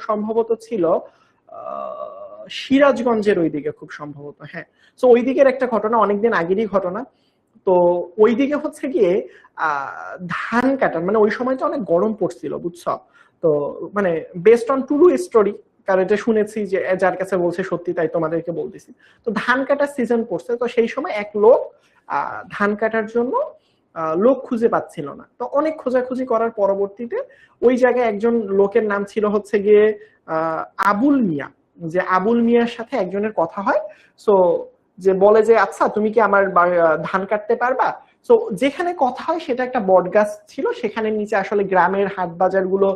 সম্ভবত ছিল সিরাজগঞ্জের ওইদিকে খুব সম্ভবত। হ্যাঁ, তো ওই দিকের একটা ঘটনা, অনেকদিন আগেরই ঘটনা। তো ওইদিকে হচ্ছে গিয়ে ধান কাটার, মানে ওই সময়টা অনেক গরম পড়ছিল, বুঝছো, তো মানে বেস্ট অন ট্রু স্টোরি, কারণ এটা শুনেছি যে যার কাছে বলছে সত্যি, তাই তোমাদেরকে বলতেছি। তো ধান কাটার সিজন পড়ছে, তো সেই সময় এক লোক ধান কাটার জন্য লোক খুঁজে পাচ্ছিল না, তো অনেক খোঁজাখুঁজি করার পরবর্তীতে ওই জায়গায় একজন লোকের নাম ছিল হচ্ছে গিয়ে আবুল মিয়া, যে আবুল মিয়ার সাথে একজনের কথা হয়। সো যে বলে যে আচ্ছা তুমি কি আমার ধান কাটতে পারবা। তো যেখানে কথা হয় সেটা একটা বট গাছ ছিল, সেখানে নিচে আসলে গ্রামের হাট বাজার গুলো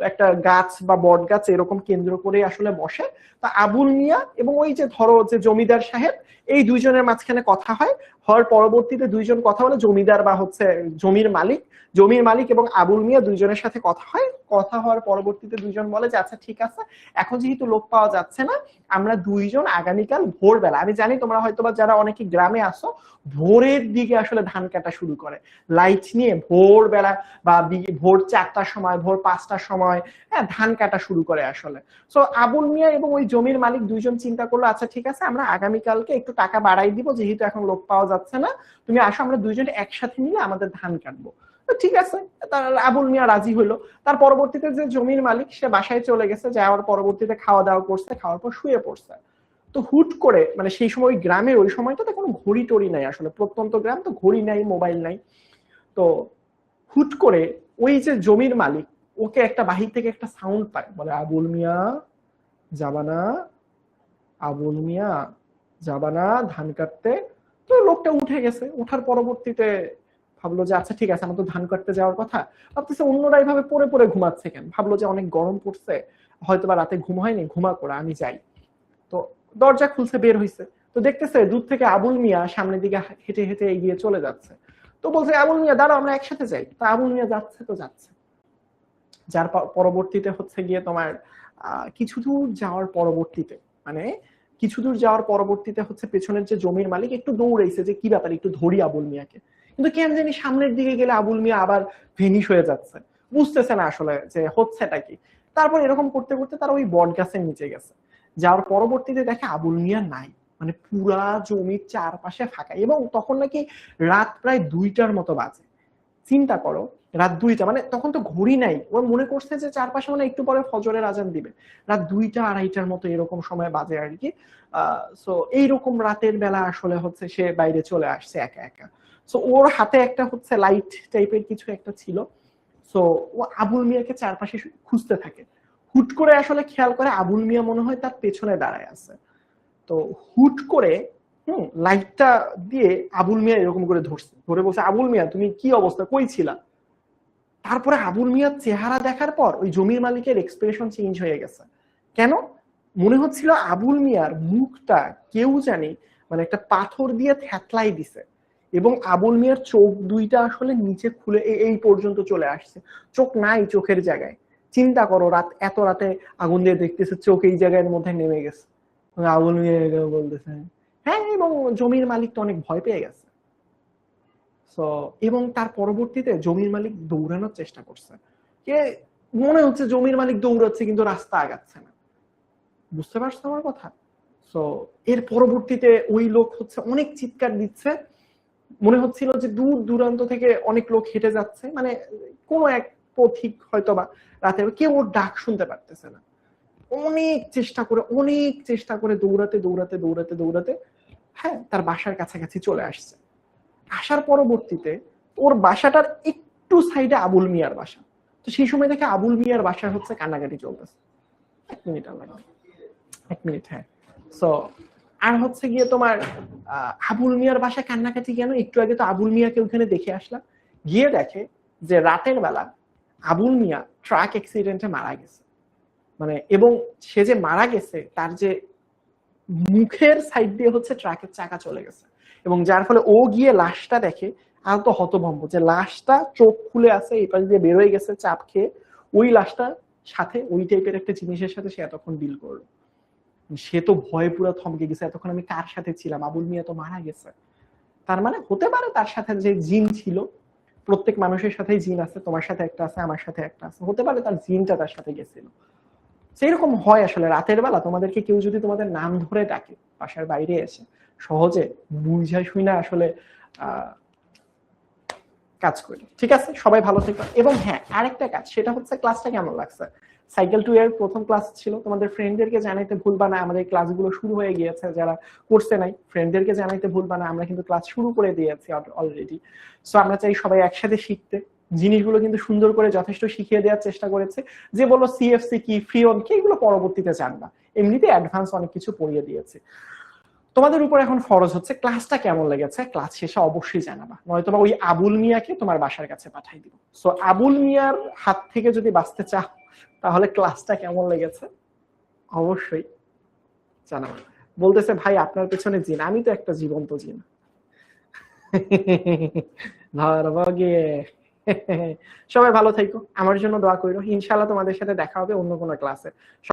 একটা গাছ বা বট গাছ এরকম কেন্দ্র করে আসলে বসে। তা আবুল মিয়া এবং ওই যে ধরো যে জমিদার সাহেব, এই দুইজনের মাঝখানে কথা হয়, হওয়ার পরবর্তীতে দুইজন কথা বলে, জমিদার বা হচ্ছে জমির মালিক এবং আবুল মিয়া দুইজনের সাথে কথা হয়। কথা হওয়ার পরবর্তীতে দুইজন বলে যে আচ্ছা ঠিক আছে, এখন যেহেতু লোক পাওয়া যাচ্ছে না, আমরা দুইজন আগামীকাল ভোরবেলা, আমি জানি তোমরা হয়তোবা যারা অনেকে গ্রামে আসো ভোরের দিকে আসলে ধান কাটা শুরু করে, লাইট নিয়ে ভোরবেলা বা ভোর 4টার সময়, ভোর 5টার সময়, হ্যাঁ, ধান কাটা শুরু করে আসলে। সো আবুল মিয়া এবং ওই জমির মালিক দুইজন চিন্তা করলো আচ্ছা ঠিক আছে, আমরা আগামীকালকে একটু টাকা বাড়াই দিব, যেহেতু এখন লোক পাওয়া যাচ্ছে না, তুমি আসো, আমরা দুইজন একসাথে মিলে আমাদের ধান কাটবো। ঠিক আছে, তার আবুল মিয়া রাজি হইলো। তার পরবর্তীতে যে জমির মালিক সে বাসায় চলে গেছে, যাওয়ার পরবর্তীতে খাওয়া দাওয়া করছে, খাওয়ার পর শুয়ে পড়ছে। তো হুট করে, মানে সেই সময় গ্রামের ওই সময়টাতে কোনো ঘড়ি টড়ি নাই, আসলে প্রত্যন্ত গ্রাম তো, ঘড়ি নাই, মোবাইল নাই। তো হুট করে ওই যে জমির মালিক, ওকে একটা বাহির থেকে একটা সাউন্ড পায়, বলে আবুল মিয়া যাবানা, আবুল মিয়া যাবানা ধান কাটতে। তো লোকটা উঠে গেছে, উঠার পরবর্তীতে ভাবলো যে আচ্ছা ঠিক আছে, আমার তো ধান কাটতে যাওয়ার কথা, ভাবতেছে অন্যরা এইভাবে পড়ে পড়ে ঘুমাচ্ছে কেন, ভাবলো যে অনেক গরম পড়ছে, হয়তোবা রাতে ঘুম হয়নি, ঘুমা করে আমি যাই। তো দরজা খুলছে, বের হইছে, তো দেখতেছে দূর থেকে আবুল মিয়া সামনের দিকে হেঁটে হেঁটে এগিয়ে চলে যাচ্ছে। তো বলছে আবুল মিয়া দাঁড়াও, আমরা একসাথে যাই। তো আবুল মিয়া যাচ্ছে তো যাচ্ছে, যার পরবর্তীতে হচ্ছে গিয়ে তোমার কিছু দূর যাওয়ার পরবর্তীতে, মানে কিছু দূর যাওয়ার পরবর্তীতে হচ্ছে পেছনের যে জমির মালিক একটু দৌড়াইছে যে কি ব্যাপার, একটু ধরি আবুল মিয়াকে, কিন্তু কেন জানি সামনের দিকে গেলে আবুল মিয়া আবার ভেনিশ হয়ে যাচ্ছে, বুঝতেছে না আসলে যে হচ্ছেটা কি। তারপর এরকম করতে করতে তারা ওই বট গাছের নিচে গেছে, যাওয়ার পরবর্তীতে দেখে আবুল মিয়া নাই, মানে পুরা জমির চারপাশে ফাঁকা, এবং তখন নাকি রাত প্রায় 2টার মতো বাজে। চিন্তা করো, রাত 2টা, মানে তখন তো ঘড়ি নাই, ওর মনে করছে যে চারপাশে মানে একটু পরে ফজরের আজান দিবে, রাত 2টা 2:30টার মতো এরকম সময় বাজে আর কি। সো এইরকম রাতের বেলা আসলে হচ্ছে সে বাইরে চলে আসছে একা একা। সো ওর হাতে একটা হচ্ছে লাইট টাইপের কিছু একটা ছিল। সো ও আবুল মিয়াকে চারপাশে খুঁজতে থাকে। হুট করে আসলে খেয়াল করে আবুল মিয়া মনে হয় তার পেছনে দাঁড়ায় আছে। তো হুট করে লাইটটা দিয়ে আবুল মিয়া এরকম করে ধরছে, ধরে বলছে, আবুল মিয়া তুমি কি অবস্থা, কই ছিলা? তারপরে আবুল মিয়ার চেহারা দেখার পর ওই জমির মালিকের এক্সপ্রেশন চেঞ্জ হয়ে গেছে। কেন? মনে হচ্ছিল আবুল মিয়ার মুখটা কেউ জানি মানে একটা পাথর দিয়ে থ্যাতলাই দিছে, এবং আবুল মিয়ার চোখ দুইটা আসলে নিচে খুলে এই পর্যন্ত চলে আসছে, চোখ নাই চোখের জায়গায়। চিন্তা করো, এত রাতে আগুন দিয়ে দেখতেছে, চোখ এই জায়গার মধ্যে নেমে গেছে। আবুল মিয়া বলতেছে হ্যাঁ, এবং জমির মালিক তো অনেক ভয় পেয়ে গেছে। এবং তার পরবর্তীতে জমির মালিক দৌড়ানোর চেষ্টা করছে, কে মনে হচ্ছে জমির মালিক দৌড়াচ্ছে কিন্তু রাস্তা আগাচ্ছে না। বুঝতে পারছো আমার কথা? সো এর পরবর্তীতে ওই লোক হচ্ছে অনেক চিৎকার দিচ্ছে, মনে হচ্ছিল যে দূর দূরান্ত থেকে অনেক লোক হেঁটে যাচ্ছে, মানে কোন এক পথিক হয়তো বা রাতে, কেউ ওর ডাক শুনতে পারতেছে না। অনেক চেষ্টা করে দৌড়াতে দৌড়াতে দৌড়াতে দৌড়াতে হ্যাঁ তার বাসার কাছাকাছি চলে আসছে। আসার পরবর্তীতে ওর বাসাটার একটু সাইডে আবুল মিয়ার বাসা। তো সেই সময় দেখে আবুল মিয়ার বাসা হচ্ছে কান্নাকাটি চলতেছে। 1 মিনিট লাগবে, 1 মিনিট, হ্যাঁ। সো আর হচ্ছে গিয়ে তোমার আবুল মিয়ার বাসায় কান্নাকাটি কেন, একটু আগে তো আবুল মিয়াকে ওখানে দেখে আসলাম। গিয়ে দেখে যে রাতের বেলা আবুল মিয়া ট্রাক অ্যাক্সিডেন্টে মারা গেছে, মানে এবং সে যে মারা গেছে তার যে মুখের সাইড দিয়ে হচ্ছে ট্রাকের চাকা চলে গেছে, এবং যার ফলে ও গিয়ে লাশটা দেখে আর তো হতভম্ব যে লাশটা চোখ খুলে আছে, এই পাশ দিয়ে বের হয়ে গেছে চাপ খেয়ে। ওই লাশটা সাথে ওই টাইপের একটা জিনিসের সাথে সে এতক্ষণ ডিল করলো। সে তো ভয়ে পুরো থমকে গেছে, এতক্ষণ আমি কার সাথে ছিলাম, আবুল মিয়া তো মারা গেছে। তার মানে হতে পারে তার সাথে যে জিন ছিল, প্রত্যেক মানুষের সাথেই জিন আছে, তোমার সাথে একটা আছে, আমার সাথে একটা আছে, হতে পারে তার জিনটা তার সাথে গেছিল। সেরকম হয় আসলে রাতের বেলা তোমাদেরকে কেউ যদি তোমাদের নাম ধরে ডাকে বাসার বাইরে এসে, সহজে বুঝাই শুই না আসলে কাজ করি। ঠিক আছে, সবাই ভালো থেকো। এবং হ্যাঁ, আরেকটা কাজ, সেটা হচ্ছে ক্লাসটা কেমন লাগছে। সাইকেল 2 এর প্রথম ক্লাস ছিল, তোমাদের ফ্রেন্ডদেরকে জানাইতে ভুলবা না আমাদের ক্লাসগুলো শুরু হয়ে গিয়েছে, যারা করছে নাই ফ্রেন্ডদেরকে জানাইতে ভুলবা না, আমরা কিন্তু ক্লাস শুরু করে দিয়েছি অলরেডি। সো আমরা চাই সবাই একসাথে শিখতে, জিনিসগুলো কিন্তু সুন্দর করে যথেষ্ট শিখিয়ে দেওয়ার চেষ্টা করেছে। যে বললো সিএফসি কি, ফ্রিওন কি, এগুলো পরবর্তীতে জানবা, এমনিতে অ্যাডভান্স অনেক কিছু পড়িয়ে দিয়েছে। তোমাদের উপর এখন ফরজ হচ্ছে ক্লাসটা কেমন লেগেছে ক্লাস শেষে অবশ্যই জানাবা, নয়তো ওই আবুল মিয়াকে তোমার বাসার কাছে পাঠাই দিব। সো আবুল মিয়ার হাত থেকে যদি বাঁচতে চাও তাহলে ক্লাসটা কেমন লেগেছে অবশ্যই জানাবা। বলতেছে ভাই আপনার পেছনে জিন, আমি তো একটা জীবন্ত জিন। ধরবো গিয়ে। সবাই ভালো থাকো, আমার জন্য দোয়া করো, ইনশাআল্লাহ তোমাদের সাথে দেখা হবে অন্য কোনো ক্লাসে।